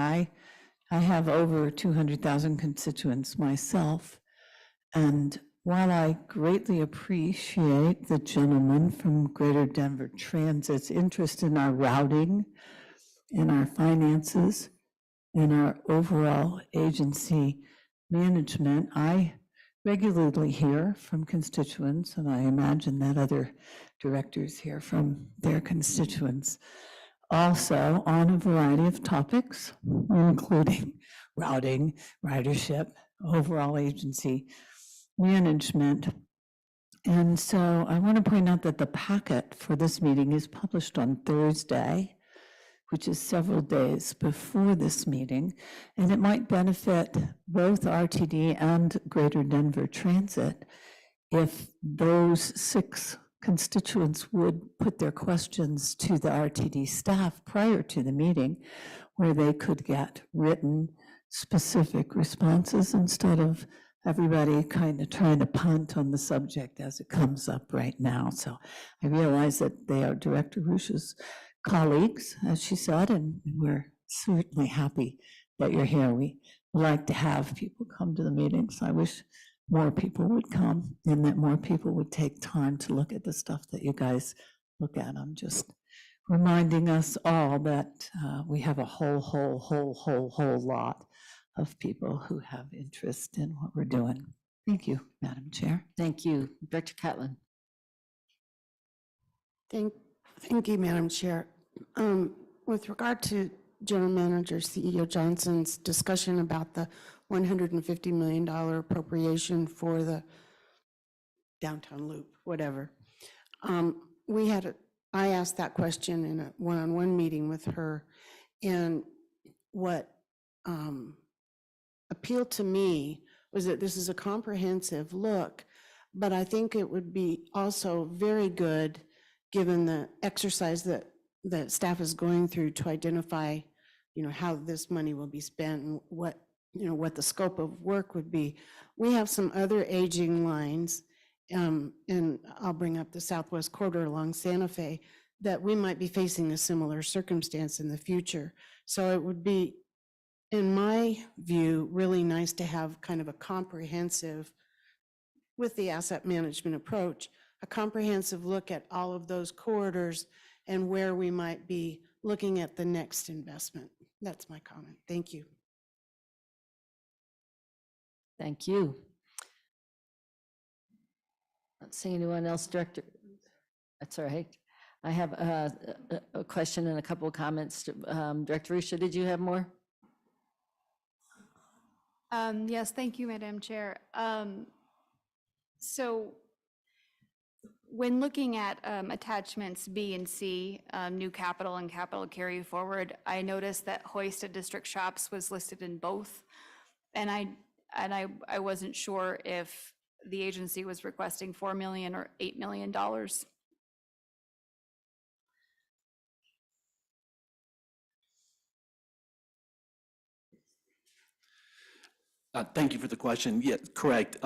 I have over 200,000 constituents myself. And while I greatly appreciate the gentleman from Greater Denver Transit's interest in our routing, in our finances, in our overall agency management, I regularly hear from constituents, and I imagine that other directors hear from their constituents also on a variety of topics, including routing, ridership, overall agency management. And so I want to point out that the packet for this meeting is published on Thursday, which is several days before this meeting, and it might benefit both RTD and Greater Denver Transit if those 6 constituents would put their questions to the RTD staff prior to the meeting, where they could get written specific responses instead of everybody kind of trying to punt on the subject as it comes up right now. So I realize that they are Director Rusha's colleagues, as she said, and we're certainly happy that you're here. We like to have people come to the meetings. I wish more people would come and that more people would take time to look at the stuff that you guys look at. I'm just reminding us all that we have a whole lot of people who have interest in what we're doing. Thank you, Madam Chair. Thank you. Director Catlin. Thank you, Madam Chair. With regard to General Manager CEO Johnson's discussion about the $150 million appropriation for the downtown loop, whatever, I asked that question in a one-on-one meeting with her, and what appealed to me was that this is a comprehensive look, but I think it would be also very good, given the exercise that staff is going through, to identify, how this money will be spent and what the scope of work would be. We have some other aging lines, and I'll bring up the Southwest Corridor along Santa Fe, that we might be facing a similar circumstance in the future. So it would be, in my view, really nice to have kind of a comprehensive, with the asset management approach, a comprehensive look at all of those corridors and where we might be looking at the next investment. That's my comment. Thank you. Thank you. Not seeing anyone else, Director. That's all right. I have a question and a couple of comments. Director Rusha, did you have more? Yes, thank you, Madam Chair. So when looking at attachments B and C, new capital and capital carry forward, I noticed that hoist at district shops was listed in both. And I wasn't sure if the agency was requesting $4 million or $8 million. Thank you for the question. Yeah, correct.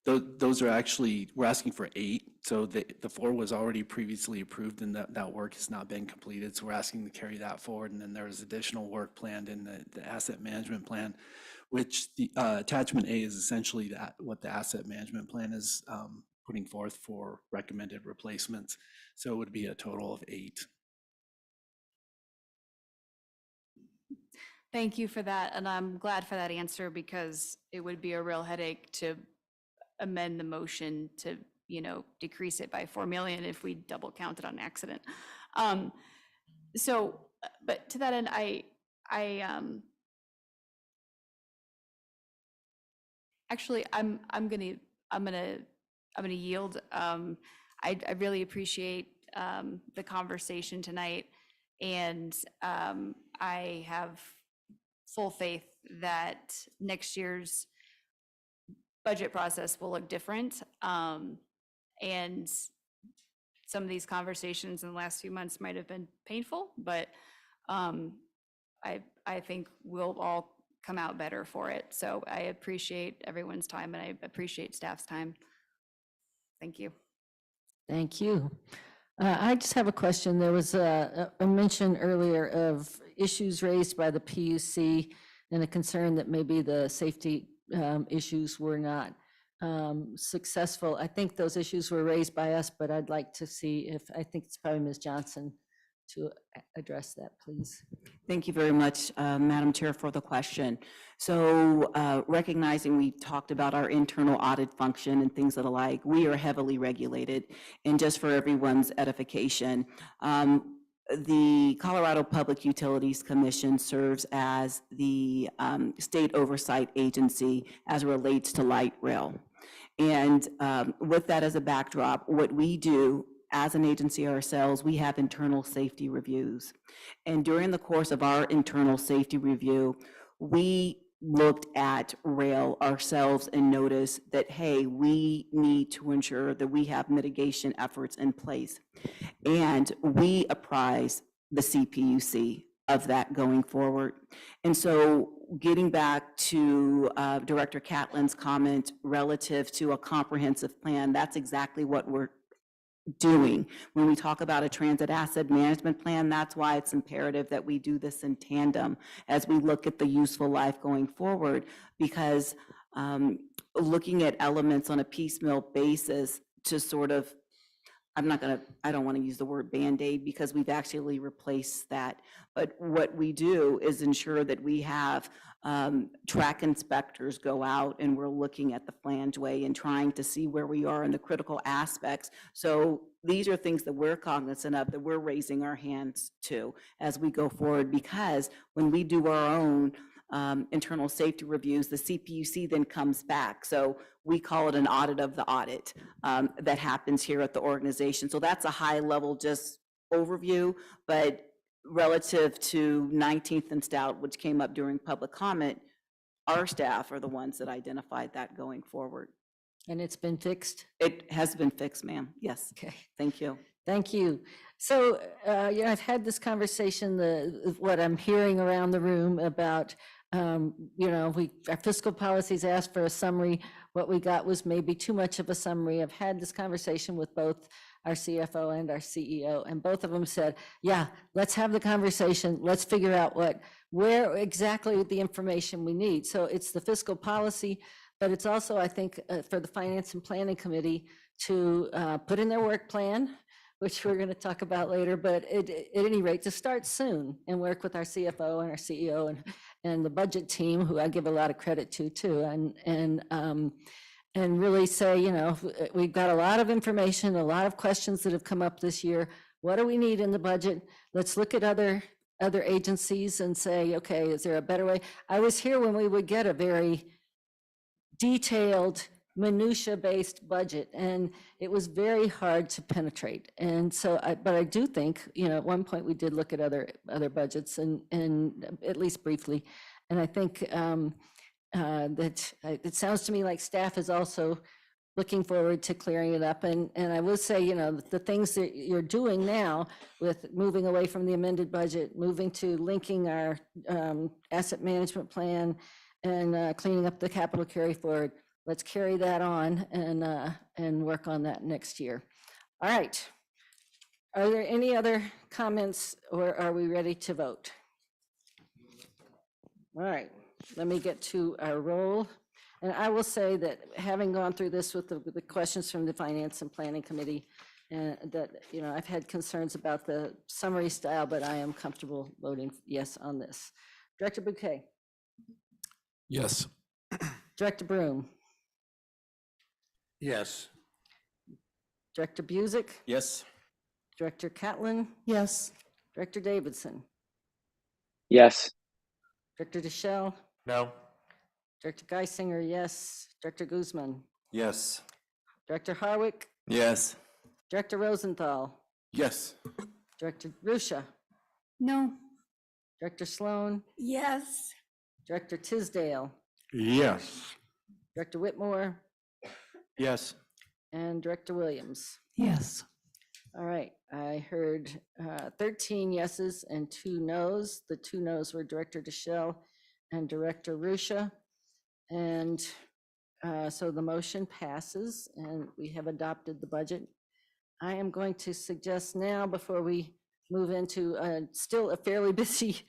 Those are actually, we're asking for 8. So the 4 was already previously approved and that work has not been completed. So we're asking to carry that forward. And then there is additional work planned in the asset management plan, which the attachment A is essentially what the asset management plan is putting forth for recommended replacements. So it would be a total of 8. Thank you for that, and I'm glad for that answer because it would be a real headache to amend the motion to, decrease it by 4 million if we double counted on accident. So, but to that end, actually, I'm gonna yield. I really appreciate the conversation tonight, and I have full faith that next year's budget process will look different. And some of these conversations in the last few months might have been painful, but I think we'll all come out better for it. So I appreciate everyone's time and I appreciate staff's time. Thank you. Thank you. I just have a question. There was a mention earlier of issues raised by the PUC and a concern that maybe the safety issues were not successful. I think those issues were raised by us, but I'd like to see if, I think it's probably Ms. Johnson to address that, please. Thank you very much, Madam Chair, for the question. So recognizing we talked about our internal audit function and things that alike, we are heavily regulated. And just for everyone's edification, the Colorado Public Utilities Commission serves as the state oversight agency as it relates to light rail. And with that as a backdrop, what we do as an agency ourselves, we have internal safety reviews. And during the course of our internal safety review, we looked at rail ourselves and noticed that, hey, we need to ensure that we have mitigation efforts in place. And we apprise the CPUC of that going forward. And so getting back to Director Catlin's comment relative to a comprehensive plan, that's exactly what we're doing. When we talk about a transit asset management plan, that's why it's imperative that we do this in tandem as we look at the useful life going forward, because looking at elements on a piecemeal basis to sort of, I don't want to use the word Band-Aid because we've actually replaced that. But what we do is ensure that we have track inspectors go out and we're looking at the flangeway and trying to see where we are in the critical aspects. So these are things that we're cognizant of, that we're raising our hands to as we go forward, because when we do our own internal safety reviews, the CPUC then comes back. So we call it an audit of the audit that happens here at the organization. So that's a high level just overview, but relative to 19th and Stout, which came up during public comment, our staff are the ones that identified that going forward. And it's been fixed? It has been fixed, ma'am. Yes. Okay. Thank you. Thank you. So, I've had this conversation, what I'm hearing around the room about, our fiscal policies asked for a summary. What we got was maybe too much of a summary. I've had this conversation with both our CFO and our CEO, and both of them said, yeah, let's have the conversation. Let's figure out where exactly the information we need. So it's the fiscal policy, but it's also, I think, for the Finance and Planning Committee to put in their work plan, which we're going to talk about later, but at any rate, to start soon and work with our CFO and our CEO and the budget team, who I give a lot of credit to too, and really say, you know, we've got a lot of information, a lot of questions that have come up this year. What do we need in the budget? Let's look at other agencies and say, okay, is there a better way? I was here when we would get a very detailed, minutia-based budget, and it was very hard to penetrate. And so, but I do think, you know, at one point we did look at other budgets, and at least briefly, and I think that it sounds to me like staff is also looking forward to clearing it up. And I will say, you know, the things that you're doing now with moving away from the amended budget, moving to linking our asset management plan and cleaning up the capital carry forward, let's carry that on and work on that next year. All right. Are there any other comments, or are we ready to vote? All right, let me get to our roll. And I will say that having gone through this with the questions from the Finance and Planning Committee, that, you know, I've had concerns about the summary style, but I am comfortable voting yes on this. Director Bouquet. Yes. Director Broom. Yes. Director Busick. Yes. Director Catlin. Yes. Director Davidson. Yes. Director DeShell. No. Director Geisinger, yes. Director Guzman. Yes. Director Harwick. Yes. Director Rosenthal. Yes. Director Rusha. No. Director Sloan. Yes. Director Tisdale. Yes. Director Whitmore. Yes. And Director Williams. Yes. All right, I heard 13 yeses and 2 noes. The 2 noes were Director DeShell and Director Rusha. And so the motion passes and we have adopted the budget. I am going to suggest now, before we move into still a fairly busy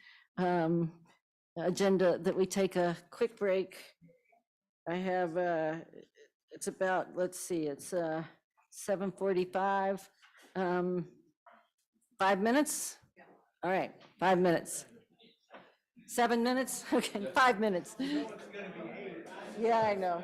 agenda, that we take a quick break. I have, it's about, let's see, it's 7:45. 5 minutes? All right, 5 minutes. 7 minutes? Okay, 5 minutes. Yeah, I know.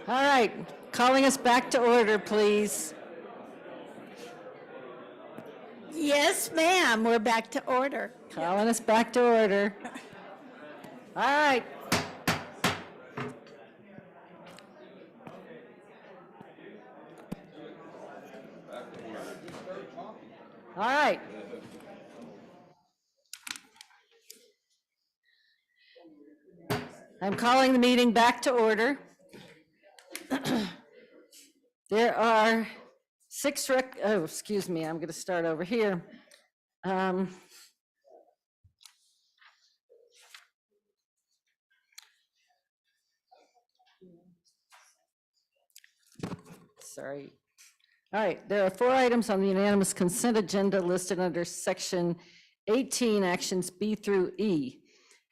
All right, calling us back to order, please. Yes, ma'am, we're back to order. Calling us back to order. All right. All right. I'm calling the meeting back to order. There are excuse me, I'm going to start over here. Sorry. All right, there are 4 items on the unanimous consent agenda listed under section 18, actions B through E.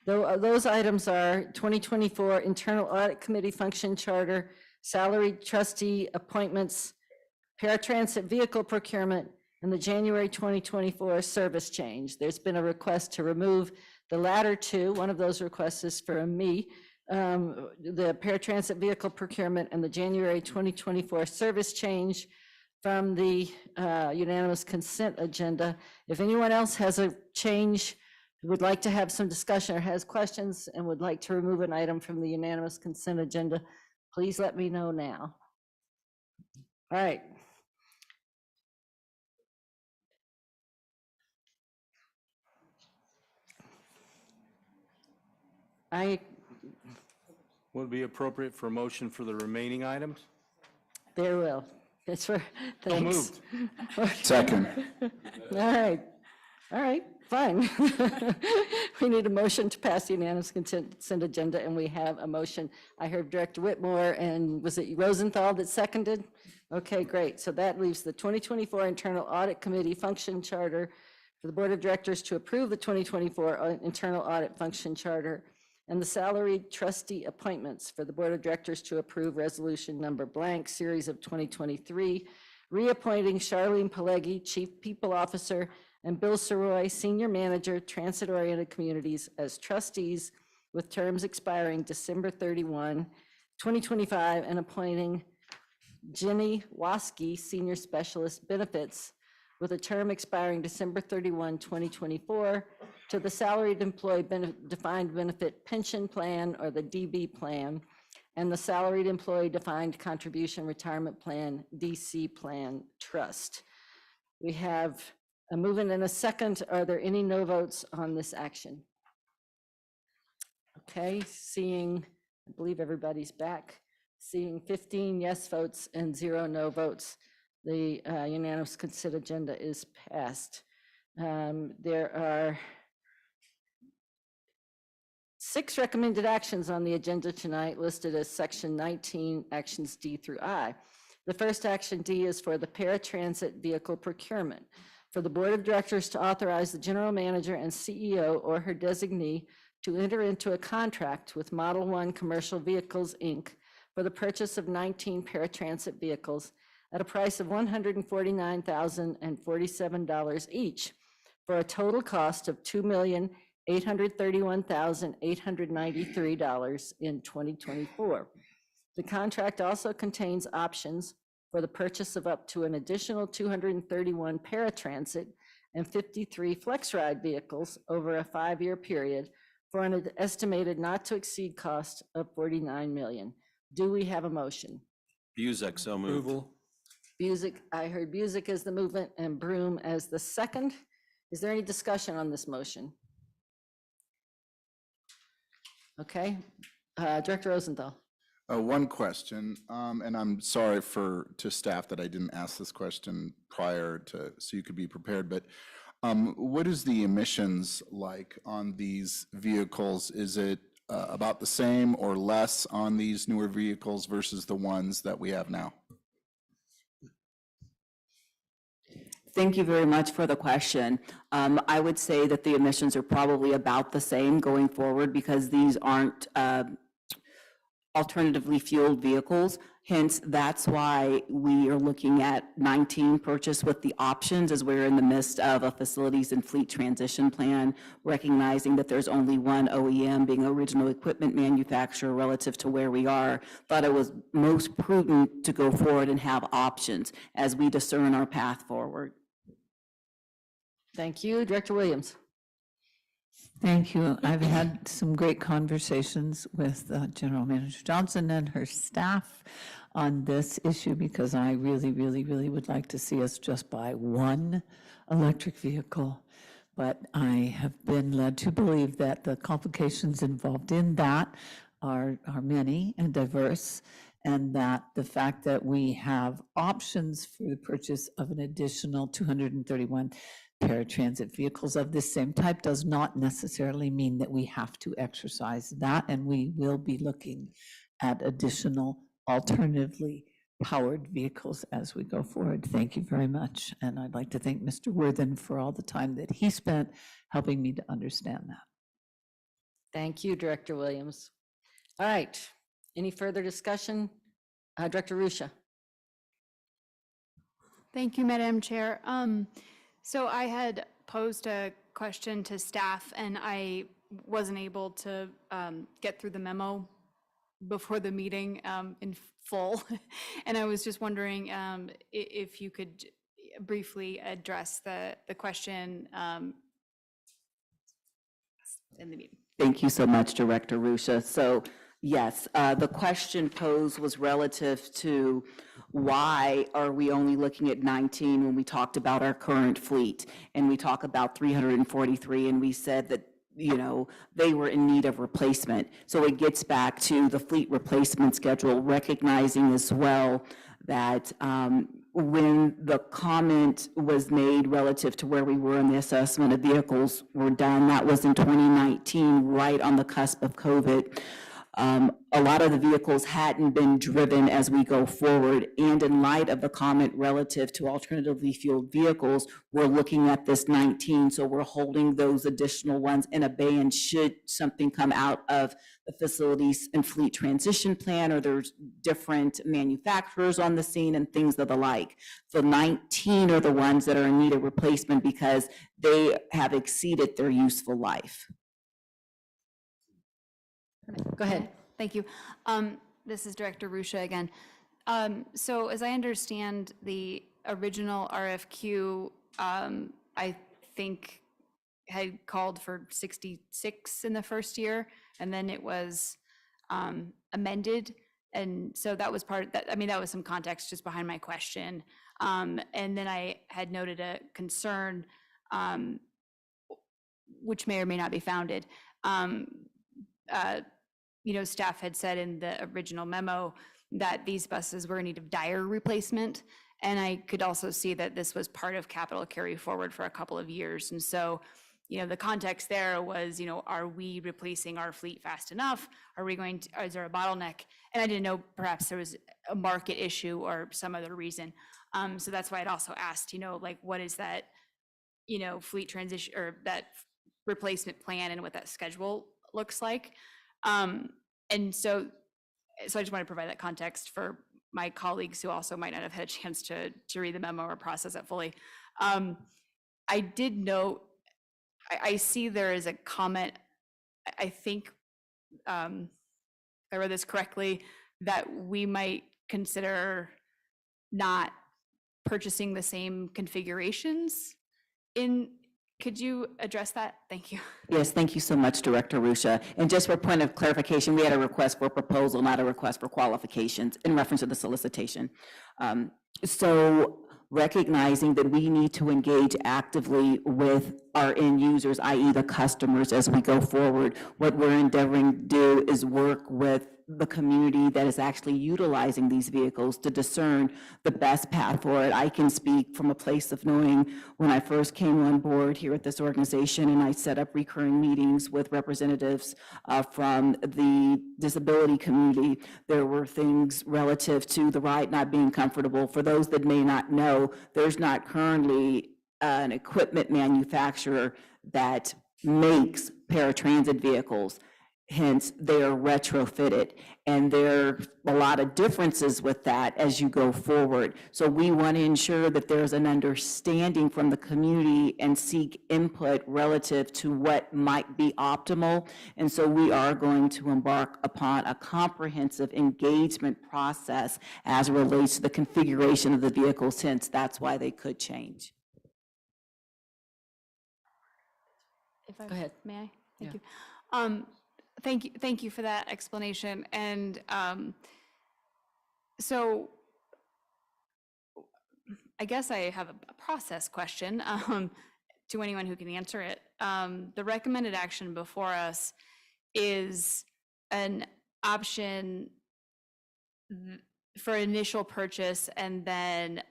Those items are 2024 Internal Audit Committee Function Charter, salaried trustee appointments, paratransit vehicle procurement, and the January 2024 service change. There's been a request to remove the latter 2. One of those requests is for me. The paratransit vehicle procurement and the January 2024 service change from the unanimous consent agenda. If anyone else has a change, would like to have some discussion or has questions and would like to remove an item from the unanimous consent agenda, please let me know now. All right. Would it be appropriate for a motion for the remaining items? There will. That's for, So thanks. moved. Second. All right, fine. We need a motion to pass the unanimous consent agenda, and we have a motion. I heard Director Whitmore, and was it Rosenthal that seconded? Okay, great. So that leaves the 2024 Internal Audit Committee Function Charter for the Board of Directors to approve the 2024 Internal Audit Function Charter, and the salaried trustee appointments for the Board of Directors to approve resolution number blank, series of 2023, reappointing Charlene Pileggi, Chief People Officer, and Bill Saroy, Senior Manager, Transit-Oriented Communities, as trustees with terms expiring December 31, 2025, and appointing Jenny Waski, Senior Specialist Benefits, with a term expiring December 31, 2024, to the Salaried Employee Defined Benefit Pension Plan, or the DB Plan, and the Salaried Employee Defined Contribution Retirement Plan, DC Plan Trust. We have a movement and a second. Are there any no votes on this action? Okay, seeing, I believe everybody's back. Seeing 15 yes votes and 0 no votes, the unanimous consent agenda is passed. There are 6 recommended actions on the agenda tonight, listed as section 19, actions D through I. The first action, D, is for the paratransit vehicle procurement. For the Board of Directors to authorize the General Manager and CEO or her designee to enter into a contract with Model 1 Commercial Vehicles, Inc. for the purchase of 19 paratransit vehicles at a price of $149,047 each, for a total cost of $2,831,893 in 2024. The contract also contains options for the purchase of up to an additional 231 paratransit and 53 FlexRide vehicles over a 5-year period for an estimated not to exceed cost of $49 million. Do we have a motion? Buzek, so moved. Busick, I heard Busick as the movement and Broom as the second. Is there any discussion on this motion? Okay, Director Rosenthal. One question, and I'm sorry to staff that I didn't ask this question prior to, so you could be prepared, but what is the emissions like on these vehicles? Is it about the same or less on these newer vehicles versus the ones that we have now? Thank you very much for the question. I would say that the emissions are probably about the same going forward because these aren't alternatively fueled vehicles. Hence, that's why we are looking at 19 purchase with the options, as we're in the midst of a facilities and fleet transition plan, recognizing that there's only one OEM, being original equipment manufacturer relative to where we are. Thought it was most prudent to go forward and have options as we discern our path forward. Thank you. Director Williams. Thank you. I've had some great conversations with General Manager Johnson and her staff on this issue because I really, really, really would like to see us just buy one electric vehicle. But I have been led to believe that the complications involved in that are many and diverse, and that the fact that we have options for the purchase of an additional 231 paratransit vehicles of this same type does not necessarily mean that we have to exercise that, and we will be looking at additional alternatively powered vehicles as we go forward. Thank you very much, and I'd like to thank Mr. Worthen for all the time that he spent helping me to understand that. Thank you, Director Williams. All right, any further discussion? Director Rusha. Thank you, Madam Chair. So I had posed a question to staff and I wasn't able to get through the memo before the meeting in full. And I was just wondering if you could briefly address the question in the meeting. Thank you so much, Director Rusha. So yes, the question posed was relative to why are we only looking at 19 when we talked about our current fleet? And we talk about 343, and we said that, you know, they were in need of replacement. So it gets back to the fleet replacement schedule, recognizing as well that when the comment was made relative to where we were in the assessment of vehicles were done, that was in 2019, right on the cusp of COVID. A lot of the vehicles hadn't been driven as we go forward, and in light of the comment relative to alternatively fueled vehicles, we're looking at this 19, so we're holding those additional ones in abeyance should something come out of the facilities and fleet transition plan, or there's different manufacturers on the scene and things of the like. The 19 are the ones that are in need of replacement because they have exceeded their useful life. Go ahead. Thank you. This is Director Rusha again. So as I understand, the original RFQ, I think had called for 66 in the first year, and then it was amended. And so that was part of that. I mean, that was some context just behind my question. And then I had noted a concern, which may or may not be founded. You know, staff had said in the original memo that these buses were in need of dire replacement. And I could also see that this was part of capital carry forward for a couple of years. And so, you know, the context there was, you know, are we replacing our fleet fast enough? Are we going to, is there a bottleneck? And I didn't know perhaps there was a market issue or some other reason. So that's why I'd also asked, you know, like, what is that, you know, fleet transition or that replacement plan and what that schedule looks like. And so I just want to provide that context for my colleagues who also might not have had a chance to read the memo or process it fully. I did note, I see there is a comment, I think, if I read this correctly, that we might consider not purchasing the same configurations in. Could you address that? Thank you. Yes, thank you so much, Director Rusha. And just for point of clarification, we had a request for proposal, not a request for qualifications in reference to the solicitation. So recognizing that we need to engage actively with our end users, i.e. the customers, as we go forward, what we're endeavoring to do is work with the community that is actually utilizing these vehicles to discern the best path for it. I can speak from a place of knowing when I first came on board here at this organization and I set up recurring meetings with representatives from the disability community, there were things relative to the ride not being comfortable. For those that may not know, there's not currently an equipment manufacturer that makes paratransit vehicles. hence they are retrofitted. And there are a lot of differences with that as you go forward. So we want to ensure that there's an understanding from the community and seek input relative to what might be optimal. And so we are going to embark upon a comprehensive engagement process as it relates to the configuration of the vehicles, since that's why they could change. If I, Go ahead. May I? Thank Yeah. you. Thank you for that explanation. And so I guess I have a process question to anyone who can answer it. The recommended action before us is an option for initial purchase, and then,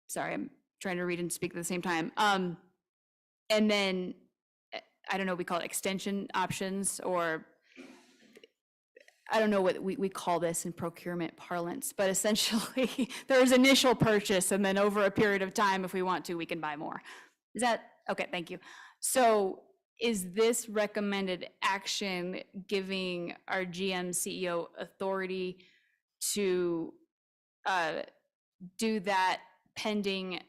sorry, I'm trying to read and speak at the same time. And then, I don't know, we call it extension options, or I don't know what we call this in procurement parlance, but essentially there's initial purchase, and then over a period of time, if we want to, we can buy more. Is that, okay, thank you. So is this recommended action giving our GM CEO authority to do that pending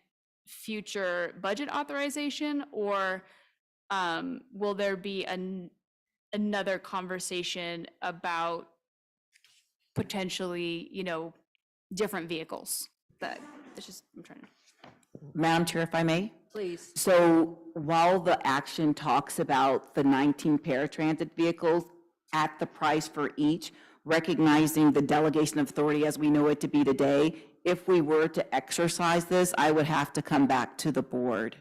future budget authorization, or will there be another conversation about potentially, different vehicles? It's just, I'm trying to. Madam Chair, if I may? Please. So while the action talks about the 19 paratransit vehicles at the price for each, recognizing the delegation of authority as we know it to be today, if we were to exercise this, I would have to come back to the board.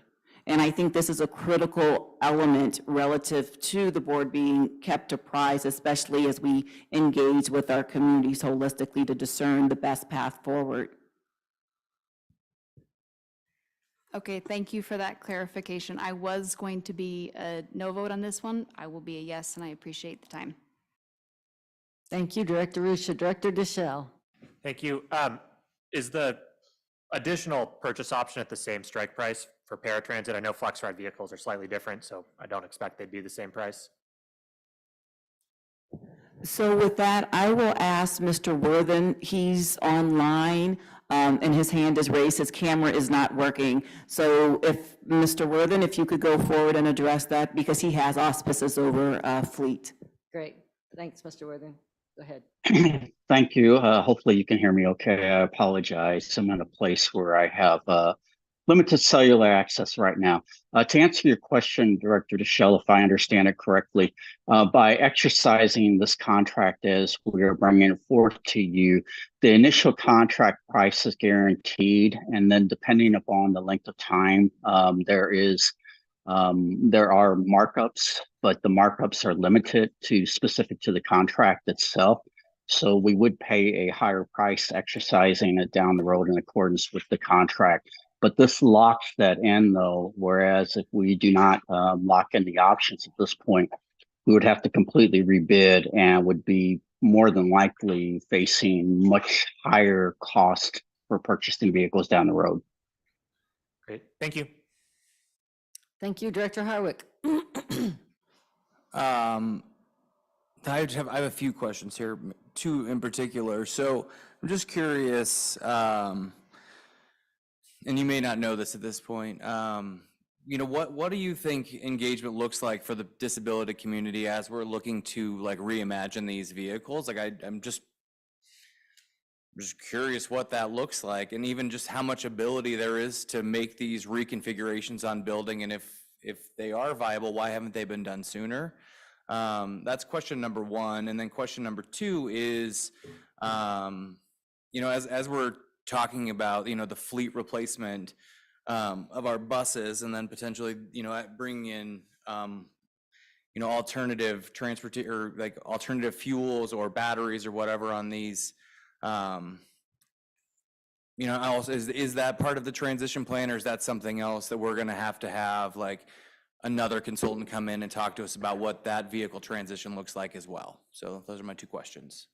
And I think this is a critical element relative to the board being kept apprised, especially as we engage with our communities holistically to discern the best path forward. Okay, thank you for that clarification. I was going to be a no vote on this one. I will be a yes, and I appreciate the time. Thank you, Director Rusha. Director Deschel. Thank you. Is the additional purchase option at the same strike price for paratransit? I know flex ride vehicles are slightly different, so I don't expect they'd be the same price. So with that, I will ask Mr. Worthen. He's online and his hand is raised. His camera is not working. So if Mr. Worthen, if you could go forward and address that, because he has auspices over fleet. Great. Thanks, Mr. Worthen. Go ahead. Thank you. Hopefully you can hear me okay. I apologize. I'm in a place where I have limited cellular access right now. To answer your question, Director Deschel, if I understand it correctly, by exercising this contract as we are bringing it forth to you, the initial contract price is guaranteed, and then depending upon the length of time, there are markups, but the markups are limited to specific to the contract itself. So we would pay a higher price exercising it down the road in accordance with the contract. But this locks that in though, whereas if we do not lock in the options at this point, we would have to completely rebid and would be more than likely facing much higher cost for purchasing vehicles down the road. Great, thank you. Thank you, Director Harwick. I have a few questions here, two in particular. So I'm just curious, and you may not know this at this point. What do you think engagement looks like for the disability community as we're looking to reimagine these vehicles? I'm just curious what that looks like, and even just how much ability there is to make these reconfigurations on building, and if they are viable, why haven't they been done sooner? That's question number one. And then question number two is, as we're talking about, the fleet replacement of our buses, and then potentially, bringing in, alternative transport or alternative fuels or batteries or whatever on these. Also, is that part of the transition plan, or is that something else that we're going to have another consultant come in and talk to us about what that vehicle transition looks like as well? So those are my two questions.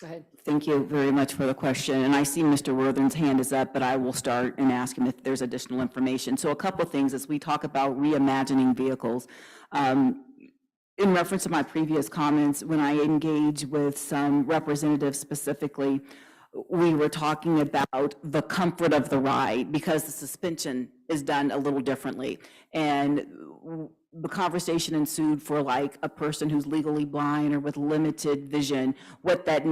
Go ahead. Thank you very much for the question. And I see Mr. Worthing's hand is up, but I will start and ask him if there's additional information. So a couple of things as we talk about reimagining vehicles. In reference to my previous comments, when I engage with some representatives specifically, we were talking about the comfort of the ride because the suspension is done a little differently. And the conversation ensued for like a person who's legally blind or with limited vision, what that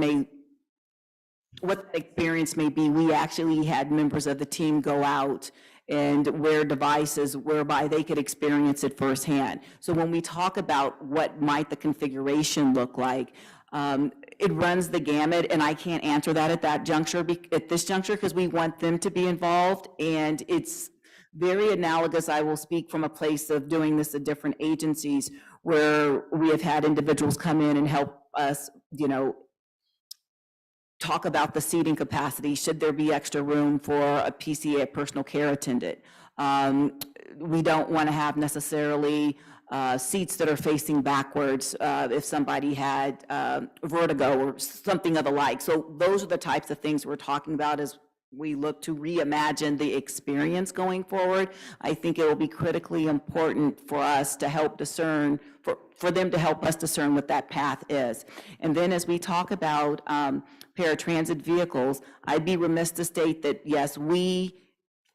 experience may be. We actually had members of the team go out and wear devices whereby they could experience it firsthand. So when we talk about what might the configuration look like, it runs the gamut, and I can't answer that at this juncture, because we want them to be involved, and it's very analogous. I will speak from a place of doing this at different agencies where we have had individuals come in and help us, talk about the seating capacity. Should there be extra room for a PCA, a personal care attendant? We don't want to have necessarily seats that are facing backwards if somebody had vertigo or something of the like. So those are the types of things we're talking about as we look to reimagine the experience going forward. I think it will be critically important for us to help discern, for them to help us discern what that path is. And then as we talk about paratransit vehicles, I'd be remiss to state that, yes, we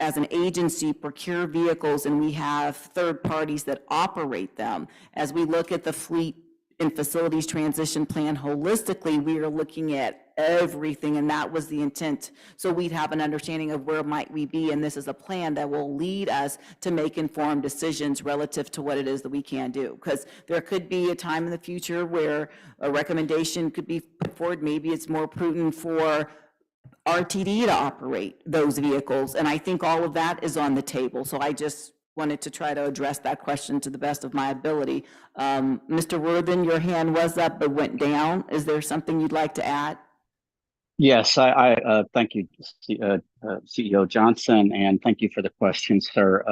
as an agency procure vehicles and we have third parties that operate them. As we look at the fleet and facilities transition plan holistically, we are looking at everything, and that was the intent. So we'd have an understanding of where might we be, and this is a plan that will lead us to make informed decisions relative to what it is that we can do. Because there could be a time in the future where a recommendation could be put forward. Maybe it's more prudent for RTD to operate those vehicles, and I think all of that is on the table. So I just wanted to try to address that question to the best of my ability. Mr. Worthen, your hand was up but went down. Is there something you'd like to add? Yes, I thank you, CEO Johnson, and thank you for the question, sir.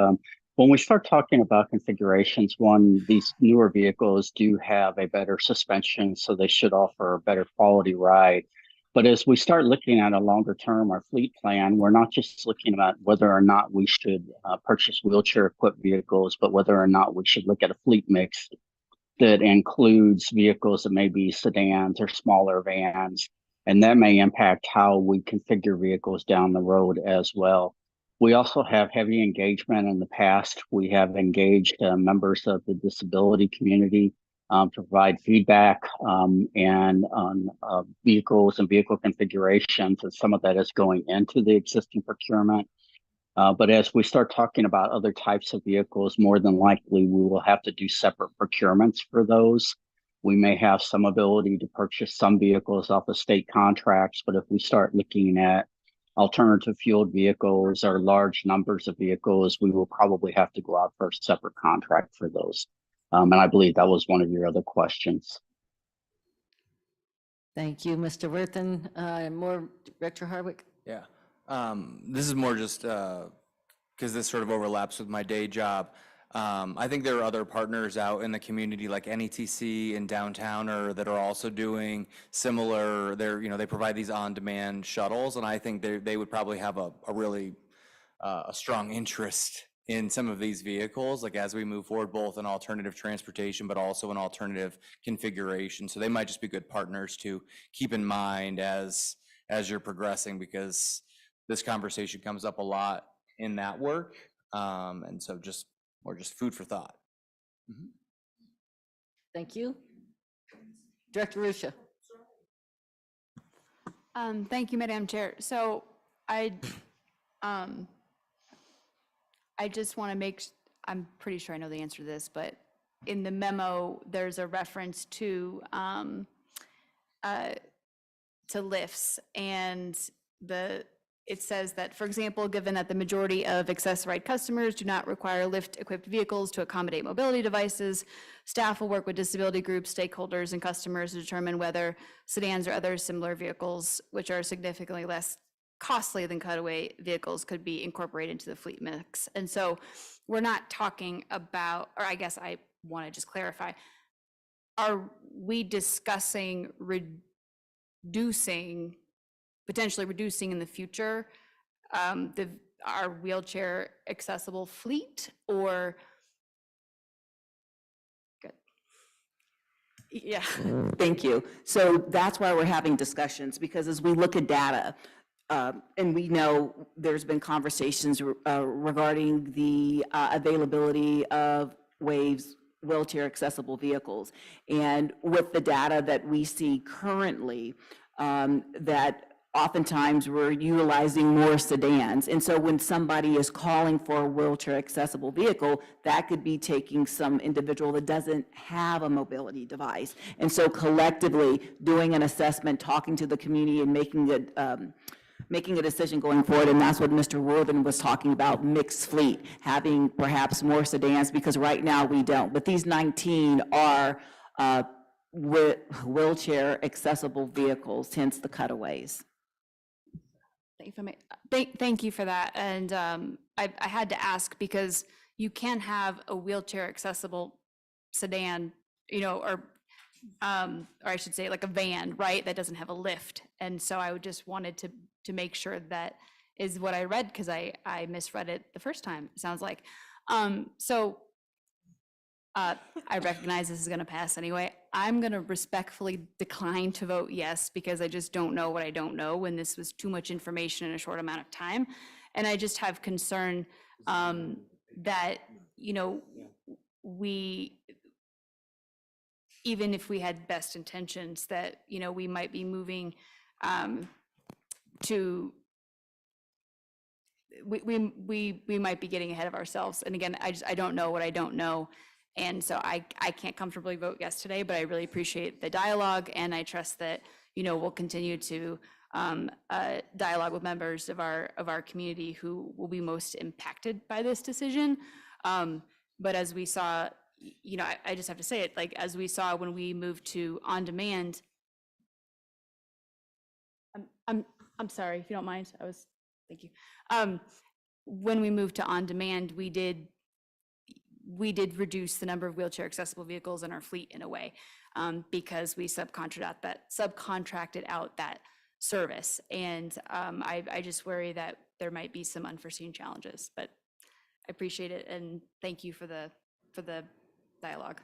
When we start talking about configurations, one, these newer vehicles do have a better suspension, so they should offer a better quality ride. But as we start looking at a longer term, our fleet plan, we're not just looking at whether or not we should purchase wheelchair-equipped vehicles, but whether or not we should look at a fleet mix that includes vehicles that may be sedans or smaller vans, and that may impact how we configure vehicles down the road as well. We also have heavy engagement in the past. We have engaged members of the disability community to provide feedback and on vehicles and vehicle configurations, and some of that is going into the existing procurement. But as we start talking about other types of vehicles, more than likely we will have to do separate procurements for those. We may have some ability to purchase some vehicles off of state contracts, but if we start looking at alternative fueled vehicles or large numbers of vehicles, we will probably have to go out for a separate contract for those. And I believe that was one of your other questions. Thank you, Mr. Worthen. More, Director Harwick? Yeah. This is more just because this sort of overlaps with my day job. I think there are other partners out in the community like NETC in downtown that are also doing similar. They provide these on-demand shuttles, and I think they would probably have a really strong interest in some of these vehicles, like as we move forward, both in alternative transportation, but also an alternative configuration. So they might just be good partners to keep in mind as you're progressing, because this conversation comes up a lot in that work. And so just food for thought. Mm-hmm. Thank you. Director Rusha. Thank you, Madam Chair. So I just want to I'm pretty sure I know the answer to this, but in the memo, there's a reference to lifts, and it says that, for example, given that the majority of Access-Ride customers do not require lift-equipped vehicles to accommodate mobility devices, staff will work with disability groups, stakeholders, and customers to determine whether sedans or other similar vehicles, which are significantly less costly than cutaway vehicles, could be incorporated into the fleet mix. And so we're not talking about, or I guess I want to just clarify, are we discussing potentially reducing in the future, our wheelchair accessible fleet, or? Good. Yeah. Thank you. So that's why we're having discussions, because as we look at data, and we know there's been conversations regarding the availability of WAVE's wheelchair accessible vehicles. And with the data that we see currently, that oftentimes we're utilizing more sedans. And so when somebody is calling for a wheelchair accessible vehicle, that could be taking some individual that doesn't have a mobility device. And so collectively doing an assessment, talking to the community and making a decision going forward, and that's what Mr. Worthen was talking about, mixed fleet, having perhaps more sedans, because right now we don't. But these 19 are wheelchair accessible vehicles, hence the cutaways. Thank you for that. And I had to ask because you can have a wheelchair accessible sedan, or I should say like a van, right? That doesn't have a lift. And so I just wanted to make sure that is what I read, because I misread it the first time, it sounds like. I recognize this is going to pass anyway. I'm going to respectfully decline to vote yes, because I just don't know what I don't know when this was too much information in a short amount of time. And I just have concern that, we, even if we had best intentions, that, we might be moving we might be getting ahead of ourselves. And again, I don't know what I don't know. And so I can't comfortably vote yes today, but I really appreciate the dialogue, and I trust that, we'll continue to dialogue with members of our community who will be most impacted by this decision. But as we saw, I just have to say it, like, as we saw when we moved to on-demand, I'm sorry, if you don't mind, thank you. When we moved to on-demand, we did reduce the number of wheelchair accessible vehicles in our fleet in a way, because we subcontracted out that service. And I just worry that there might be some unforeseen challenges, but I appreciate it, and thank you for the dialogue.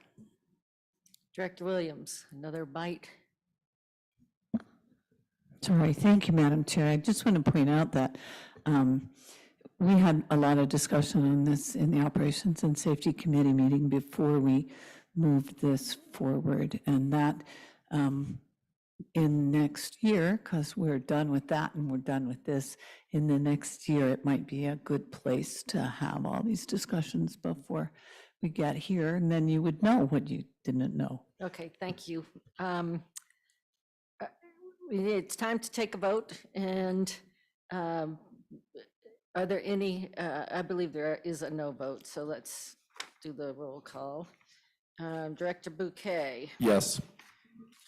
Director Williams, another bite. Sorry, thank you, Madam Chair. I just want to point out that we had a lot of discussion on this in the Operations and Safety Committee meeting before we moved this forward, and that in next year, because we're done with that and we're done with this, in the next year, it might be a good place to have all these discussions before we get here, and then you would know what you didn't know. Okay, thank you. It's time to take a vote, and are there any, I believe there is a no vote, so let's do the roll call. Director Bouquet. Yes.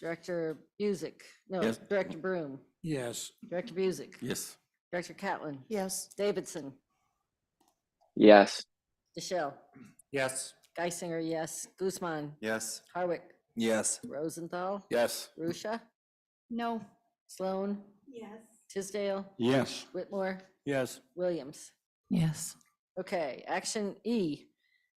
Director Busick. No, Yes. Director Broom. Yes. Director Busick. Yes. Director Catlin. Yes. Davidson. Yes. Michelle. Yes. Geisinger, yes. Guzman. Yes. Harwick. Yes. Rosenthal. Yes. Rusha. No. Sloan. Yes. Tisdale. Yes. Whitmore. Yes. Williams. Yes. Okay, action E,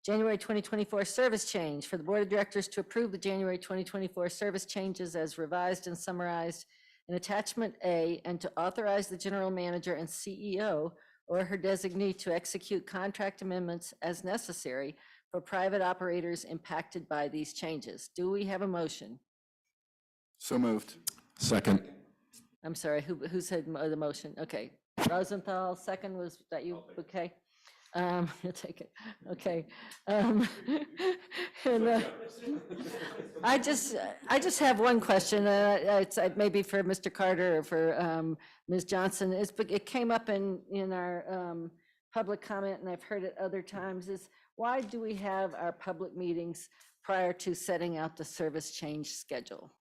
January 2024 service change for the Board of Directors to approve the January 2024 service changes as revised and summarized in attachment A, and to authorize the general manager and CEO or her designee to execute contract amendments as necessary for private operators impacted by these changes. Do we have a motion? So moved. Second. I'm sorry, who said the motion? Okay, Rosenthal, second, was that you? Okay. You'll take it. Okay. And, I just have one question. It's maybe for Mr. Carter or for Ms. Johnson. It came up in our public comment, and I've heard it other times, is why do we have our public meetings prior to setting out the service change schedule?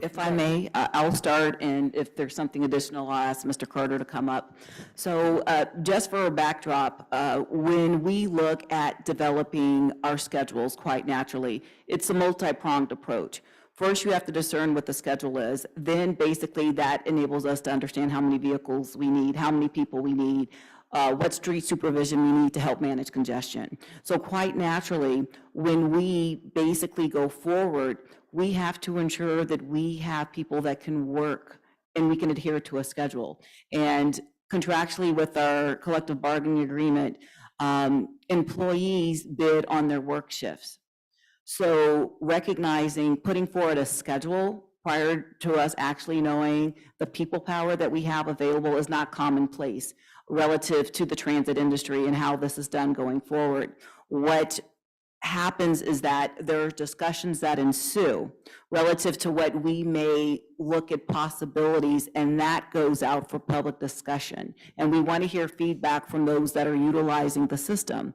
If I may, I'll start, and if there's something additional, I'll ask Mr. Carter to come up. So just for a backdrop, when we look at developing our schedules, quite naturally, it's a multi-pronged approach. First, you have to discern what the schedule is. Then basically that enables us to understand how many vehicles we need, how many people we need, what street supervision we need to help manage congestion. So quite naturally, when we basically go forward, we have to ensure that we have people that can work and we can adhere to a schedule. And contractually with our collective bargaining agreement, employees bid on their work shifts. So recognizing, putting forward a schedule prior to us actually knowing the people power that we have available is not commonplace relative to the transit industry and how this is done going forward. What happens is that there are discussions that ensue relative to what we may look at possibilities, and that goes out for public discussion. And we want to hear feedback from those that are utilizing the system.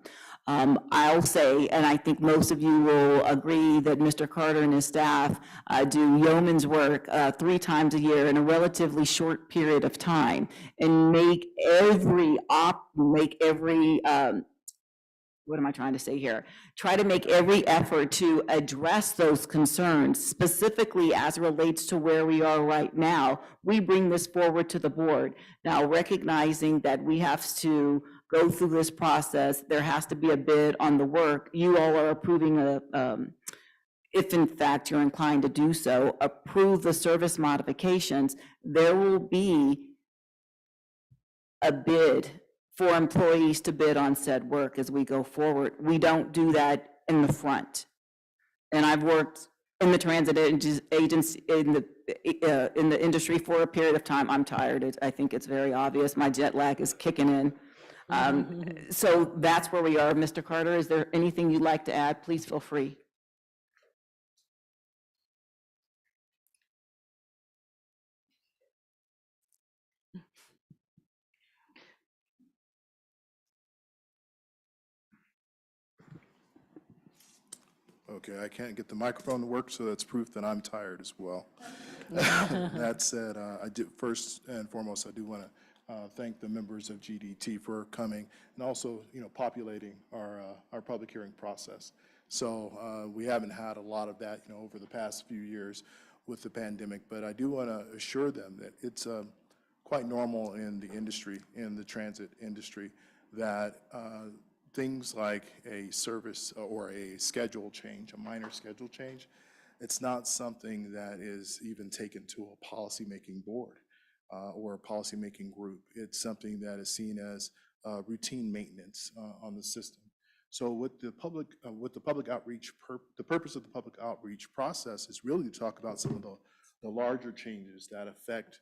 I'll say, and I think most of you will agree, that Mr. Carter and his staff do yeoman's work 3 times a year in a relatively short period of time, and make every what am I trying to say here? Try to make every effort to address those concerns, specifically as it relates to where we are right now. We bring this forward to the board. Now, recognizing that we have to go through this process, there has to be a bid on the work. You all are approving if in fact you're inclined to do so, approve the service modifications. There will be a bid for employees to bid on said work as we go forward. We don't do that in the front. And I've worked in the transit agency, in the industry for a period of time. I'm tired. I think it's very obvious. My jet lag is kicking in. So that's where we are. Mr. Carter, is there anything you'd like to add? Please feel free. Okay, I can't get the microphone to work, so that's proof that I'm tired as well. That said, first and foremost, I do want to thank the members of GDT for coming and also, populating our public hearing process. So we haven't had a lot of that, over the past few years with the pandemic, but I do want to assure them that it's quite normal in the industry, in the transit industry, that things like a service or a schedule change, a minor schedule change, it's not something that is even taken to a policymaking board or a policymaking group. It's something that is seen as routine maintenance on the system. So with the public outreach, the purpose of the public outreach process is really to talk about some of the larger changes that affect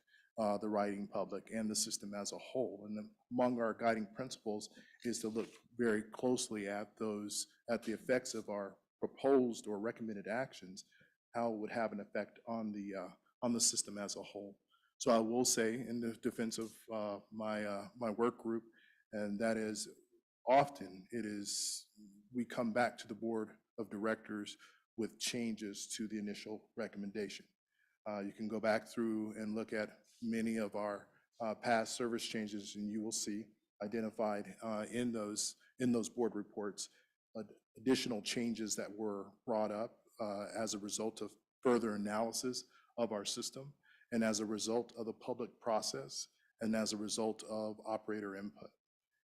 the riding public and the system as a whole. And among our guiding principles is to look very closely at the effects of our proposed or recommended actions, how it would have an effect on the system as a whole. So I will say, in the defense of my work group, and that is often we come back to the board of directors with changes to the initial recommendation. You can go back through and look at many of our past service changes, and you will see identified in those board reports additional changes that were brought up as a result of further analysis of our system, and as a result of the public process, and as a result of operator input.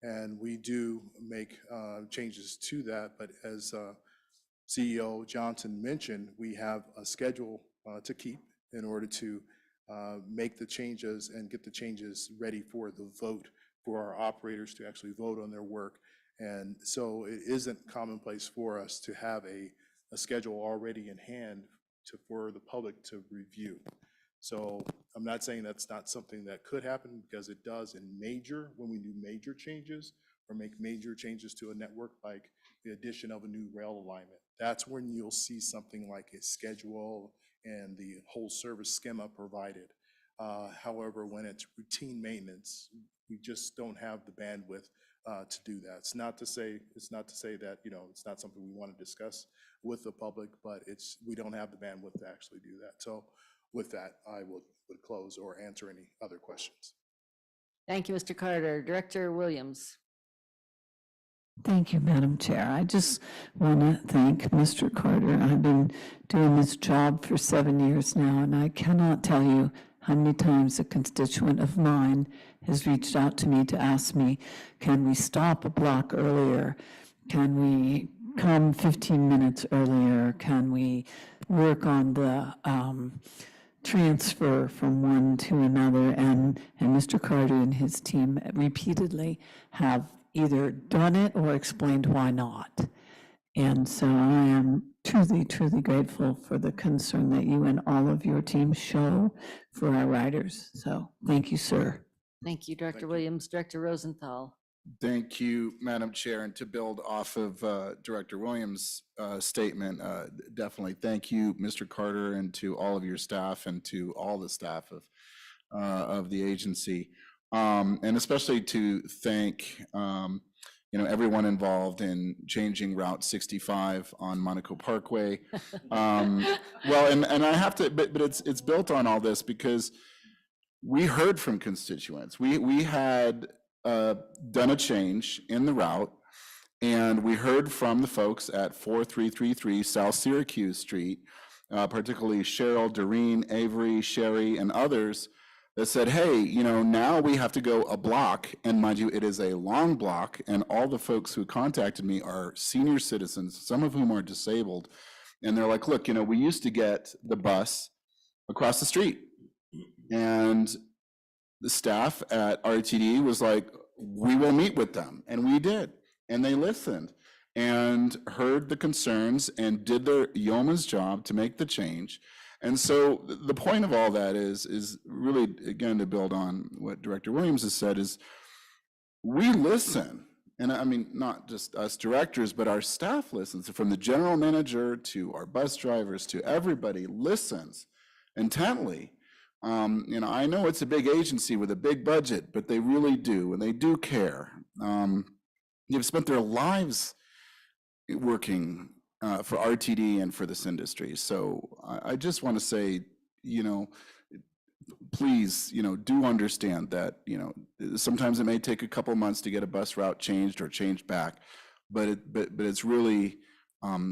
And we do make changes to that, but as CEO Johnson mentioned, we have a schedule to keep in order to make the changes and get the changes ready for the vote, for our operators to actually vote on their work. And so it isn't commonplace for us to have a schedule already in hand for the public to review. So I'm not saying that's not something that could happen, because it does when we do major changes or make major changes to a network, like the addition of a new rail alignment. That's when you'll see something like a schedule and the whole service schema provided. However, when it's routine maintenance, we just don't have the bandwidth to do that. It's not to say that it's not something we want to discuss with the public, but we don't have the bandwidth to actually do that. So with that, I would close or answer any other questions. Thank you, Mr. Carter. Director Williams. Thank you, Madam Chair. I just want to thank Mr. Carter. I've been doing this job for 7 years now, and I cannot tell you how many times a constituent of mine has reached out to me to ask me, can we stop a block earlier? Can we come 15 minutes earlier? Can we work on the transfer from one to another? And Mr. Carter and his team repeatedly have either done it or explained why not. And so I am truly, truly grateful for the concern that you and all of your team show for our riders. So thank you, sir. Thank you, Director Williams. Director Rosenthal. Thank you, Madam Chair. And to build off of Director Williams' statement, definitely thank you, Mr. Carter, and to all of your staff and to all the staff of the agency. And especially to thank everyone involved in changing Route 65 on Monaco Parkway. Well, and I have to, but it's built on all this because we heard from constituents. We had done a change in the route, and we heard from the folks at 4333 South Syracuse Street, particularly Cheryl, Doreen, Avery, Sherry, and others that said, hey, now we have to go a block, and mind you, it is a long block, and all the folks who contacted me are senior citizens, some of whom are disabled, and they're like, look, we used to get the bus across the street, and the staff at RTD was like, we will meet with them, and we did, and they listened and heard the concerns and did their yeoman's job to make the change. And so the point of all that is really, again, to build on what Director Williams has said, is we listen. And I mean, not just us directors, but our staff listens. From the general manager to our bus drivers to everybody listens intently. I know it's a big agency with a big budget, but they really do, and they do care. They've spent their lives working for RTD and for this industry. So I just want to say, please, do understand that, sometimes it may take a couple months to get a bus route changed or changed back, but it's really,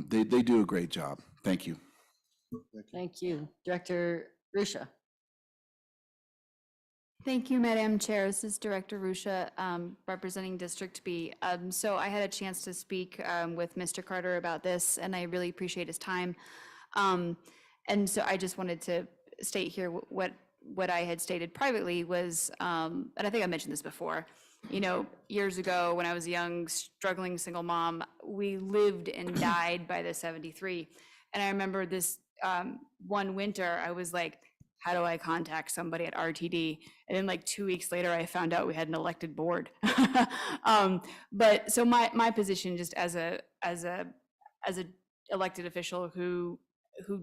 they do a great job. Thank you. Thank you. Director Rusha. Thank you, Madam Chair. This is Director Rusha, representing District B. So I had a chance to speak with Mr. Carter about this, and I really appreciate his time. And so I just wanted to state here what I had stated privately was, and I think I mentioned this before, years ago when I was a young, struggling single mom, we lived and died by the 73. And I remember this one winter, I was like, how do I contact somebody at RTD? And then like 2 weeks later, I found out we had an elected board. But so my position just as a elected official who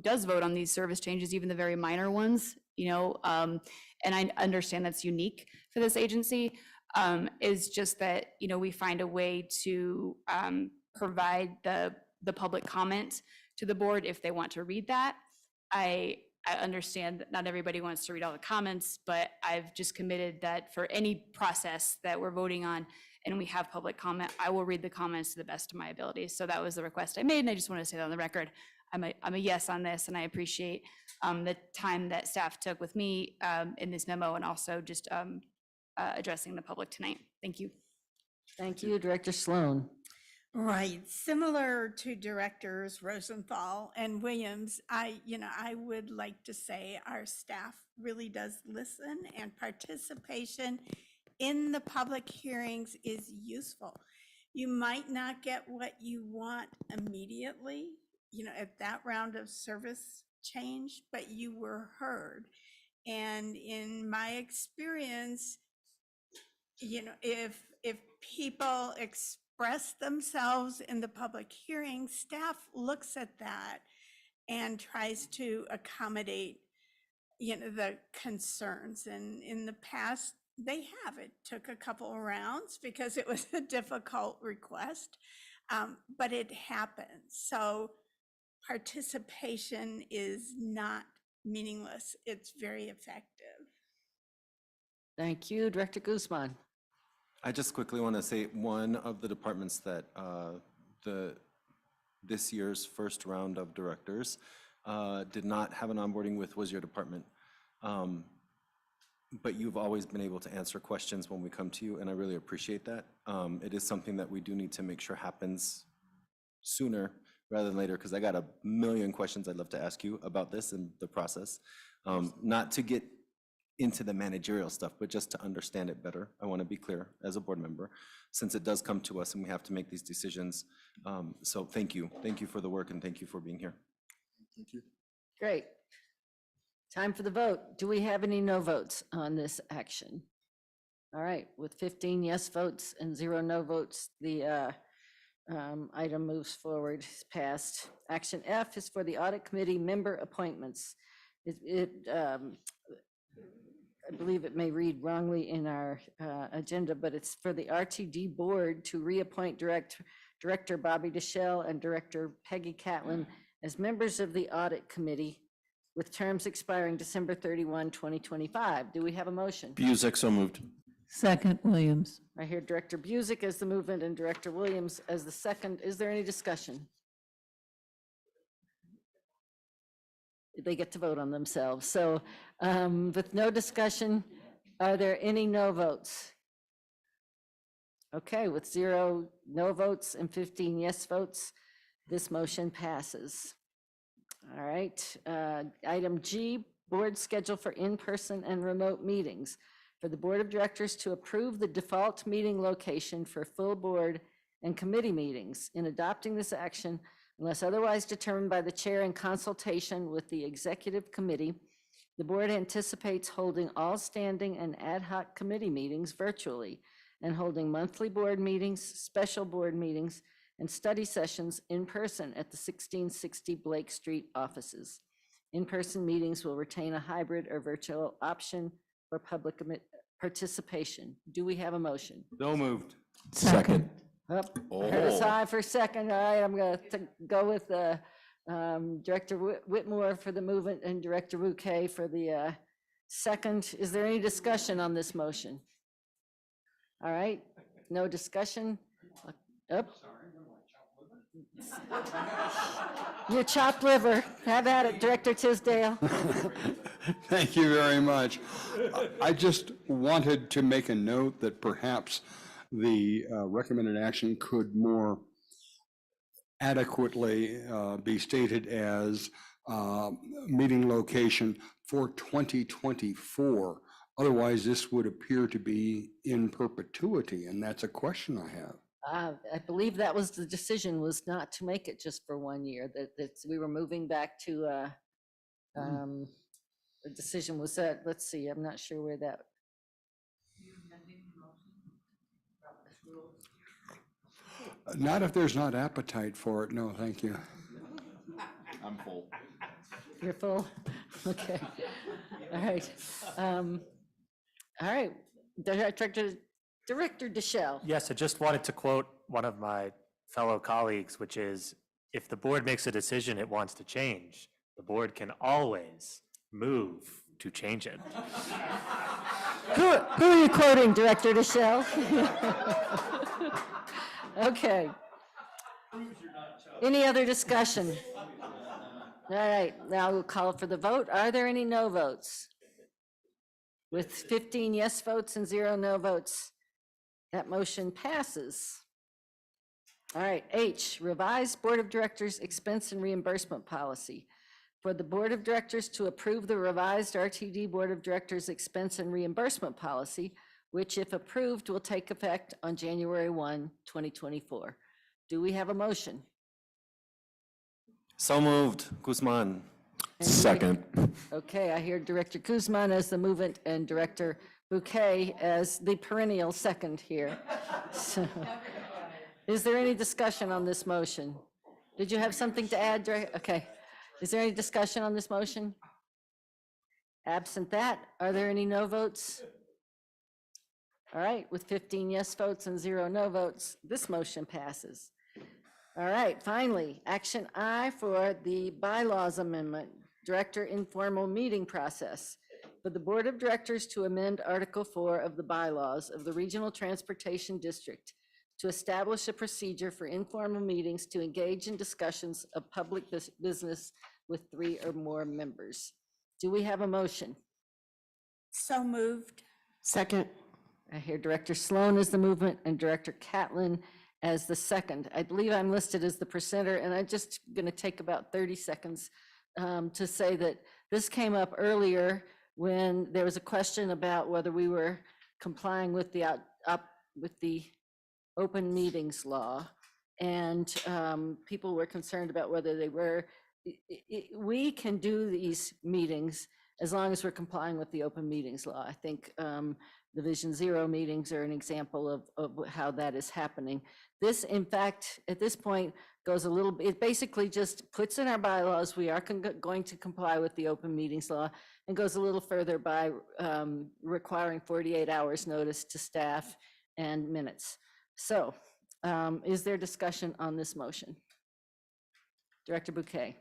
does vote on these service changes, even the very minor ones, and I understand that's unique for this agency, is just that, we find a way to provide the public comment to the board if they want to read that. I understand that not everybody wants to read all the comments, but I've just committed that for any process that we're voting on and we have public comment, I will read the comments to the best of my ability. So that was the request I made, and I just want to say that on the record. I'm a yes on this, and I appreciate the time that staff took with me in this memo, and also just addressing the public tonight. Thank you. Thank you. Director Sloan. Right. Similar to Directors Rosenthal and Williams, I would like to say our staff really does listen, and participation in the public hearings is useful. You might not get what you want immediately, at that round of service change, but you were heard. And in my experience, if people express themselves in the public hearing, staff looks at that and tries to accommodate, the concerns. And in the past, they have. It took a couple of rounds because it was a difficult request, but it happens. So participation is not meaningless. It's very effective. Thank you. Director Guzman. I just quickly want to say one of the departments that this year's first round of directors did not have an onboarding with was your department. But you've always been able to answer questions when we come to you, and I really appreciate that. It is something that we do need to make sure happens sooner rather than later, because I got a million questions I'd love to ask you about this and the process. Not to get into the managerial stuff, but just to understand it better. I want to be clear as a board member, since it does come to us and we have to make these decisions. So thank you. Thank you for the work and thank you for being here. Thank you. Great. Time for the vote. Do we have any no votes on this action? All right, with 15 yes votes and 0 no votes, the item moves forward, is passed. Action F is for the Audit Committee member appointments. I believe it may read wrongly in our agenda, but it's for the RTD Board to reappoint Director Bobby Deschelle and Director Peggy Catlin as members of the Audit Committee with terms expiring December 31, 2025. Do we have a motion? Busick, so moved. Second, Williams. I hear Director Busick as the movement and Director Williams as the second. Is there any discussion? They get to vote on themselves. So with no discussion, are there any no votes? Okay, with 0 no votes and 15 yes votes, this motion passes. All right, item G, board schedule for in-person and remote meetings. For the Board of Directors to approve the default meeting location for full board and committee meetings. In adopting this action, unless otherwise determined by the chair in consultation with the executive committee, the board anticipates holding all standing and ad hoc committee meetings virtually and holding monthly board meetings, special board meetings, and study sessions in person at the 1660 Blake Street offices. In-person meetings will retain a hybrid or virtual option for public participation. Do we have a motion? So moved. Second. Up, I heard a sigh for a second. All right, I'm going to go with Director Whitmore for the movement and Director Bouquet for the second. Is there any discussion on this motion? All right, no discussion. Up. Your chopped liver. Have at it, Director Tisdale. Thank you very much. I just wanted to make a note that perhaps the recommended action could more adequately be stated as meeting location for 2024. Otherwise, this would appear to be in perpetuity, and that's a question I have. I believe that was the decision, was not to make it just for 1 year, that we were moving back to, the decision was that, let's see, I'm not sure where that. Not if there's not appetite for it, no, thank you. I'm full. You're full? Okay. All right. All right. Director Deschelle. Yes, I just wanted to quote one of my fellow colleagues, which is, if the board makes a decision it wants to change, the board can always move to change it. Who are you quoting, Director Deschelle? Okay. Any other discussion? All right, now we'll call for the vote. Are there any no votes? With 15 yes votes and 0 no votes, that motion passes. All right, H, revised Board of Directors expense and reimbursement policy. For the Board of Directors to approve the revised RTD Board of Directors expense and reimbursement policy, which if approved will take effect on January 1, 2024. Do we have a motion? So moved, Guzman. Second. Okay, I hear Director Guzman as the movement and Director Bouquet as the perennial second here. So, is there any discussion on this motion? Did you have something to add? Okay. Is there any discussion on this motion? Absent that, are there any no votes? All right, with 15 yes votes and 0 no votes, this motion passes. All right, finally, action I for the bylaws amendment, director informal meeting process. for the Board of Directors to amend Article 4 of the bylaws of the Regional Transportation District to establish a procedure for informal meetings to engage in discussions of public business with 3 or more members. Do we have a motion? So moved. Second. I hear Director Sloan as the movement and Director Catlin as the second. I believe I'm listed as the presenter, and I'm just going to take about 30 seconds to say that this came up earlier when there was a question about whether we were complying with the open meetings law, and people were concerned about whether they were. We can do these meetings as long as we're complying with the open meetings law. I think the Vision Zero meetings are an example of how that is happening. This, in fact, at this point, goes a little bit, it basically just puts in our bylaws, we are going to comply with the open meetings law, and goes a little further by requiring 48 hours notice to staff and minutes. So is there discussion on this motion? Director Bouquet.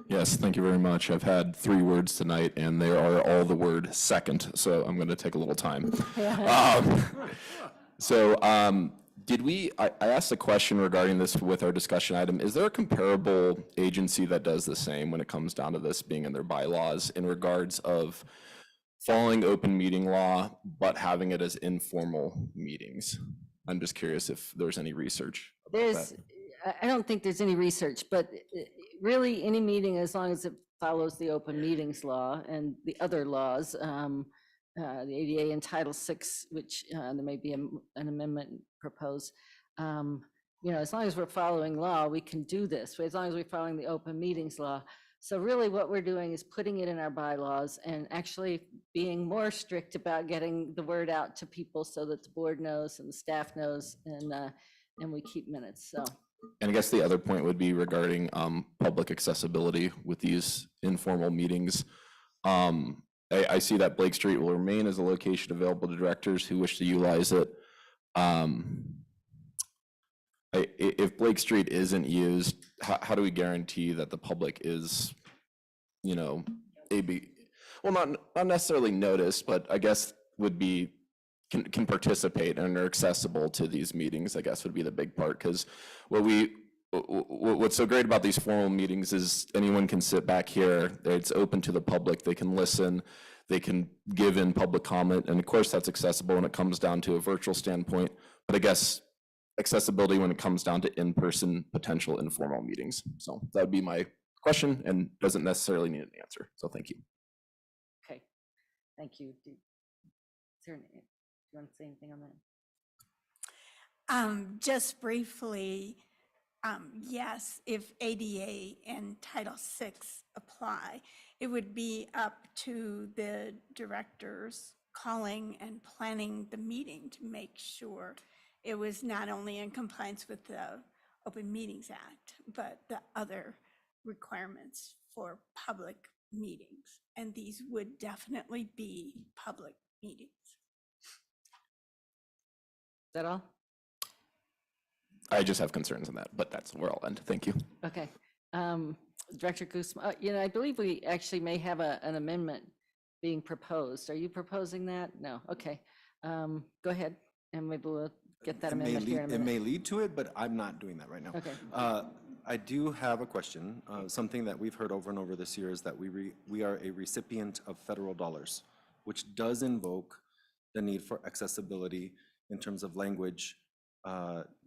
Yes, thank you very much. I've had 3 words tonight, and they are all the word second, so I'm going to take a little time. I asked a question regarding this with our discussion item. Is there a comparable agency that does the same when it comes down to this being in their bylaws in regards of following open meeting law, but having it as informal meetings? I'm just curious if there's any research about that. I don't think there's any research, but really any meeting, as long as it follows the open meetings law and the other laws, the ADA and Title VI, which there may be an amendment proposed. As long as we're following law, we can do this, as long as we're following the open meetings law. So really what we're doing is putting it in our bylaws and actually being more strict about getting the word out to people so that the board knows and the staff knows, and we keep minutes, so. And I guess the other point would be regarding public accessibility with these informal meetings. I see that Blake Street will remain as a location available to directors who wish to utilize it. If Blake Street isn't used, how do we guarantee that the public is, well, not necessarily noticed, but I guess would be can participate and are accessible to these meetings, I guess would be the big part. Because what's so great about these formal meetings is anyone can sit back here, it's open to the public, they can listen, they can give in public comment, and of course that's accessible when it comes down to a virtual standpoint, but I guess accessibility when it comes down to in-person potential informal meetings. So that would be my question and doesn't necessarily need an answer, so thank you. Okay, thank you. Do you want to say anything on that? Just briefly, yes, if ADA and Title VI apply, it would be up to the directors calling and planning the meeting to make sure it was not only in compliance with the Open Meetings Act, but the other requirements for public meetings. And these would definitely be public meetings. Is that all? I just have concerns on that, but that's where I'll end. Thank you. Okay. Director Guzman, I believe we actually may have an amendment being proposed. Are you proposing that? No. Okay. Go ahead, and maybe we'll get that amendment here in a minute. It may lead to it, but I'm not doing that right now. Okay. I do have a question. Something that we've heard over and over this year is that we are a recipient of federal dollars, which does invoke the need for accessibility in terms of language,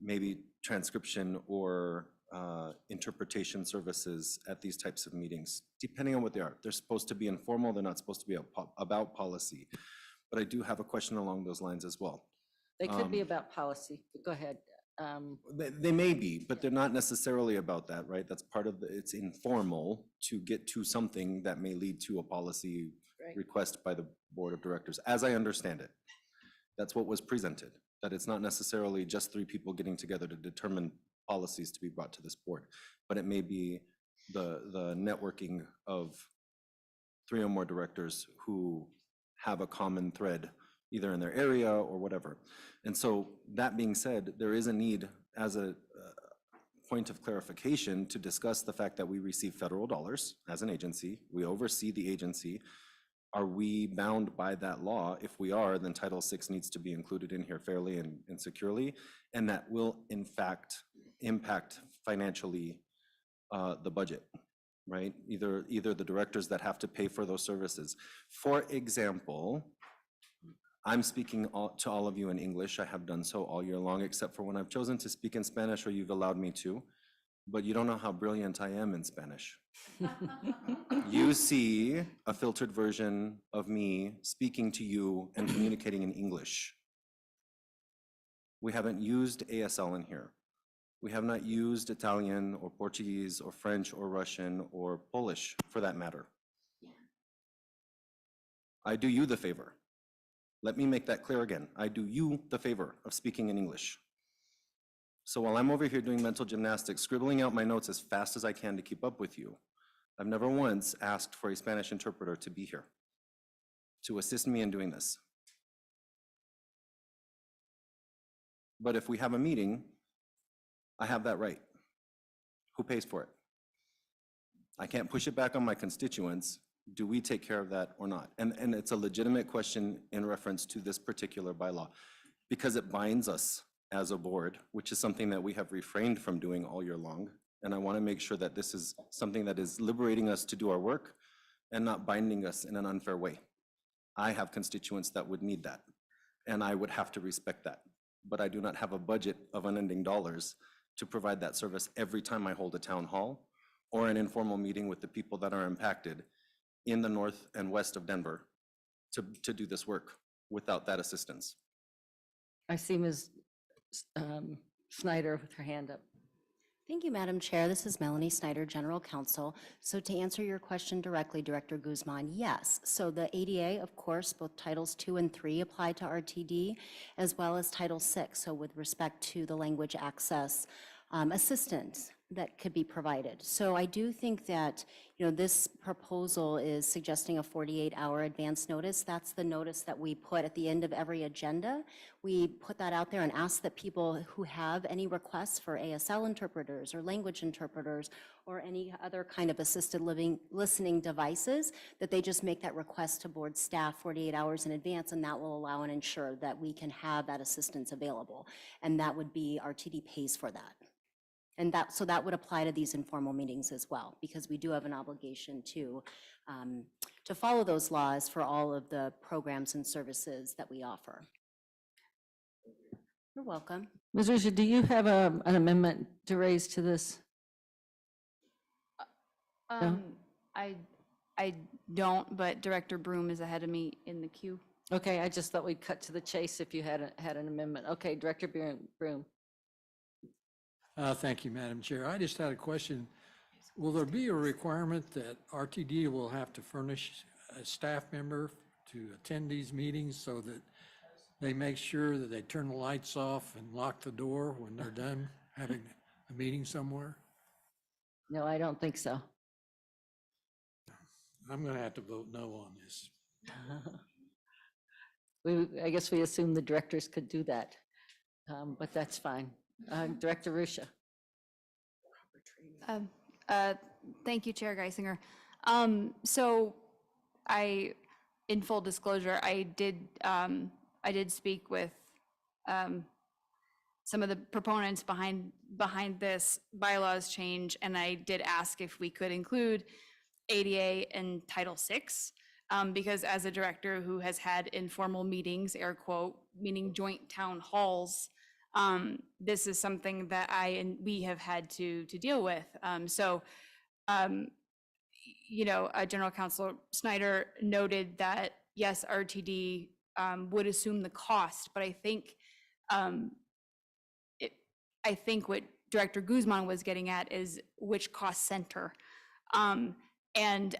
maybe transcription or interpretation services at these types of meetings, depending on what they are. They're supposed to be informal, they're not supposed to be about policy. But I do have a question along those lines as well. They could be about policy, but go ahead. They may be, but they're not necessarily about that, right? That's part of it's informal to get to something that may lead to a policy request by the board of directors, as I understand it. That's what was presented, that it's not necessarily just 3 people getting together to determine policies to be brought to this board, but it may be the networking of 3 or more directors who have a common thread, either in their area or whatever. And so that being said, there is a need as a point of clarification to discuss the fact that we receive federal dollars as an agency. We oversee the agency. Are we bound by that law? If we are, then Title VI needs to be included in here fairly and securely, and that will in fact impact financially the budget, right? Either the directors that have to pay for those services. For example, I'm speaking to all of you in English. I have done so all year long, except for when I've chosen to speak in Spanish or you've allowed me to, but you don't know how brilliant I am in Spanish. You see a filtered version of me speaking to you and communicating in English. We haven't used ASL in here. We have not used Italian or Portuguese or French or Russian or Polish for that matter. I do you the favor. Let me make that clear again. I do you the favor of speaking in English. So while I'm over here doing mental gymnastics, scribbling out my notes as fast as I can to keep up with you, I've never once asked for a Spanish interpreter to be here to assist me in doing this. But if we have a meeting, I have that right. Who pays for it? I can't push it back on my constituents. Do we take care of that or not? And it's a legitimate question in reference to this particular bylaw because it binds us as a board, which is something that we have refrained from doing all year long. And I want to make sure that this is something that is liberating us to do our work and not binding us in an unfair way. I have constituents that would need that, and I would have to respect that. But I do not have a budget of unending dollars to provide that service every time I hold a town hall or an informal meeting with the people that are impacted in the north and west of Denver to do this work without that assistance. I see Ms. Snyder with her hand up. Thank you, Madam Chair. This is Melanie Snyder, General Counsel. So to answer your question directly, Director Guzman, yes. So the ADA, of course, both Titles 2 and 3 apply to RTD, as well as Title 6. So with respect to the language access assistance that could be provided. So I do think that, this proposal is suggesting a 48-hour advance notice. That's the notice that we put at the end of every agenda. We put that out there and ask that people who have any requests for ASL interpreters or language interpreters or any other kind of assisted listening devices, that they just make that request to board staff 48 hours in advance, and that will allow and ensure that we can have that assistance available. And that would be, RTD pays for that. And so that would apply to these informal meetings as well, because we do have an obligation to follow those laws for all of the programs and services that we offer. You're welcome. Ms. Risha, do you have an amendment to raise to this? No? I don't, but Director Broom is ahead of me in the queue. Okay, I just thought we'd cut to the chase if you had an amendment. Okay, Director Broom. Thank you, Madam Chair. I just had a question. Will there be a requirement that RTD will have to furnish a staff member to attend these meetings so that they make sure that they turn the lights off and lock the door when they're done having a meeting somewhere? No, I don't think so. I'm going to have to vote no on this. I guess we assumed the directors could do that, but that's fine. Director Rusha. Thank you, Chair Geisinger. So in full disclosure, I did speak with some of the proponents behind this bylaws change, and I did ask if we could include ADA and Title VI, because as a director who has had informal meetings, air quote, meaning joint town halls, this is something that we have had to deal with. General Counsel Snyder noted that, yes, RTD would assume the cost, but I think what Director Guzman was getting at is which cost center. And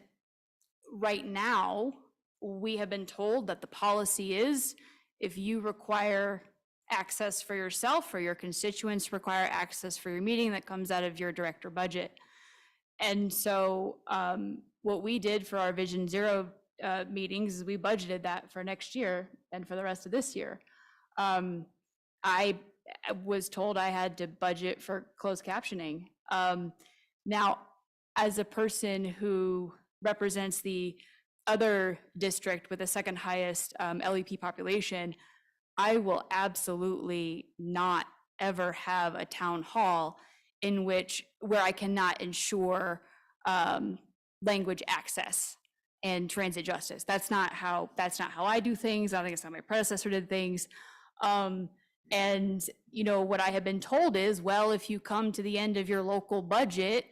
right now, we have been told that the policy is if you require access for yourself or your constituents require access for your meeting, that comes out of your director budget. And so what we did for our Vision Zero meetings is we budgeted that for next year and for the rest of this year. I was told I had to budget for closed captioning. Now, as a person who represents the other district with the second highest LEP population, I will absolutely not ever have a town hall where I cannot ensure language access and transit justice. That's not how I do things. I don't think it's how my predecessor did things. And what I have been told is, well, if you come to the end of your local budget,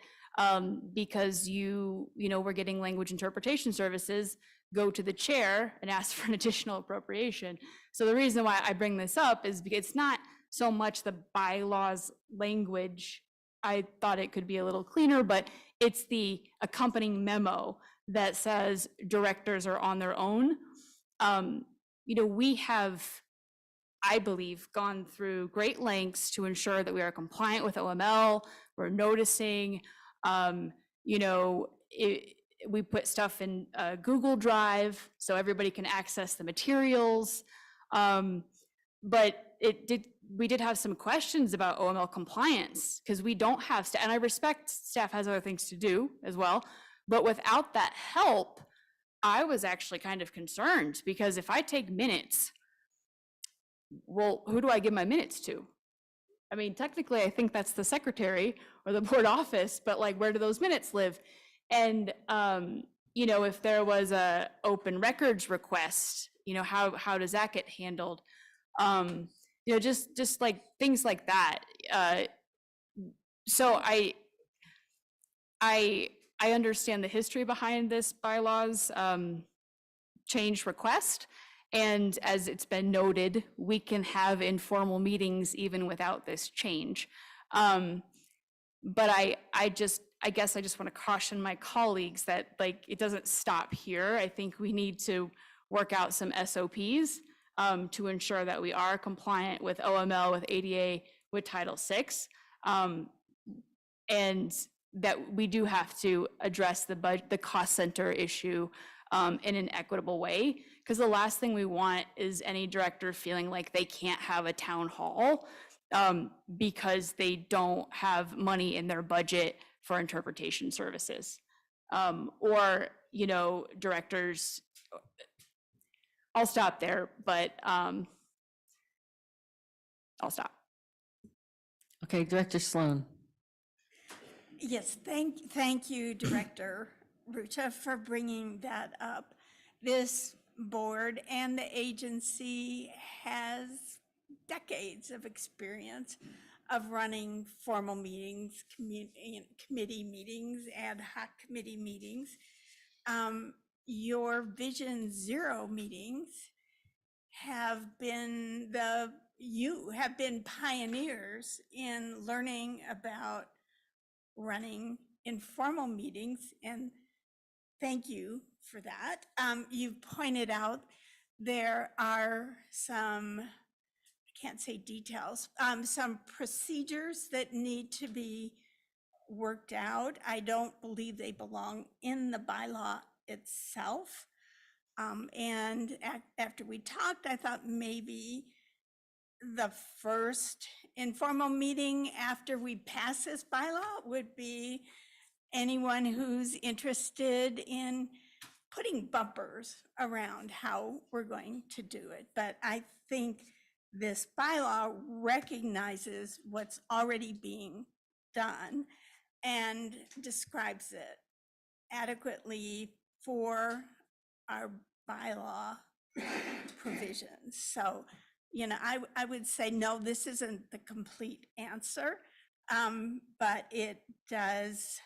because we're getting language interpretation services, go to the chair and ask for an additional appropriation. So the reason why I bring this up is because it's not so much the bylaws language. I thought it could be a little cleaner, but it's the accompanying memo that says directors are on their own. We have, I believe, gone through great lengths to ensure that we are compliant with OML. We're noticing, we put stuff in Google Drive so everybody can access the materials. But we did have some questions about OML compliance because we don't have staff, and I respect staff has other things to do as well. But without that help, I was actually kind of concerned because if I take minutes, well, who do I give my minutes to? I mean, technically, I think that's the secretary or the board office, but like, where do those minutes live? And, if there was a open records request, how does that get handled? Just like things like that. So I understand the history behind this bylaws change request. And as it's been noted, we can have informal meetings even without this change. But I guess I just want to caution my colleagues that it doesn't stop here. I think we need to work out some SOPs to ensure that we are compliant with OML, with ADA, with Title VI. And that we do have to address the cost center issue in an equitable way. Because the last thing we want is any director feeling like they can't have a town hall because they don't have money in their budget for interpretation services. Or, directors, I'll stop there, but I'll stop. Okay, Director Sloan. Yes, thank you, Director Rucha, for bringing that up. This board and the agency has decades of experience of running formal meetings, committee meetings, ad hoc committee meetings. Your Vision Zero meetings you have been pioneers in learning about running informal meetings, and thank you for that. You pointed out there are some, I can't say details, some procedures that need to be worked out. I don't believe they belong in the bylaw itself. And after we talked, I thought maybe the first informal meeting after we pass this bylaw would be anyone who's interested in putting bumpers around how we're going to do it. But I think this bylaw recognizes what's already being done and describes it adequately for our bylaw provisions. So, I would say, no, this isn't the complete answer, but it does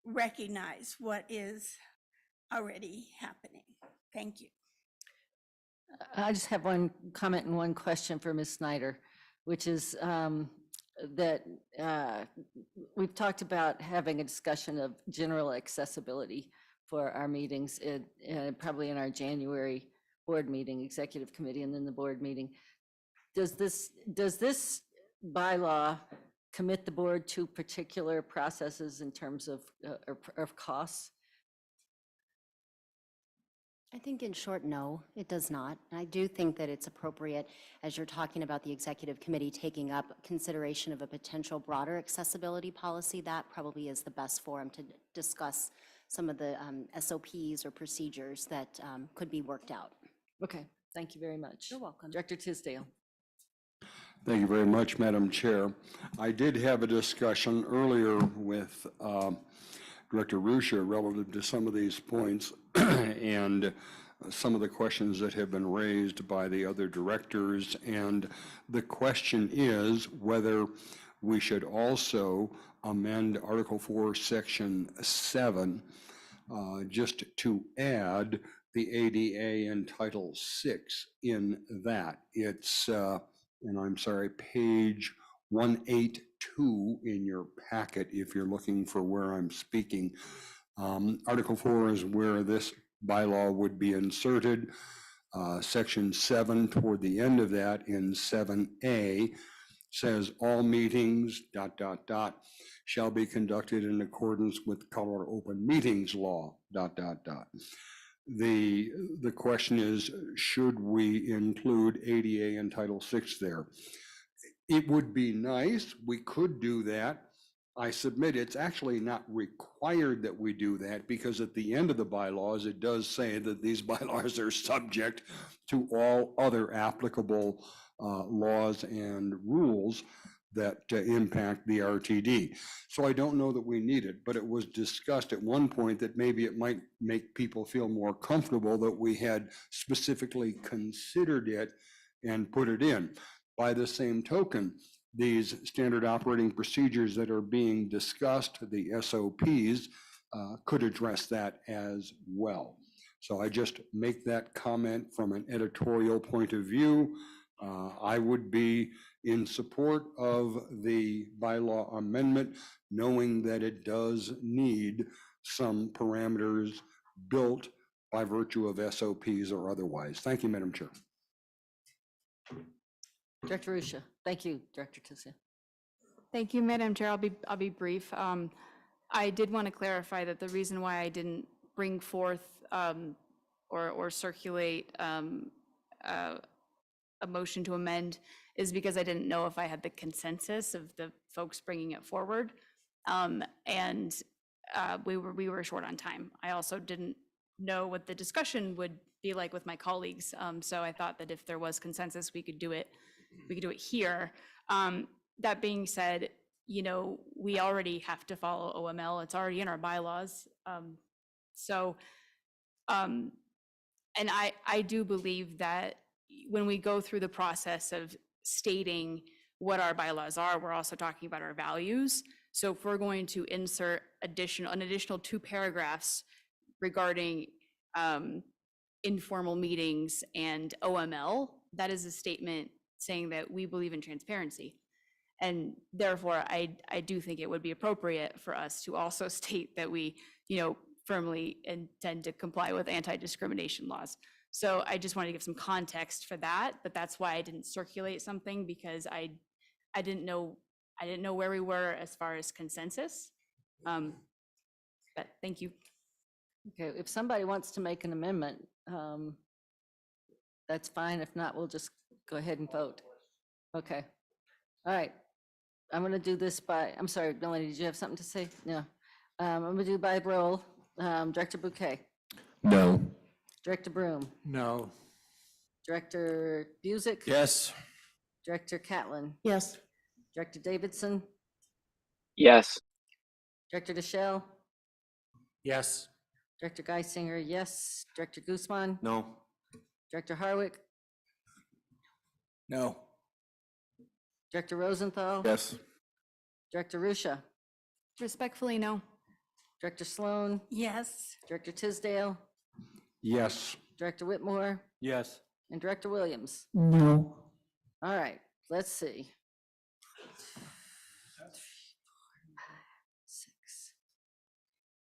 recognize what is already happening. Thank you. I just have one comment and one question for Ms. Snyder, which is that we've talked about having a discussion of general accessibility for our meetings, probably in our January board meeting, executive committee, and then the board meeting. Does this bylaw commit the board to particular processes in terms of costs? I think in short, no, it does not. I do think that it's appropriate, as you're talking about the executive committee taking up consideration of a potential broader accessibility policy, that probably is the best forum to discuss some of the SOPs or procedures that could be worked out. Okay, thank you very much. You're welcome. Director Tisdale. Thank you very much, Madam Chair. I did have a discussion earlier with Director Rusha relative to some of these points and some of the questions that have been raised by the other directors. And the question is whether we should also amend Article 4, Section 7, just to add the ADA in Title 6 in that. It's, and I'm sorry, page 182 in your packet if you're looking for where I'm speaking. Article 4 is where this bylaw would be inserted. Section 7 toward the end of that in 7A says all meetings ... shall be conducted in accordance with Colorado Open Meetings Law ... The question is, should we include ADA and Title VI there? It would be nice, we could do that. I submit it's actually not required that we do that, because at the end of the bylaws, it does say that these bylaws are subject to all other applicable laws and rules that impact the RTD. So I don't know that we need it, but it was discussed at one point that maybe it might make people feel more comfortable that we had specifically considered it and put it in. By the same token, these standard operating procedures that are being discussed, the SOPs, could address that as well. So I just make that comment from an editorial point of view. I would be in support of the bylaw amendment, knowing that it does need some parameters built by virtue of SOPs or otherwise. Thank you, Madam Chair. Director Rusha. Thank you, Director Tisdale. Thank you, Madam Chair. I'll be brief. I did want to clarify that the reason why I didn't bring forth or circulate a motion to amend is because I didn't know if I had the consensus of the folks bringing it forward. And we were short on time. I also didn't know what the discussion would be like with my colleagues. So I thought that if there was consensus, we could do it here. That being said, you know, we already have to follow OML. It's already in our bylaws. And I do believe that when we go through the process of stating what our bylaws are, we're also talking about our values. So if we're going to insert an additional 2 paragraphs regarding informal meetings and OML, that is a statement saying that we believe in transparency. And therefore, I do think it would be appropriate for us to also state that we, you know, firmly intend to comply with anti-discrimination laws. So I just wanted to give some context for that, but that's why I didn't circulate something, because I didn't know where we were as far as consensus. But thank you. Okay, if somebody wants to make an amendment, that's fine. If not, we'll just go ahead and vote. Okay. All right. I'm going to do this by, I'm sorry, Melanie, did you have something to say? No. I'm going to do by roll. Director Bouquet. No. Director Broom. No. Director Busick. Yes. Director Catlin. Yes. Director Davidson. Yes. Director DeShell. Yes. Director Geisinger, yes. Director Guzman. No. Director Harwick. No. Director Rosenthal. Yes. Director Rusha. Respectfully, no. Director Sloan. Yes. Director Tisdale. Yes. Director Whitmore. Yes. And Director Williams. No. All right, let's see. 6.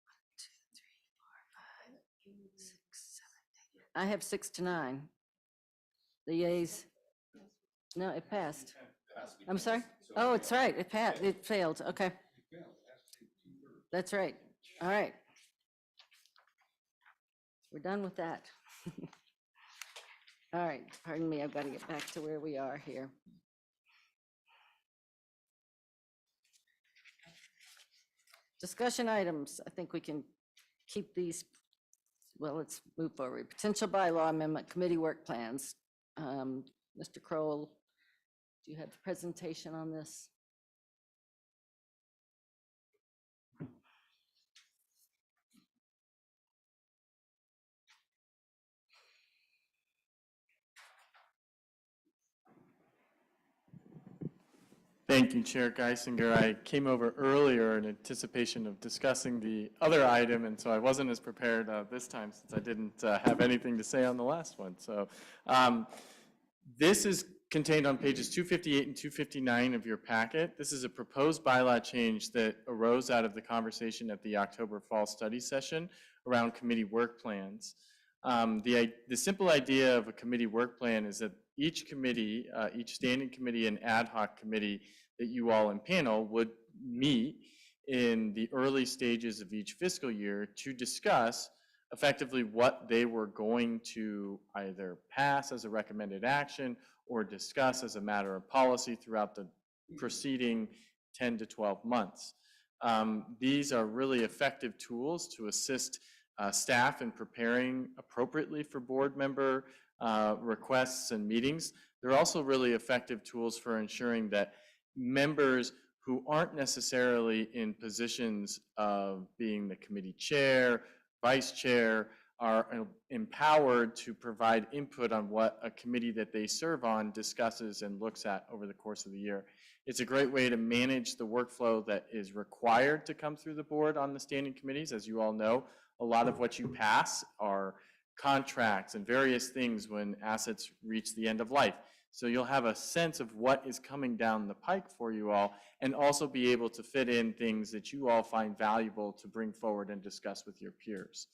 1, 2, 3, 4, 5, 6, 7, 8. I have 6 to 9. The yeas. No, it passed. I'm sorry? Oh, it's right. It passed. It failed. Okay. That's right. All right. We're done with that. All right, pardon me. I've got to get back to where we are here. Discussion items. I think we can keep these, well, let's move forward. Potential bylaw amendment, committee work plans. Mr. Kroll, do you have the presentation on this? Thank you, Chair Geisinger. I came over earlier in anticipation of discussing the other item, and so I wasn't as prepared this time since I didn't have anything to say on the last one. So this is contained on pages 258 and 259 of your packet. This is a proposed bylaw change that arose out of the conversation at the October Fall Study Session around committee work plans. The simple idea of a committee work plan is that each committee, each standing committee and ad hoc committee that you all impanel would meet in the early stages of each fiscal year to discuss effectively what they were going to either pass as a recommended action or discuss as a matter of policy throughout the preceding 10 to 12 months. These are really effective tools to assist staff in preparing appropriately for board member requests and meetings. They're also really effective tools for ensuring that members who aren't necessarily in positions of being the committee chair, vice chair, are empowered to provide input on what a committee that they serve on discusses and looks at over the course of the year. It's a great way to manage the workflow that is required to come through the board on the standing committees. As you all know, a lot of what you pass are contracts and various things when assets reach the end of life. So you'll have a sense of what is coming down the pike for you all, and also be able to fit in things that you all find valuable to bring forward and discuss with your peers.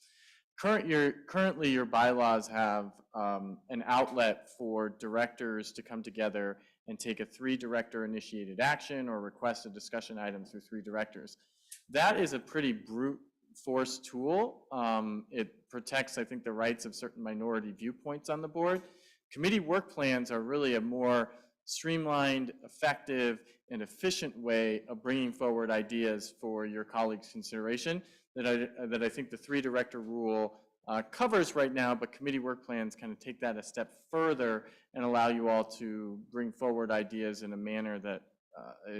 Currently, your bylaws have an outlet for directors to come together and take a 3-director initiated action or request a discussion item through 3 directors. That is a pretty brute force tool. It protects, I think, the rights of certain minority viewpoints on the board. Committee work plans are really a more streamlined, effective, and efficient way of bringing forward ideas for your colleagues' consideration that I think the 3-director rule covers right now, but committee work plans kind of take that a step further and allow you all to bring forward ideas in a manner that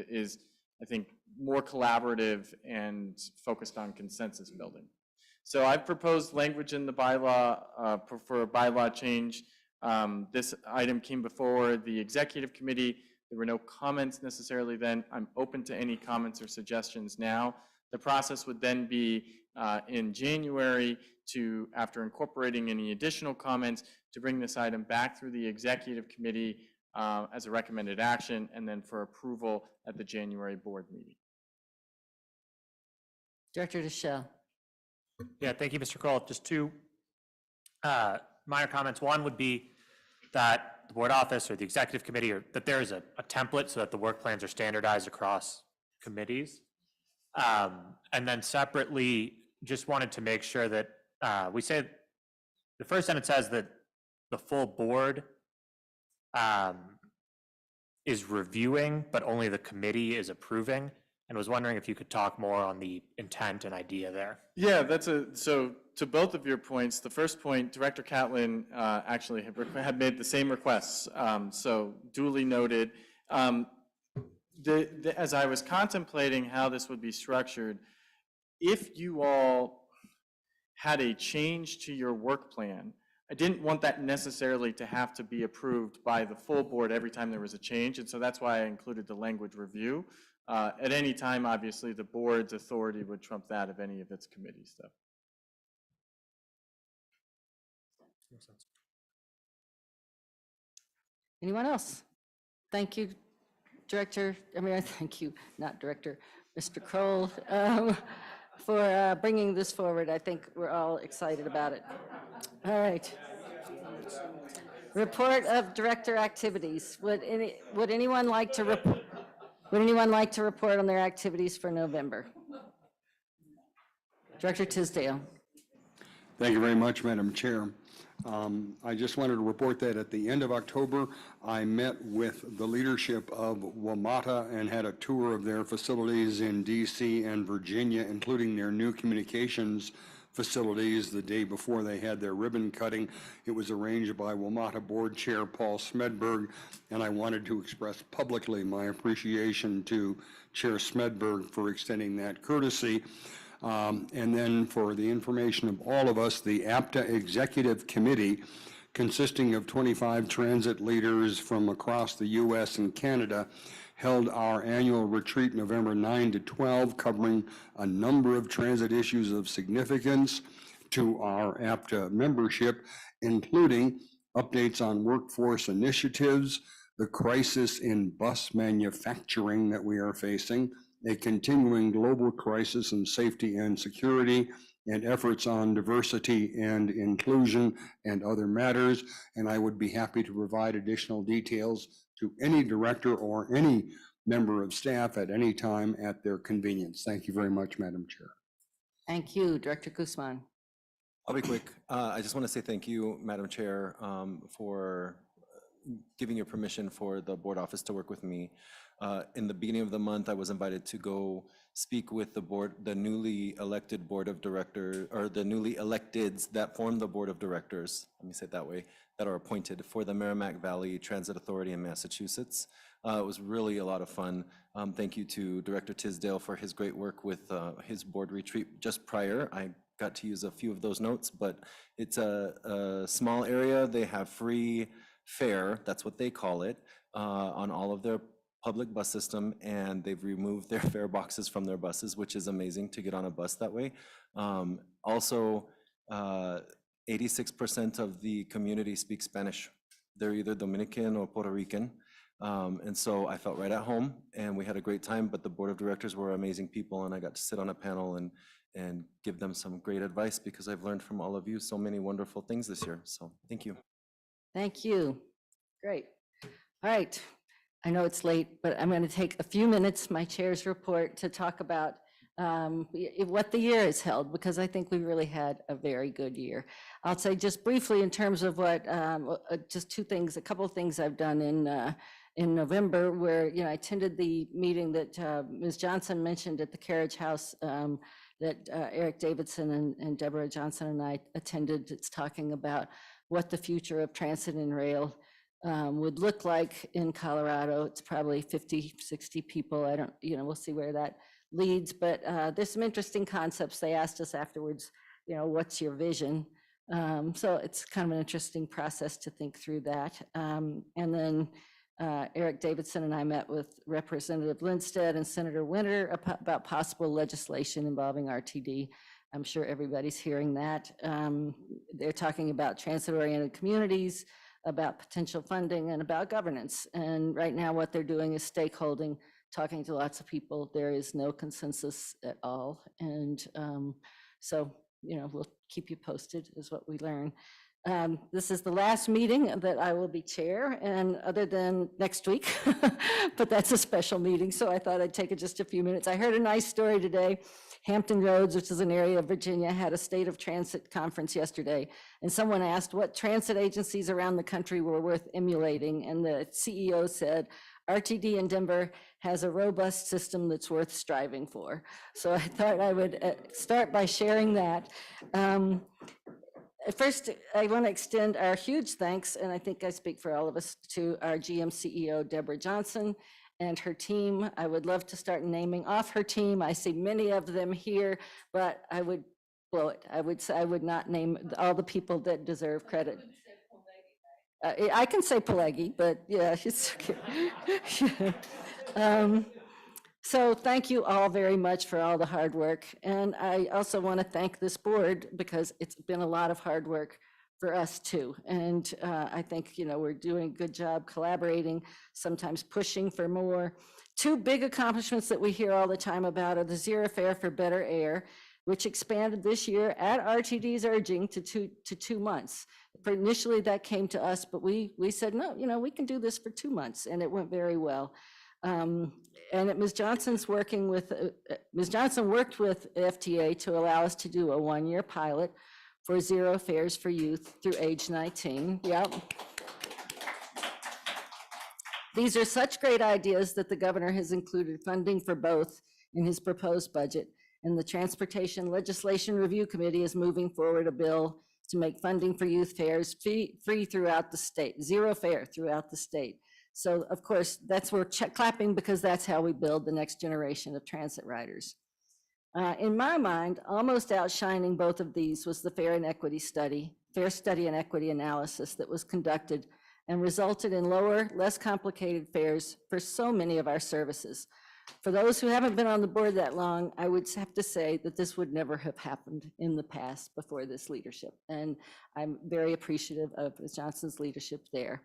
is, I think, more collaborative and focused on consensus building. So I've proposed language in the bylaw for a bylaw change. This item came before the executive committee. There were no comments necessarily then. I'm open to any comments or suggestions now. The process would then be in January to, after incorporating any additional comments, to bring this item back through the executive committee as a recommended action, and then for approval at the January board meeting. Director DeShell. Yeah, thank you, Mr. Kroll. Just 2 minor comments. One would be that the board office or the executive committee, or that there is a template so that the work plans are standardized across committees. And then separately, just wanted to make sure that we say, the first sentence says that the full board is reviewing, but only the committee is approving. And was wondering if you could talk more on the intent and idea there. Yeah, so to both of your points, the first point, Director Catlin actually had made the same requests, so duly noted. As I was contemplating how this would be structured, if you all had a change to your work plan, I didn't want that necessarily to have to be approved by the full board every time there was a change, and so that's why I included the language review. At any time, obviously, the board's authority would trump that of any of its committees, though. Anyone else? Thank you, Director, thank you, not Director, Mr. Kroll, for bringing this forward. I think we're all excited about it. All right. Report of director activities. Would anyone like to report? Would anyone like to report on their activities for November? Director Tisdale. Thank you very much, Madam Chair. I just wanted to report that at the end of October, I met with the leadership of WMATA and had a tour of their facilities in DC and Virginia, including their new communications facilities the day before they had their ribbon cutting. It was arranged by WMATA Board Chair Paul Smedberg, and I wanted to express publicly my appreciation to Chair Smedberg for extending that courtesy. And then for the information of all of us, the APTA Executive Committee, consisting of 25 transit leaders from across the U.S. and Canada, held our annual retreat November 9 to 12, covering a number of transit issues of significance to our APTA membership, including updates on workforce initiatives, the crisis in bus manufacturing that we are facing, a continuing global crisis in safety and security, and efforts on diversity and inclusion and other matters. And I would be happy to provide additional details to any director or any member of staff at any time at their convenience. Thank you very much, Madam Chair. Thank you, Director Guzman. I'll be quick. I just want to say thank you, Madam Chair, for giving your permission for the board office to work with me. In the beginning of the month, I was invited to go speak with the board, the newly elected board of directors, or the newly electeds that form the board of directors, let me say it that way, that are appointed for the Merrimack Valley Transit Authority in Massachusetts. It was really a lot of fun. Thank you to Director Tisdale for his great work with his board retreat just prior. I got to use a few of those notes, but it's a small area. They have free fare, that's what they call it, on all of their public bus system, and they've removed their fare boxes from their buses, which is amazing to get on a bus that way. Also, 86% of the community speaks Spanish. They're either Dominican or Puerto Rican. And so I felt right at home, and we had a great time, but the board of directors were amazing people, and I got to sit on a panel and give them some great advice, because I've learned from all of you so many wonderful things this year. So thank you. Thank you. Great. All right. I know it's late, but I'm going to take a few minutes, my chair's report, to talk about what the year has held, because I think we really had a very good year. I'll say just briefly in terms of what, just two things, a couple of things I've done in November, where, I attended the meeting that Ms. Johnson mentioned at the Carriage House that Eric Davidson and Deborah Johnson and I attended. It's talking about what the future of transit and rail would look like in Colorado. It's probably 50, 60 people. I don't, we'll see where that leads, but there's some interesting concepts. They asked us afterwards, what's your vision? So it's kind of an interesting process to think through that. And then Eric Davidson and I met with Representative Lindstedt and Senator Winter about possible legislation involving RTD. I'm sure everybody's hearing that. They're talking about transit-oriented communities, about potential funding, and about governance. And right now what they're doing is stakeholding, talking to lots of people. There is no consensus at all. And so, we'll keep you posted is what we learn. This is the last meeting that I will be chair, and other than next week, but that's a special meeting, so I thought I'd take just a few minutes. I heard a nice story today. Hampton Roads, which is an area of Virginia, had a state of transit conference yesterday, and someone asked what transit agencies around the country were worth emulating, and the CEO said, RTD in Denver has a robust system that's worth striving for. So I thought I would start by sharing that. First, I want to extend our huge thanks, and I think I speak for all of us, to our GM CEO, Deborah Johnson, and her team. I would love to start naming off her team. I see many of them here, but I would blow it. I would not name all the people that deserve credit. I can say Pelegi, but yeah, she's okay. So thank you all very much for all the hard work. And I also want to thank this board, because it's been a lot of hard work for us too. And I think, we're doing a good job collaborating, sometimes pushing for more. Two big accomplishments that we hear all the time about are the Zero Fare for Better Air, which expanded this year at RTD's urging to 2 months. Initially that came to us, but we said, no, we can do this for 2 months, and it went very well. And Ms. Johnson worked with FTA to allow us to do a 1-year pilot for zero fares for youth through age 19. Yep. These are such great ideas that the governor has included funding for both in his proposed budget. And the Transportation Legislation Review Committee is moving forward a bill to make funding for youth fares free throughout the state, zero fare throughout the state. So of course, we're clapping because that's how we build the next generation of transit riders. In my mind, almost outshining both of these was the Fair Study and Equity Analysis that was conducted and resulted in lower, less complicated fares for so many of our services. For those who haven't been on the board that long, I would have to say that this would never have happened in the past before this leadership. And I'm very appreciative of Ms. Johnson's leadership there.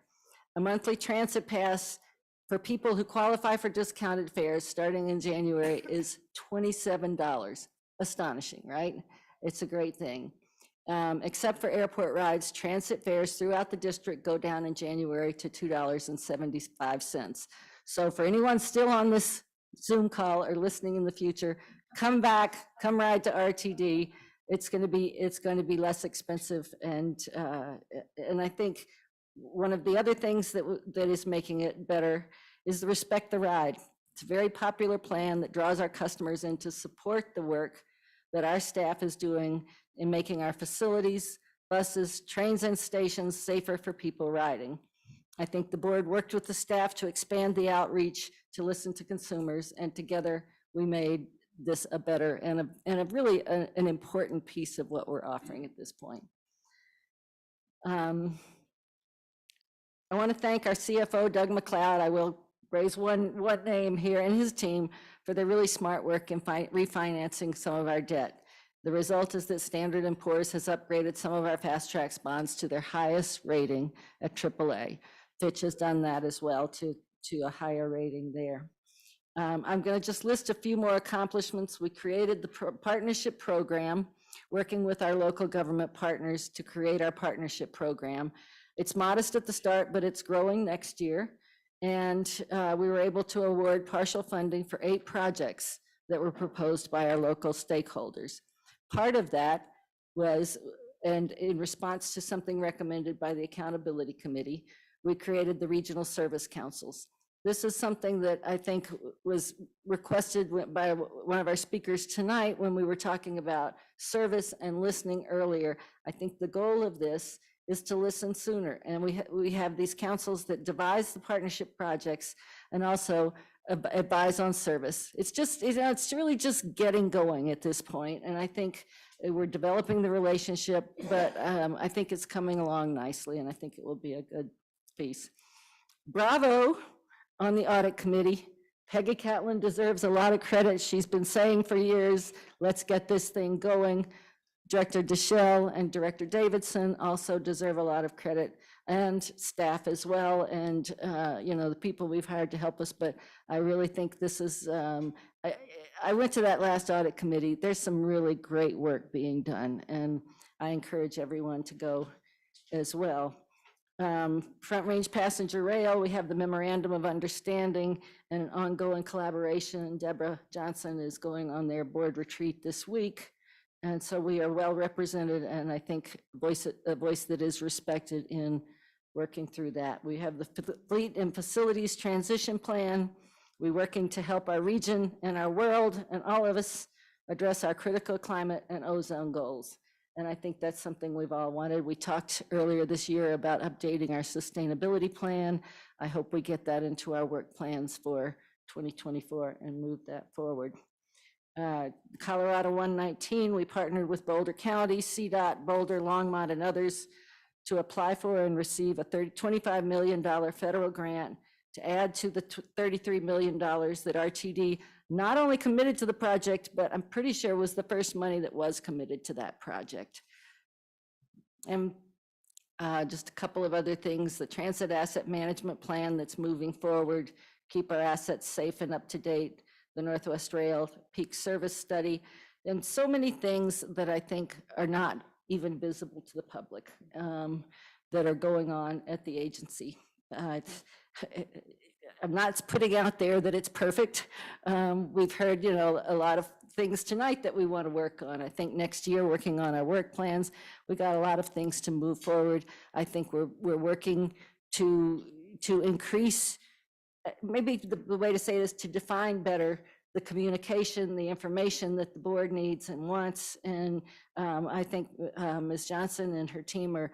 A monthly transit pass for people who qualify for discounted fares starting in January is $27. Astonishing, right? It's a great thing. Except for airport rides, transit fares throughout the district go down in January to $2.75. So for anyone still on this Zoom call or listening in the future, come back, come ride to RTD. It's going to be less expensive, and I think one of the other things that is making it better is the Respect the Ride. It's a very popular plan that draws our customers in to support the work that our staff is doing in making our facilities, buses, trains, and stations safer for people riding. I think the board worked with the staff to expand the outreach, to listen to consumers, and together we made this a better and a really an important piece of what we're offering at this point. I want to thank our CFO, Doug McLeod. I will raise one name here, and his team for their really smart work in refinancing some of our debt. The result is that Standard & Poor's has upgraded some of our fast track bonds to their highest rating at AAA. Fitch has done that as well to a higher rating there. I'm going to just list a few more accomplishments. We created the partnership program, working with our local government partners to create our partnership program. It's modest at the start, but it's growing next year. And we were able to award partial funding for 8 projects that were proposed by our local stakeholders. Part of that was, and in response to something recommended by the Accountability Committee, we created the Regional Service Councils. This is something that I think was requested by one of our speakers tonight when we were talking about service and listening earlier. I think the goal of this is to listen sooner. And we have these councils that devise the partnership projects and also advise on service. It's just, it's really just getting going at this point. And I think we're developing the relationship, but I think it's coming along nicely, and I think it will be a good piece. Bravo on the audit committee. Peggy Catlin deserves a lot of credit. She's been saying for years, let's get this thing going. Director Deschelle and Director Davidson also deserve a lot of credit, and staff as well, and the people we've hired to help us. But I really think this is, I went to that last audit committee. There's some really great work being done, and I encourage everyone to go as well. Front Range Passenger Rail, we have the Memorandum of Understanding and an ongoing collaboration. Deborah Johnson is going on their board retreat this week. And so we are well represented, and I think a voice that is respected in working through that. We have the Fleet and Facilities Transition Plan. We're working to help our region and our world and all of us address our critical climate and ozone goals. And I think that's something we've all wanted. We talked earlier this year about updating our sustainability plan. I hope we get that into our work plans for 2024 and move that forward. Colorado 119, we partnered with Boulder County, CDOT, Boulder, Longmont, and others to apply for and receive a $25 million federal grant to add to the $33 million that RTD not only committed to the project, but I'm pretty sure was the first money that was committed to that project. And just a couple of other things, the Transit Asset Management Plan that's moving forward, keep our assets safe and up to date, the Northwest Rail Peak Service Study, and so many things that I think are not even visible to the public that are going on at the agency. I'm not putting out there that it's perfect. We've heard, a lot of things tonight that we want to work on. I think next year, working on our work plans, we got a lot of things to move forward. I think we're working to increase, maybe the way to say this, to define better the communication, the information that the board needs and wants. And I think Ms. Johnson and her team are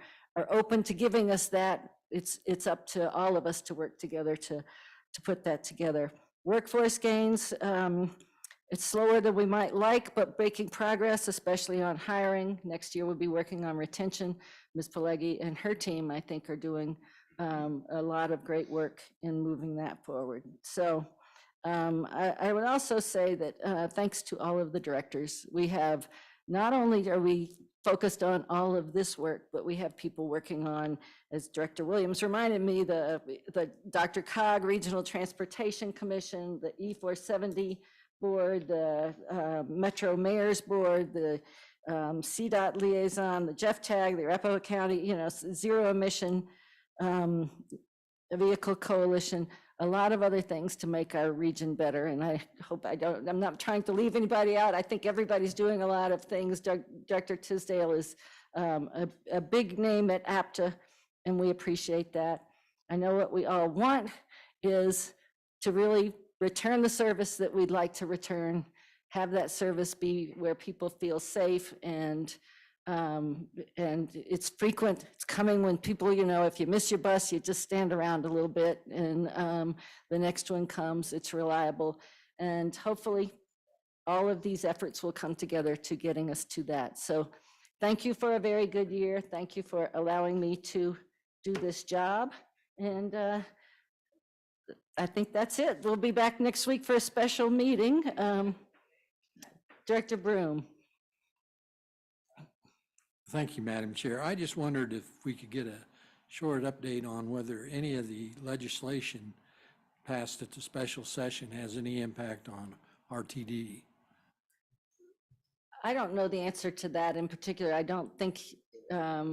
open to giving us that. It's up to all of us to work together to put that together. Workforce gains, it's slower than we might like, but making progress, especially on hiring. Next year, we'll be working on retention. Ms. Pelleggi and her team, I think, are doing a lot of great work in moving that forward. So I would also say that thanks to all of the directors, we have, not only are we focused on all of this work, but we have people working on, as Director Williams reminded me, the Dr. Cog Regional Transportation Commission, the E470 Board, the Metro Mayor's Board, the CDOT Liaison, the Jeff Tag, the Arapahoe County, Zero Emission Vehicle Coalition, a lot of other things to make our region better. And I hope I'm not trying to leave anybody out. I think everybody's doing a lot of things. Dr. Tisdale is a big name at APTA, and we appreciate that. I know what we all want is to really return the service that we'd like to return, have that service be where people feel safe, and it's frequent. It's coming when people, if you miss your bus, you just stand around a little bit, and the next one comes. It's reliable, and hopefully all of these efforts will come together to getting us to that. So thank you for a very good year. Thank you for allowing me to do this job, and I think that's it. We'll be back next week for a special meeting. Director Broom. Thank you, Madam Chair. I just wondered if we could get a short update on whether any of the legislation passed at the special session has any impact on RTD. I don't know the answer to that in particular. I don't think, I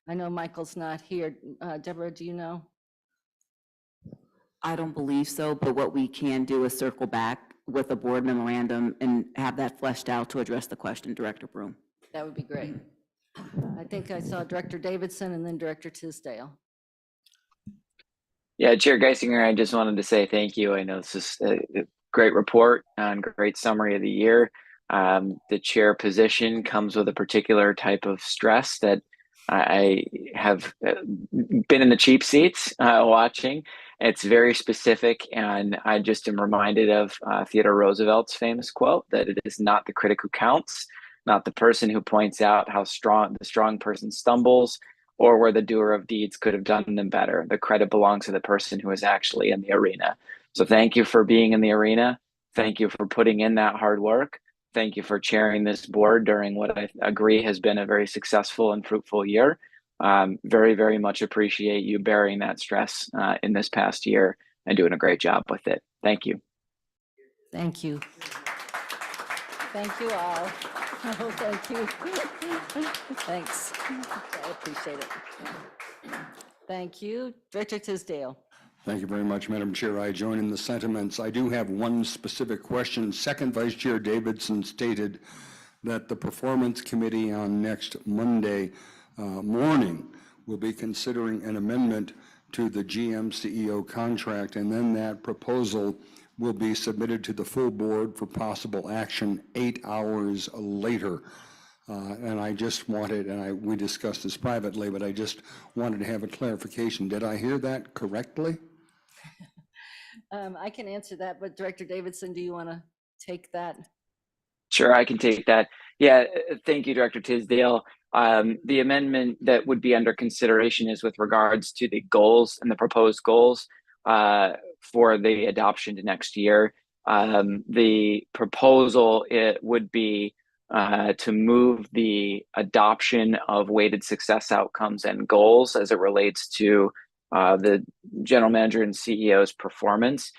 know Michael's not here. Deborah, do you know? I don't believe so, but what we can do is circle back with a board memorandum and have that fleshed out to address the question, Director Broom. That would be great. I think I saw Director Davidson and then Director Tisdale. Yeah, Chair Geisinger, I just wanted to say thank you. I know this is a great report and great summary of the year. The chair position comes with a particular type of stress that I have been in the cheap seats watching. It's very specific, and I just am reminded of Theodore Roosevelt's famous quote that it is not the critic who counts, not the person who points out how the strong person stumbles, or where the doer of deeds could have done them better. The credit belongs to the person who is actually in the arena. So thank you for being in the arena. Thank you for putting in that hard work. Thank you for chairing this board during what I agree has been a very successful and fruitful year. Very, very much appreciate you bearing that stress in this past year and doing a great job with it. Thank you. Thank you. Thank you all. Oh, thank you. Thanks. I appreciate it. Thank you. Director Tisdale. Thank you very much, Madam Chair. I join in the sentiments. I do have one specific question. Second Vice Chair Davidson stated that the Performance Committee on next Monday morning will be considering an amendment to the GM CEO contract, and then that proposal will be submitted to the full board for possible action 8 hours later. And I just wanted, and we discussed this privately, but I just wanted to have a clarification. Did I hear that correctly? I can answer that, but Director Davidson, do you want to take that? Sure, I can take that. Yeah, thank you, Director Tisdale. The amendment that would be under consideration is with regards to the goals and the proposed goals for the adoption to next year. The proposal, it would be to move the adoption of weighted success outcomes and goals as it relates to the general manager and CEO's performance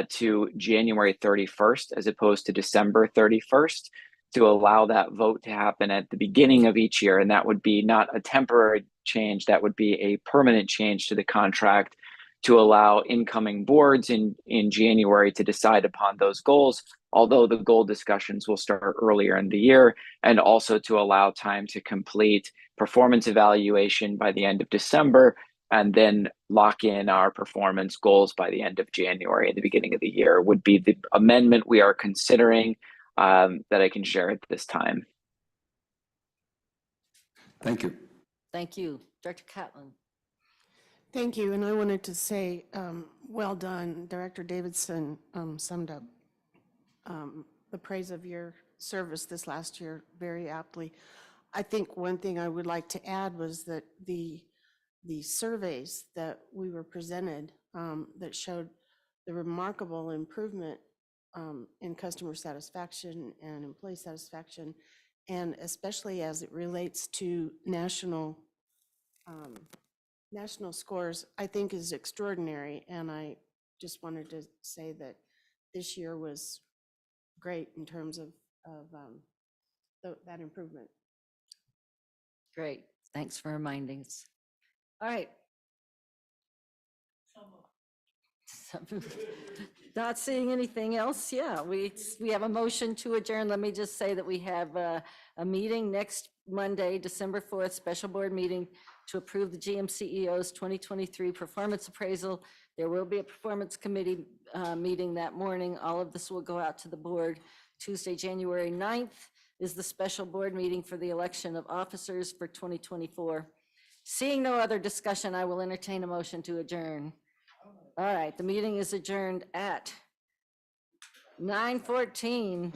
to January 31st as opposed to December 31st, to allow that vote to happen at the beginning of each year. And that would be not a temporary change, that would be a permanent change to the contract to allow incoming boards in January to decide upon those goals, although the goal discussions will start earlier in the year, and also to allow time to complete performance evaluation by the end of December, and then lock in our performance goals by the end of January and the beginning of the year would be the amendment we are considering that I can share at this time. Thank you. Thank you. Director Catlin. Thank you, and I wanted to say, well done. Director Davidson summed up the praise of your service this last year very aptly. I think one thing I would like to add was that the surveys that we were presented that showed the remarkable improvement in customer satisfaction and employee satisfaction, and especially as it relates to national scores, I think is extraordinary. And I just wanted to say that this year was great in terms of that improvement. Great. Thanks for reminding us. All right. Not seeing anything else. Yeah, we have a motion to adjourn. Let me just say that we have a meeting next Monday, December 4th, special board meeting to approve the GM CEO's 2023 performance appraisal. There will be a performance committee meeting that morning. All of this will go out to the board. Tuesday, January 9th is the special board meeting for the election of officers for 2024. Seeing no other discussion, I will entertain a motion to adjourn. All right, the meeting is adjourned at 9:14.